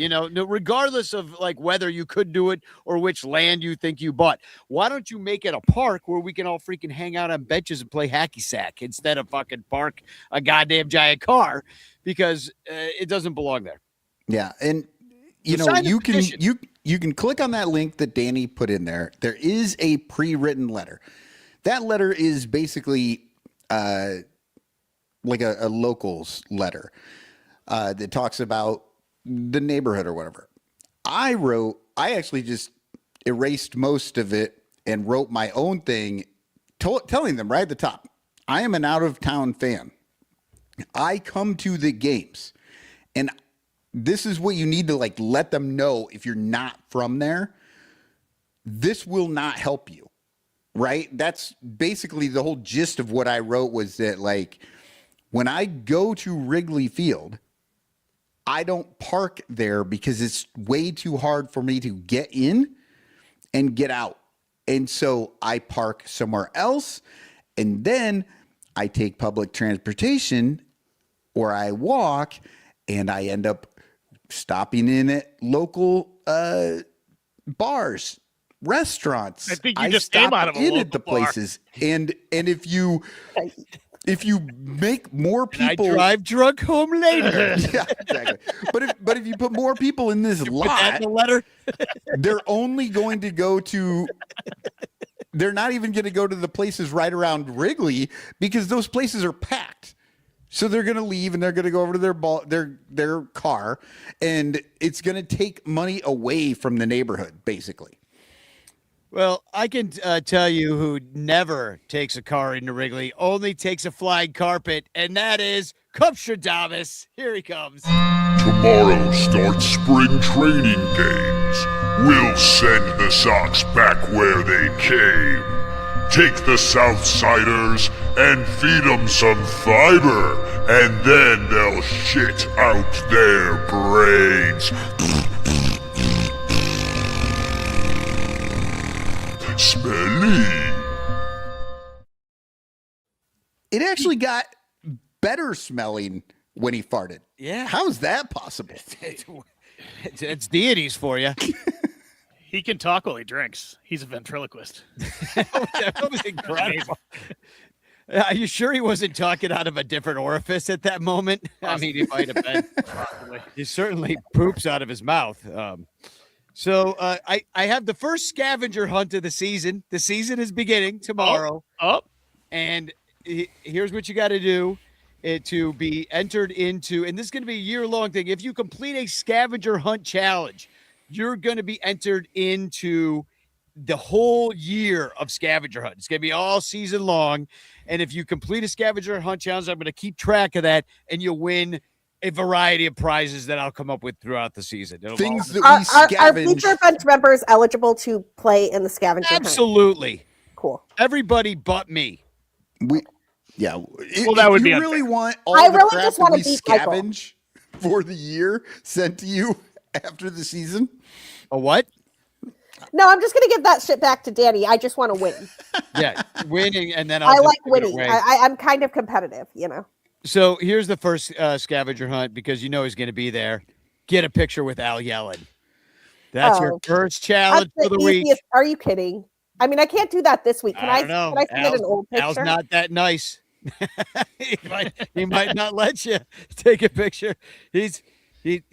Regardless of like whether you could do it or which land you think you bought. Why don't you make it a park where we can all freaking hang out on benches and play hacky sack instead of fucking park a goddamn giant car, because it doesn't belong there. Yeah, and you can click on that link that Danny put in there. There is a pre-written letter. That letter is basically like a locals letter that talks about the neighborhood or whatever. I actually just erased most of it and wrote my own thing, telling them right at the top, I am an out-of-town fan. I come to the games, and this is what you need to like let them know. If you're not from there, this will not help you, right? That's basically the whole gist of what I wrote, was that like when I go to Wrigley Field, I don't park there because it's way too hard for me to get in and get out. And so I park somewhere else, and then I take public transportation or I walk, and I end up stopping in at local bars, restaurants. I think you just came out of a local bar. Places. And if you make more people, and I drive drunk home later. Yeah, exactly. But if you put more people in this lot, the letter, they're only going to go to. They're not even going to go to the places right around Wrigley because those places are packed. So they're going to leave and they're going to go over to their car, and it's going to take money away from the neighborhood, basically. Well, I can tell you who never takes a car into Wrigley, only takes a flying carpet, and that is Kupstradamus. Here he comes. Tomorrow starts spring training games. We'll send the Sox back where they came. Take the Southsiders and feed them some fiber, and then they'll shit out their brains. Smelly. It actually got better smelling when he farted. Yeah. How is that possible? It's deities for you. He can talk while he drinks. He's a ventriloquist. That was incredible. Are you sure he wasn't talking out of a different orifice at that moment? I mean, he might have been. He certainly poops out of his mouth. So I have the first scavenger hunt of the season. The season is beginning tomorrow. And here's what you got to do to be entered into. And this is going to be a year-long thing. If you complete a scavenger hunt challenge, you're going to be entered into the whole year of scavenger hunt. It's going to be all season long. And if you complete a scavenger hunt challenge, I'm going to keep track of that, and you'll win a variety of prizes that I'll come up with throughout the season. Things that we scavenge. Are Bleacher Bunch members eligible to play in the scavenger hunt? Absolutely. Cool. Everybody but me. Well, that would be you unfair. really want all I the really crap just that wanna we beat Michael. scavenge for the year sent to you after the season. A what? No, I'm just gonna give that shit back to Danny. I just want to win. Yeah, winning, and then I I'll like just give it winning. away. I'm kind of competitive, you know. So here's the first scavenger hunt because you know he's going to be there. Get a picture with Al Yellen. That's your first challenge for the week. Are you kidding? I mean, I can't do that this week. Can I? don't know. Can I submit an old picture? Al's not that nice. he might not let you take a picture. He's thinks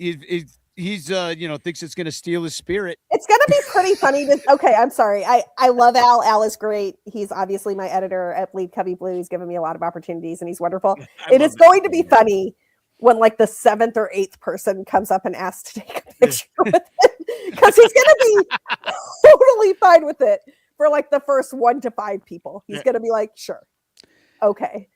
it's going to steal his spirit. It's going to be pretty funny. Okay, I'm sorry. I love Al. Al is great. He's obviously my editor at Bleed Cubby Blue. He's given me a lot of opportunities, and he's wonderful. It is going to be funny when like the 7th or 8th person comes up and asks to take a picture with him, because he's going to be totally fine with it for like the first 1 to 5 people. He's going to be like, sure, okay.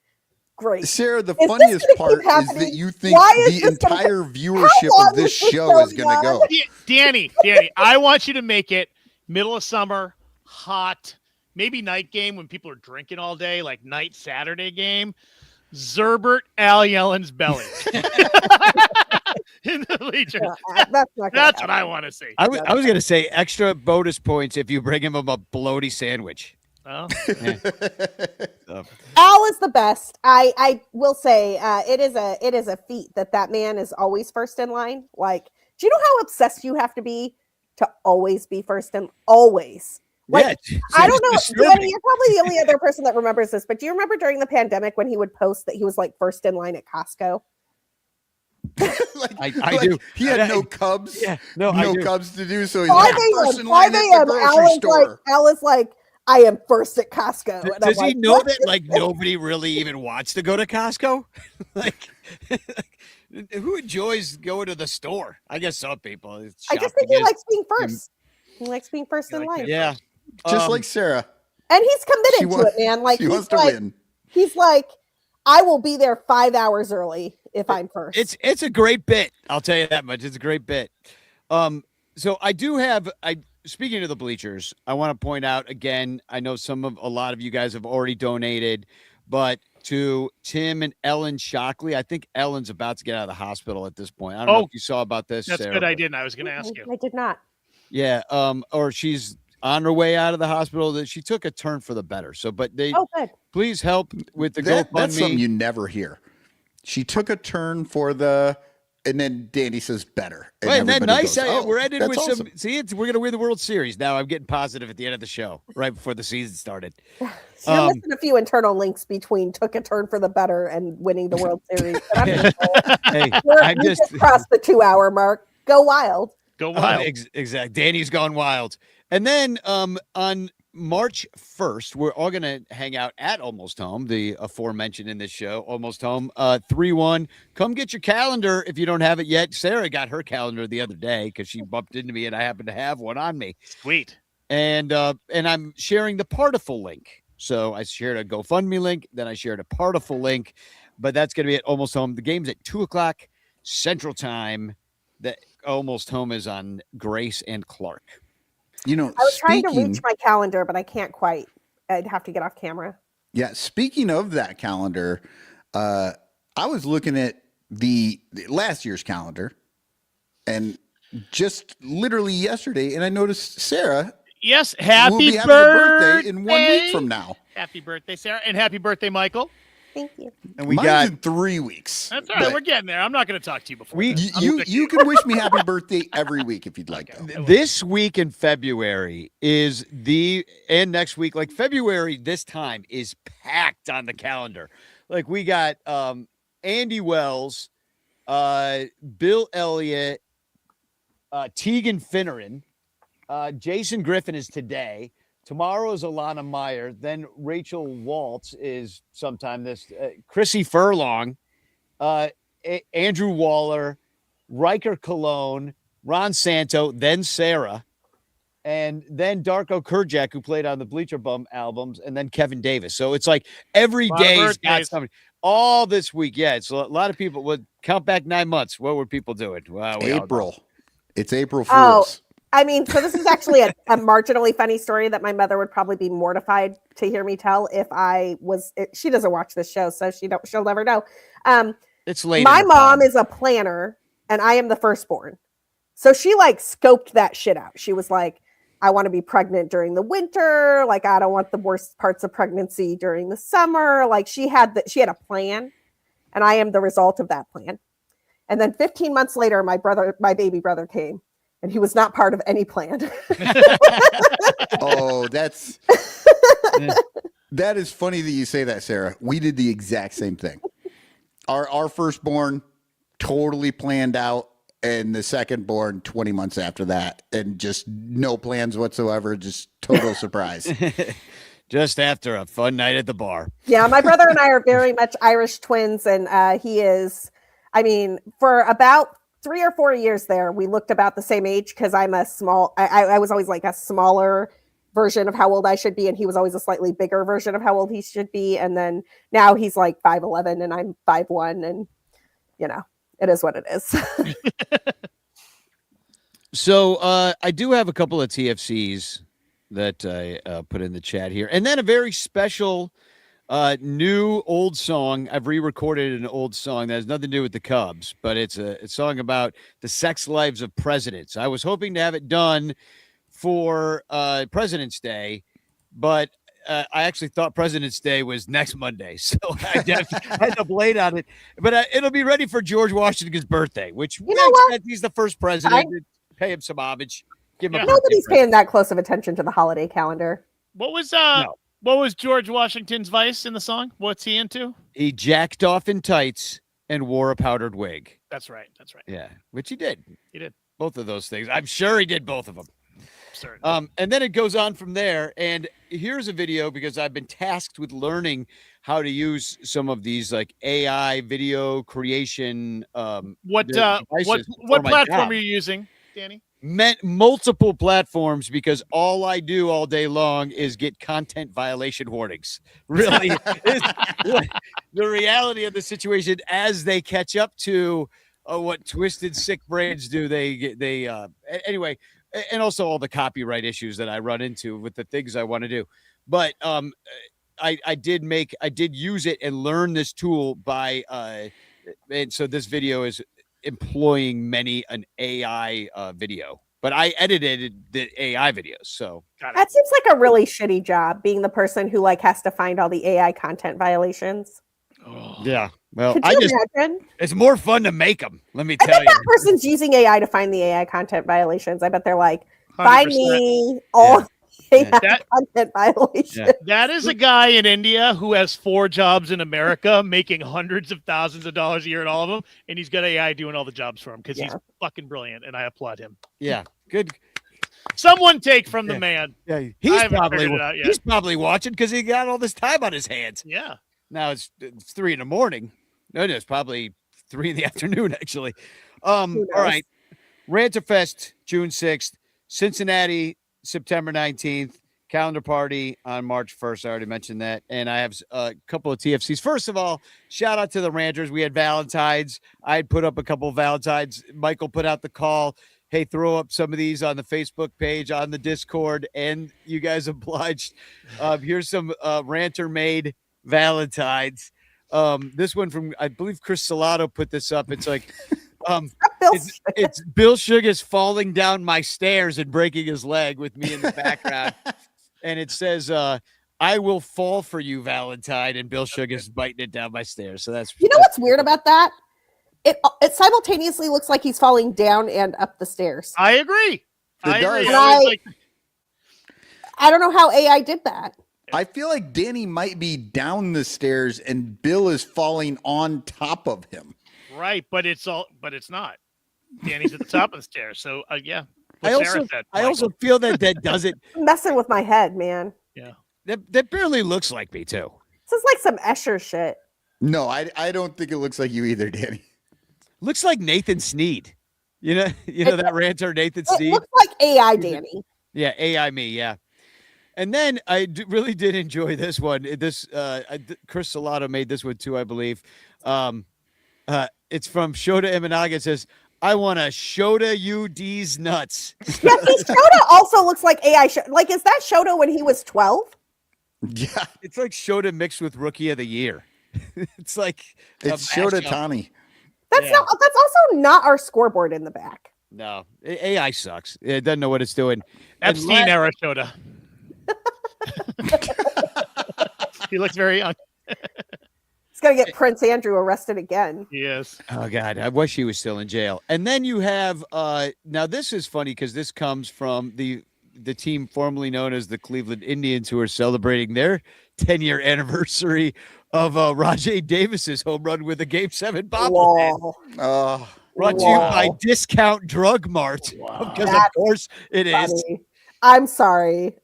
Great. Sarah, the funniest part is that you think the entire viewership of this show is going to go. Danny, I want you to make it middle of summer, hot, maybe night game when people are drinking all day, like night Saturday game. Zerbert Al Yellen's belly in the bleachers. That's what I want to see. I was going to say extra bonus points if you bring him a bologna sandwich. Oh. Al is the best. I will say it is a feat that man is always first in line. Like, do you know how obsessed you have to be to always be first in always? Like, yeah, I don't know. Danny, you're probably the only other person that remembers this, but do you remember during the pandemic when he would post that he was like first in line at Costco? I do. He had no Cubs. Yeah, no Cubs to do. So he's like first in line at the grocery store. Al is like, I am first at Costco. Does he know that like nobody really even wants to go to Costco? Like, who enjoys going to the store? I guess some people. I just think he likes being first. He likes being first in line. Yeah. Just like Sarah. And he's committed to it, man. Like, he wants to win. He's like, I will be there 5 hours early if I'm first. It's a great bit. I'll tell you that much. It's a great bit. So I do have speaking of the bleachers, I want to point out again, I know a lot of you guys have already donated, but to Tim and Ellen Shockley, I think Ellen's about to get out of the hospital at this point. I don't know if you saw about this. That's Sarah, good. I didn't. I was going to ask you. I did not. Yeah. Or she's on her way out of the hospital. That she took a turn for the better. So, but they please help with the GoFundMe. That's something you never hear. She took a turn for the. And then Danny says better. And Wait, that nice? Goes, we're ending with awesome. we're going to win the World Series. Now I'm getting positive at the end of the show, right before the season started. So you're missing a few internal links between took a turn for the better and winning the World Series. I just crossed the 2-hour mark. Go wild. Go wild. Exactly. Danny's gone wild. And then on March 1st, we're all going to hang out at Almost Home, the aforementioned in this show, Almost Home, 3-1. Come get your calendar if you don't have it yet. Sarah got her calendar the other day because she bumped into me and I happen to have one on me. Sweet. And I'm sharing the Partiful link. So I shared a GoFundMe link, then I shared a Partiful link, but that's going to be at Almost Home. The game's at 2:00 Central Time. The Almost Home is on Grace and Clark. You know, I was trying to reach my calendar, but I can't quite. I'd have to get off camera. Yeah. Speaking of that calendar, I was looking at the last year's calendar and just literally yesterday, and I noticed Sarah. Yes. Will Happy be having a birthday in 1 birthday. week from now. Happy birthday, Sarah. And happy birthday, Michael. Thank you. And we Mine's got in 3 weeks. That's all right. We're getting there. I'm not going to talk to you before. You can wish me happy birthday every week if you'd like to. This week in February is and next week, like February this time is packed on the calendar. Like we got Andy Wells, Bill Elliott, Tegan Finneran, Jason Griffin is today. Tomorrow is Alana Meyer. Then Rachel Waltz is sometime this. Chrissy Furlong, Andrew Waller, Riker Cologne, Ron Santo, then Sarah, and then Darko Kurjak, who played on the Bleacher Bum albums, and then Kevin Davis. So it's like every day's got something. All this week, yeah. It's a lot of people. Would count back 9 months. What were people doing? Wow, April. It's April Fools. I mean, so this is actually a marginally funny story that my mother would probably be mortified to hear me tell if I was. She doesn't watch this show, so she'll never know. It's late. My mom is a planner, and I am the firstborn, so she like scoped that shit out. She was like, I want to be pregnant during the winter. Like, I don't want the worst parts of pregnancy during the summer. Like, she had a plan, and I am the result of that plan. And then 15 months later, my baby brother came, and he was not part of any plan. Oh, that is funny that you say that, Sarah. We did the exact same thing. Our firstborn totally planned out, and the second-born 20 months after that, and just no plans whatsoever, just total surprise. Just after a fun night at the bar. Yeah, my brother and I are very much Irish twins, and he is, for about 3 or 4 years there, we looked about the same age because I'm I was always like a smaller version of how old I should be, and he was always a slightly bigger version of how old he should be. And then now he's like 5'11", and I'm 5'1", and it is what it is. So I do have a couple of TFCs that I put in the chat here, and then a very special new old song. I've re-recorded an old song that has nothing to do with the Cubs, but it's a song about the sex lives of presidents. I was hoping to have it done for President's Day, but I actually thought President's Day was next Monday, so I had to late on it. But it'll be ready for George Washington's birthday, which he's the first president. Pay him some homage. Give him Nobody's paying that close of attention to the holiday calendar. What was George Washington's vice in the song? What's he into? He jacked off in tights and wore a powdered wig. That's right. Yeah, which he did. He did both of those things. I'm sure he did both of them. Certainly. And then it goes on from there. And here's a video because I've been tasked with learning how to use some of these like AI video creation. What platform are you using, Danny? Multiple platforms, because all I do all day long is get content violation warnings. Really, the reality of the situation as they catch up to what twisted, sick brains do. Anyway, and also all the copyright issues that I run into with the things I want to do. But I did use it and learn this tool and so this video is employing an AI video, but I edited the AI videos. So that seems like a really shitty job, being the person who has to find all the AI content violations. Oh. Yeah. Well, imagine? It's more fun to make them. Let me I tell bet you. that person's using AI to find the AI content violations. I bet they're like, 100%. find me all AI content violations. Yeah. That is a guy in India who has 4 jobs in America, making hundreds of thousands of dollars a year at all of them, and he's got AI doing all the jobs for him because he's fucking brilliant, and I applaud him. Yeah, good. Someone take from the man. Yeah, he's probably watching because he got all this time on his hands. Yeah. Now it's 3 a.m. No, it's probably 3 p.m. actually. All right. Ranterfest, June 6th, Cincinnati, September 19th, calendar party on March 1st. I already mentioned that. And I have a couple of TFCs. First of all, shout out to the Ranters. We had Valentine's. I had put up a couple of Valentine's. Michael put out the call. Hey, throw up some of these on the Facebook page, on the Discord, and you guys obliged. Here's some Ranter-made Valentines. This one from, I believe, Chris Salato put this up. It's like, it's Bill Sugar's falling down my stairs and breaking his leg with me in the background. And it says, I will fall for you, Valentine. And Bill Sugar's biting it down my stairs. So that's, what's weird about that? It simultaneously looks like he's falling down and up the stairs. I agree. I don't know how AI did that. I feel like Danny might be down the stairs and Bill is falling on top of him. Right, but it's not. Danny's at the top of the stairs. So yeah. I also feel that does it. Messing with my head, man. Yeah. That barely looks like me too. This is like some Escher shit. No, I don't think it looks like you either, Danny. Looks like Nathan Sneed. You know that ranter Nathan Sneed. It looks like AI Danny. Yeah, AI me. Yeah. And then I really did enjoy this one. Chris Salato made this one too, I believe. It's from Shota Imanaga. It says, "I want to Shota you D's nuts." Yeah, Shota also looks like AI. Is that Shota when he was 12? Yeah, it's like Shota mixed with Rookie of the Year. It's Shota Tani. That's also not our scoreboard in the back. No, AI sucks. It doesn't know what it's doing. Epstein era Shota. He looks very young. He's going to get Prince Andrew arrested again. Yes. Oh, God. I wish he was still in jail. And then you have now this is funny because this comes from the team formerly known as the Cleveland Indians, who are celebrating their 10-year anniversary of Rajay Davis's home run with a Game 7 bobblehead. Brought to you by Discount Drug Mart. Because, of course, it is. I'm sorry.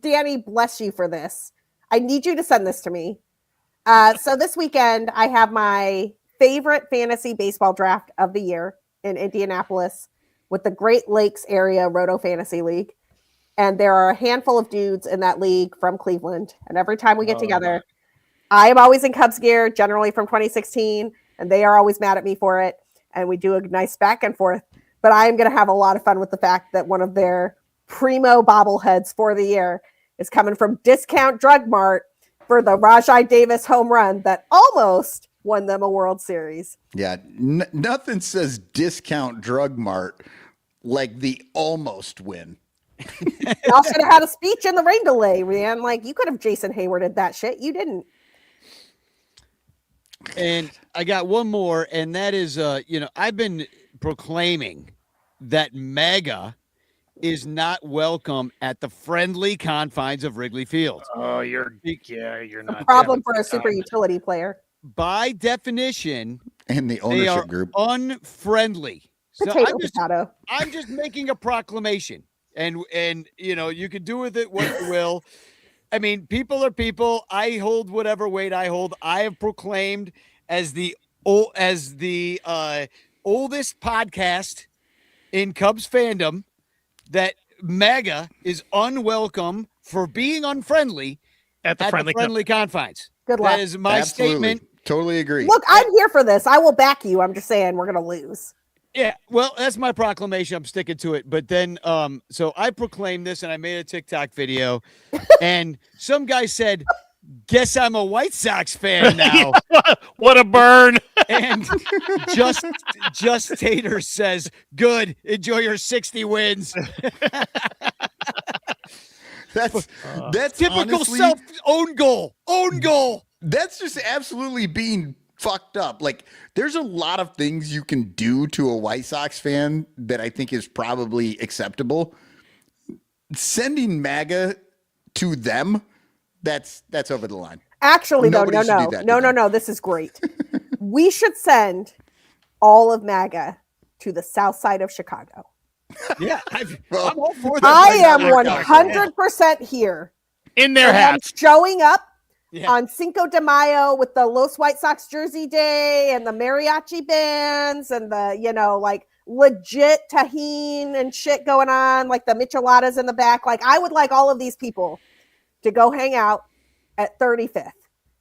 Danny, bless you for this. I need you to send this to me. So this weekend, I have my favorite fantasy baseball draft of the year in Indianapolis with the Great Lakes Area Roto Fantasy League. And there are a handful of dudes in that league from Cleveland. And every time we get together, I am always in Cubs gear, generally from 2016. And they are always mad at me for it. And we do a nice back and forth. But I am going to have a lot of fun with the fact that one of their primo bobbleheads for the year is coming from Discount Drug Mart for the Rajai Davis home run that almost won them a World Series. Yeah, nothing says Discount Drug Mart like the almost win. Y'all should have had a speech in the rain delay, man. Like, you could have Jason Haywarded that shit. You didn't. And I got one more, and that is, I've been proclaiming that MAGA is not welcome at the friendly confines of Wrigley Field. Oh, you're not. A problem for a super utility player. By definition, and the ownership group unfriendly. Potato. I'm just making a proclamation, and you can do with it what you will. I mean, people are people. I hold whatever weight I hold. I have proclaimed as the oldest podcast in Cubs fandom that MAGA is unwelcome for being unfriendly at the friendly confines. Good luck. That is my statement. Totally agree. Look, I'm here for this. I will back you. I'm just saying we're going to lose. Yeah, well, that's my proclamation. I'm sticking to it. But then, so I proclaimed this, and I made a TikTok video, and some guy said, "Guess I'm a White Sox fan now." What a burn! And just Tater says, "Good, enjoy your 60 wins." That's typical honestly, own goal. That's just absolutely being fucked up. Like, there's a lot of things you can do to a White Sox fan that I think is probably acceptable. Sending MAGA to them, that's over the line. Actually, no. This is great. We should send all of MAGA to the south side of Chicago. Yeah, I'm all for that. I am 100% here. In their hats. Showing up on Cinco de Mayo with the Los White Sox jersey day and the mariachi bands and the, like legit tajin and shit going on, like the micheladas in the back. Like, I would like all of these people to go hang out at 35th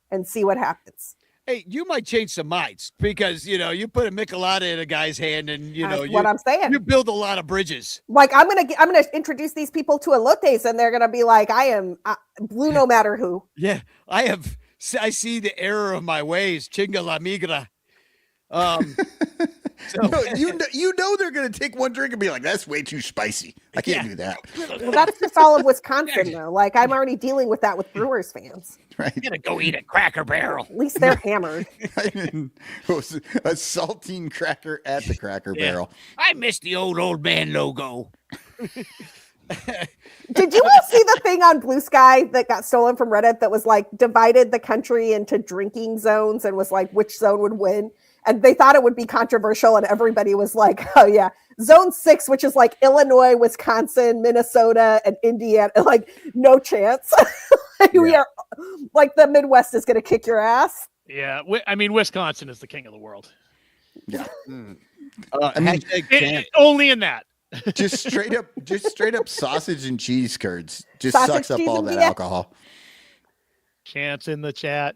and see what happens. Hey, you might change some minds because, you put a michelada in a guy's hand and, what I'm saying. You build a lot of bridges. Like, I'm going to introduce these people to elotes and they're going to be like, I am blue no matter who. Yeah, I see the error of my ways. Chinga la migra. No, they're going to take one drink and be like, that's way too spicy. I can't do that. Well, that's just all of Wisconsin, though. Like, I'm already dealing with that with Brewers fans. Right. I'm going to go eat a Cracker Barrel. At least they're hammered. A saltine cracker at the Cracker Barrel. I miss the old man logo. Did you all see the thing on Blue Sky that got stolen from Reddit that was like divided the country into drinking zones and was like which zone would win? And they thought it would be controversial, and everybody was like, oh, yeah. Zone 6, which is like Illinois, Wisconsin, Minnesota, and Indiana. Like, no chance. We are like, the Midwest is going to kick your ass. Yeah. I mean, Wisconsin is the king of the world. Yeah. Only in that. Just straight up sausage and cheese curds. Just Sausage, sucks up cheese, all and that beer. alcohol. Chance in the chat.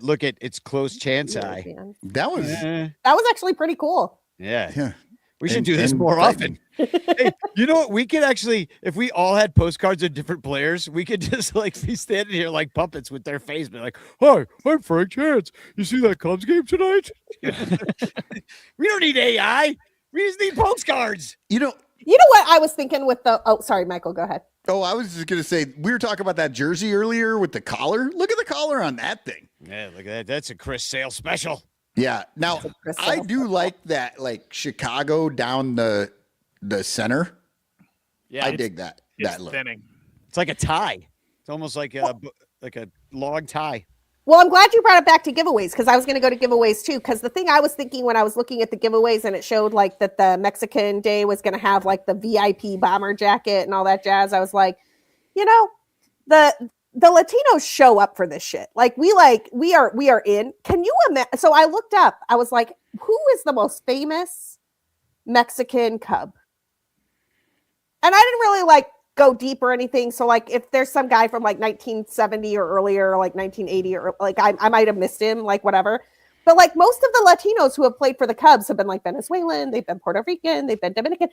Look at it's close chance eye. That was actually pretty cool. Yeah. We should do this more often. Hey, you know what? We could actually, if we all had postcards of different players, we could just like be standing here like puppets with their face, be like, "Hi, I'm Frank Chance. You see that Cubs game tonight?" We don't need AI. We just need postcards. You know what I was thinking with the. Oh, sorry, Michael. Go ahead. Oh, I was just gonna say we were talking about that jersey earlier with the collar. Look at the collar on that thing. Yeah, look at that. That's a Chris Sale special. Yeah. Now I do like that, like Chicago down the center. Yeah, I dig that. It's That look. thinning. It's like a tie. It's almost like a log tie. Well, I'm glad you brought it back to giveaways because I was going to go to giveaways too. Because the thing I was thinking when I was looking at the giveaways and it showed like that the Mexican Day was going to have like the VIP bomber jacket and all that jazz, I was like, the Latinos show up for this shit. Like we are in. Can you imagine? So I looked up. I was like, who is the most famous Mexican Cub? And I didn't really go deep or anything. So like if there's some guy from like 1970 or earlier, or like 1980 or like I might have missed him, like whatever. But like most of the Latinos who have played for the Cubs have been like Venezuelan, they've been Puerto Rican, they've been Dominican.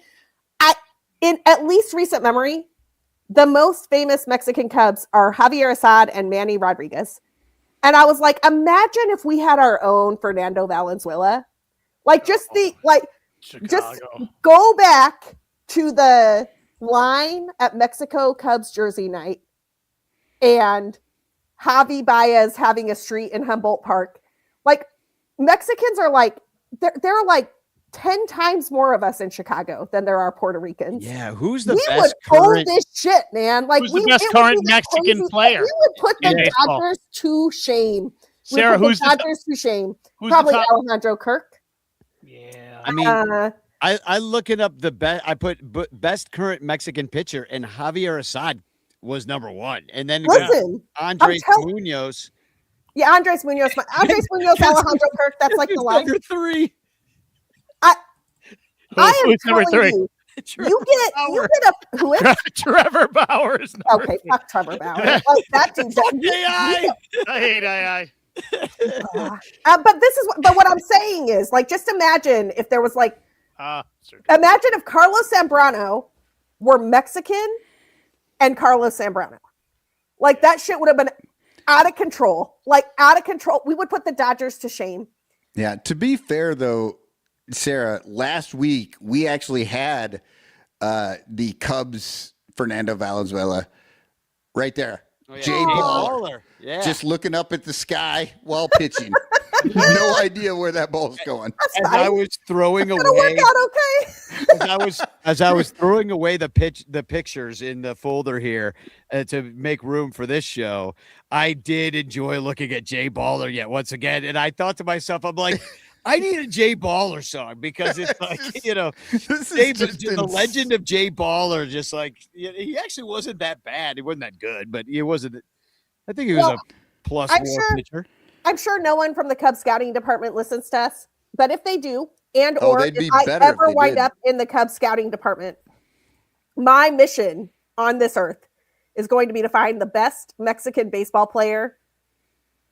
In at least recent memory, the most famous Mexican Cubs are Javier Assad and Manny Rodriguez. And I was like, imagine if we had our own Fernando Valenzuela. Like just just go back to the line at Mexico Cubs jersey night and Javi Baez having a street in Humboldt Park. Like Mexicans are like, there are like 10 times more of us in Chicago than there are Puerto Ricans. Yeah, who's the we best would own current? this shit, man. Like Who's the best current Mexican player? We would put the in baseball? Dodgers to shame. Sarah, who's the Dodgers to shame? who's Probably the top? Alejandro Kirk. Yeah. I mean, I looking up the best. I put best current Mexican pitcher, and Javier Assad was number one, and then Listen, Andres Munoz. Yeah, Andres Munoz, Alejandro Kirk. That's like the line. Number three. I am who's number telling three? You get a who is Trevor Bauer is number okay? three. Fuck Trevor Bauer. Like that dude's I hate AI. but what I'm saying is like just imagine if there was like imagine if Carlos Zambrano were Mexican and Carlos Zambrano. Like that shit would have been out of control. Like out of control. We would put the Dodgers to shame. Yeah. To be fair though, Sarah, last week we actually had the Cubs Fernando Valenzuela right there. Oh, yeah. Jay Baller. Yeah. Just looking up at the sky while pitching. No idea where that ball's going. As I was throwing away, work out okay. as I was throwing away the pictures in the folder here to make room for this show, I did enjoy looking at Jay Baller yet once again, and I thought to myself, I'm like, I need a Jay Baller song because it's like the legend of Jay Baller. Just like he actually wasn't that bad. He wasn't that good, but he wasn't. I think he was a plus war pitcher. I'm sure no one from the Cubs scouting department listens to us, but if they do, and or they'd if be I better if ever they wind did. up in the Cubs scouting department, my mission on this earth is going to be to find the best Mexican baseball player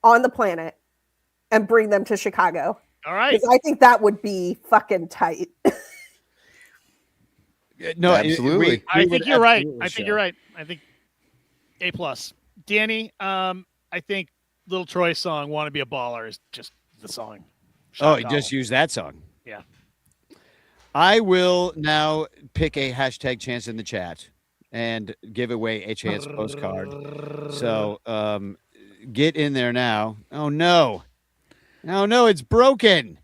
on the planet and bring them to Chicago. All right. Because I think that would be fucking tight. No, absolutely. I think you're right. I think you're right. I think A+. Danny, I think Little Troy's song "Want to Be a Baller" is just the song. Oh, just use that song. Yeah. I will now pick a hashtag chance in the chat and give away a chance postcard. So get in there now. Oh no. No, it's broken.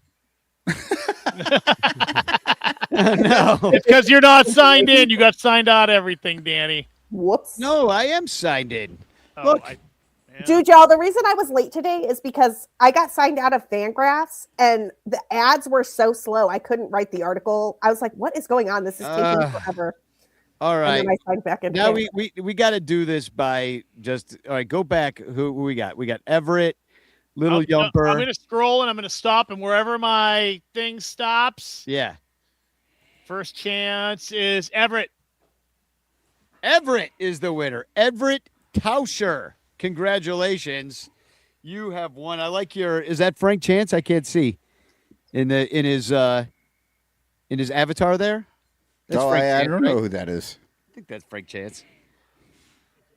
Oh, no. It's because you're not signed in. You got signed out of everything, Danny. Whoops. No, I am signed in. Oh, Look. Dude, y'all, the reason I was late today is because I got signed out of Fangraphs and the ads were so slow. I couldn't write the article. I was like, what is going on? This is taking forever. All right. And then I signed back in. Now we got to do this by just all right. Go back. Who we got? We got Everett, Little Yumper. I'm going to scroll and I'm going to stop, and wherever my thing stops, Yeah. first chance is Everett. Everett is the winner. Everett Tauscher. Congratulations. You have won. I like your is that Frank Chance? I can't see. In his avatar there? That's I Chance, don't know who that is. I think that's Frank Chance.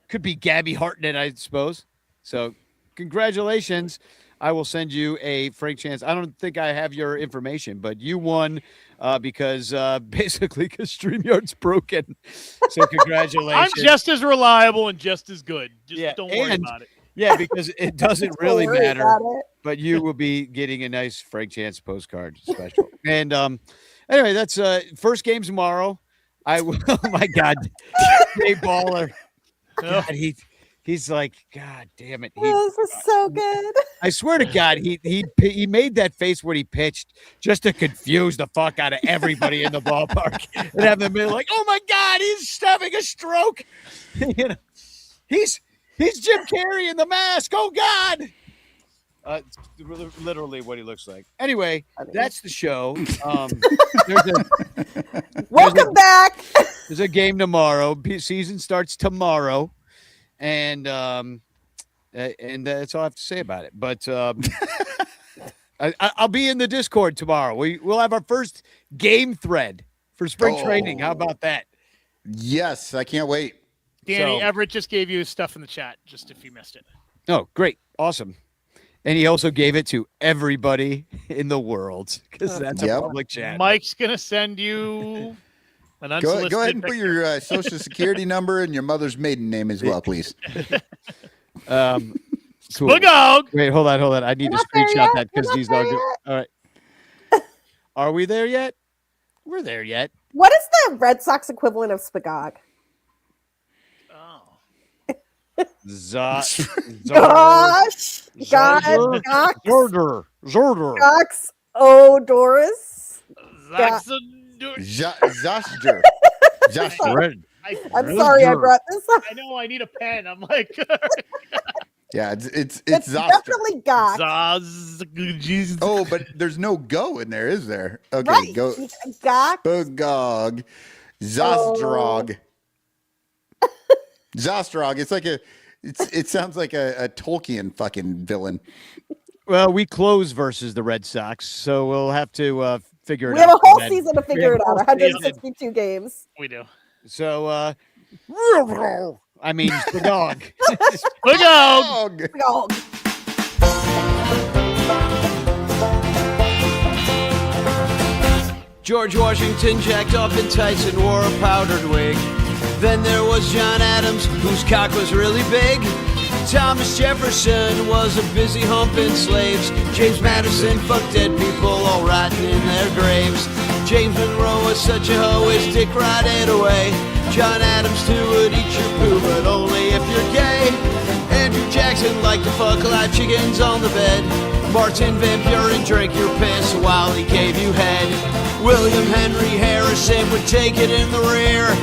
Could be Gabby Hartnett, I suppose. So congratulations. I will send you a Frank Chance. I don't think I have your information, but you won because because StreamYard's broken. So congratulations. I'm just as reliable and just as good. Just don't worry about it. Yeah, because it doesn't really worry matter. about it. But you will be getting a nice Frank Chance postcard special. And anyway, that's first game tomorrow. Oh my God, Dave Baller. God, he's like, God damn it. This is so good. I swear to God, he made that face when he pitched just to confuse the fuck out of everybody in the ballpark and have them be like, oh my God, he's having a stroke. You know, he's Jim Carrey in the mask. Oh God. Literally what he looks like. Anyway, that's the show. Welcome back. There's a game tomorrow. Season starts tomorrow. And that's all I have to say about it. But I'll be in the Discord tomorrow. We'll have our first game thread for spring training. How about that? Yes, I can't wait. Danny, Everett just gave you his stuff in the chat, just if you missed it. Oh, great. Awesome. And he also gave it to everybody in the world because that's a public chat. Mike's going to send you an unsolicited Go ahead and put your social security number and your mother's maiden name as well, please. Cool. Slogans! Wait, hold on. I need to screenshot that because these are good. All right. Are we there yet? We're there yet. What is the Red Sox equivalent of spagog? Gosh. Zorder. Zorder. Odoris. Zoster. I'm sorry I brought this up. I know, I need a pen. I'm like... Yeah, it's definitely got. Oh, but there's no go in there, is there? Okay, right. go. Got. Bugog. Zostrog. Zostrog. It's like it sounds like a Tolkien fucking villain. Well, we close versus the Red Sox, so we'll have to figure it out. We have a whole season to figure it out. 162 games. We do. So, I mean, Spagog. Spagog. George Washington jacked off in tights and wore a powdered wig. Then there was John Adams, whose cock was really big. Thomas Jefferson was a busy humping slaves. James Madison fucked dead people all rotting in their graves. James Monroe was such a hoe, his dick rotted away. John Adams too would eat your poo, but only if you're gay. Andrew Jackson liked to fuck live chickens on the bed. Martin Van Buren drank your piss while he gave you head. William Henry Harrison would take it in the rear.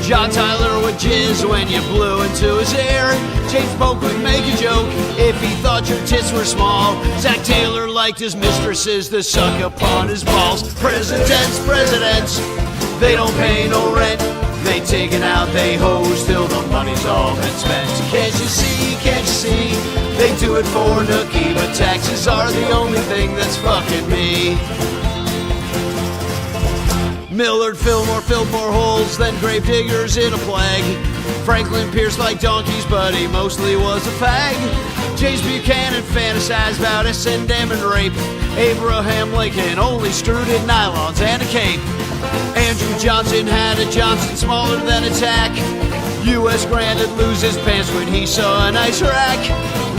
John Tyler would jizz when you blew into his ear. James Polk would make a joke if he thought your tits were small. Zach Taylor liked his mistresses to suck upon his balls. Presidents, they don't pay no rent. They take it out, they hose till the money's all been spent. Can't you see, they do it for nookie, but taxes are the only thing that's fucking me. Millard Fillmore filled more holes than grave diggers in a plague. Franklin pierced like donkeys, but he mostly was a fag. James Buchanan fantasized about S&M and rape. Abraham Lincoln only strewed in nylons and a cape. Andrew Johnson had a Johnson smaller than a tack. U.S. Grant would lose his pants when he saw an ice rack.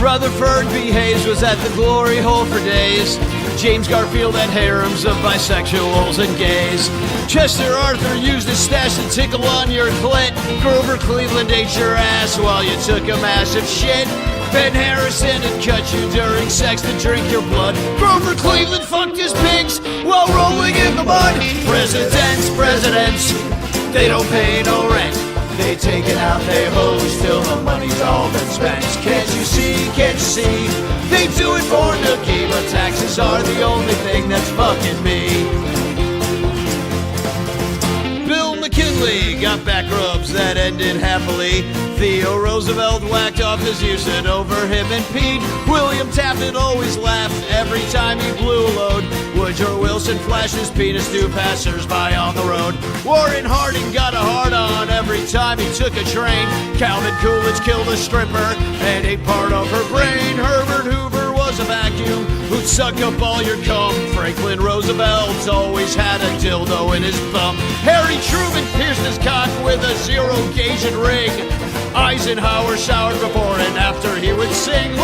Rutherford B. Hayes was at the glory hole for days. James Garfield had harems of bisexuals and gays. Chester Arthur used his stash to tickle on your clit. Grover Cleveland ate your ass while you took a massive shit. Ben Harrison had cut you during sex to drink your blood. Grover Cleveland fucked his pigs while rolling in the mud. Presidents, they don't pay no rent. They take it out, they hose till the money's all been spent. Can't you see, they do it for nookie, but taxes are the only thing that's fucking me. Bill McKinley got back rubs that ended happily. Theo Roosevelt whacked off his Houston over him and Pete. William Taft always laughed every time he blew a load. Woodrow Wilson flashed his penis to passers-by on the road. Warren Harding got a hard-on every time he took a train. Calvin Coolidge killed a stripper and ate part of her brain. Herbert Hoover was was a vacuum who'd suck up all your cum. Franklin Roosevelt's always had a dildo in his bum. Harry Truman pierced his cock with a zero-gauge ring. Eisenhower showered before and after he would sing.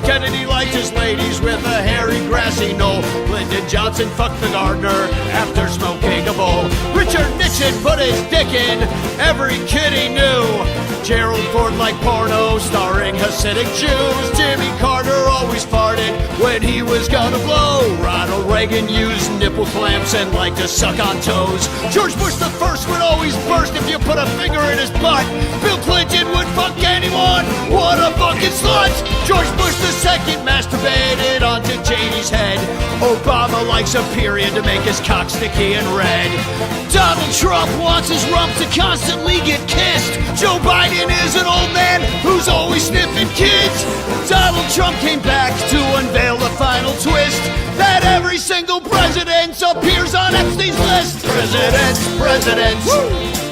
Kennedy liked his ladies with a hairy grassy knoll. Lyndon Johnson fucked the gardener after smoking a bowl. Richard Nixon put his dick in every kid he knew. Gerald Ford liked porno starring Hasidic Jews. Jimmy Carter always farted when he was gonna blow. Ronald Reagan used nipple clamps and liked to suck on toes. George Bush the first would always burst if you put a finger in his butt. Bill Clinton would fuck anyone, what a fucking slut. George Bush the second masturbated onto Janie's head. Obama likes a period to make his cock sticky and red. Donald Trump wants his rump to constantly get kissed. Joe Biden is an old man who's always sniffing kids. Donald Trump came back to unveil the final twist, that every single president appears on Epstein's list. Presidents,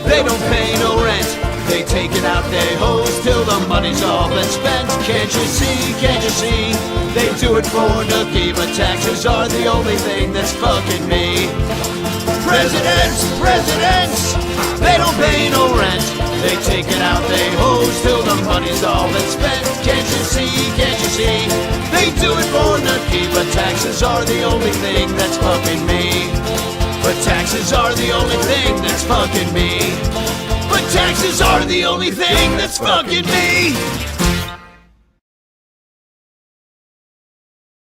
they don't pay no rent. They take it out their hose till the money's all been spent. Can't you see? They do it for nookie, but taxes are the only thing that's fucking me. Presidents, they don't pay no rent. They take it out their hose till the money's all been spent. Can't you see? They do it for nookie, but taxes are the only thing that's fucking me. But taxes are the only thing that's fucking me. But taxes are the only thing that's fucking me.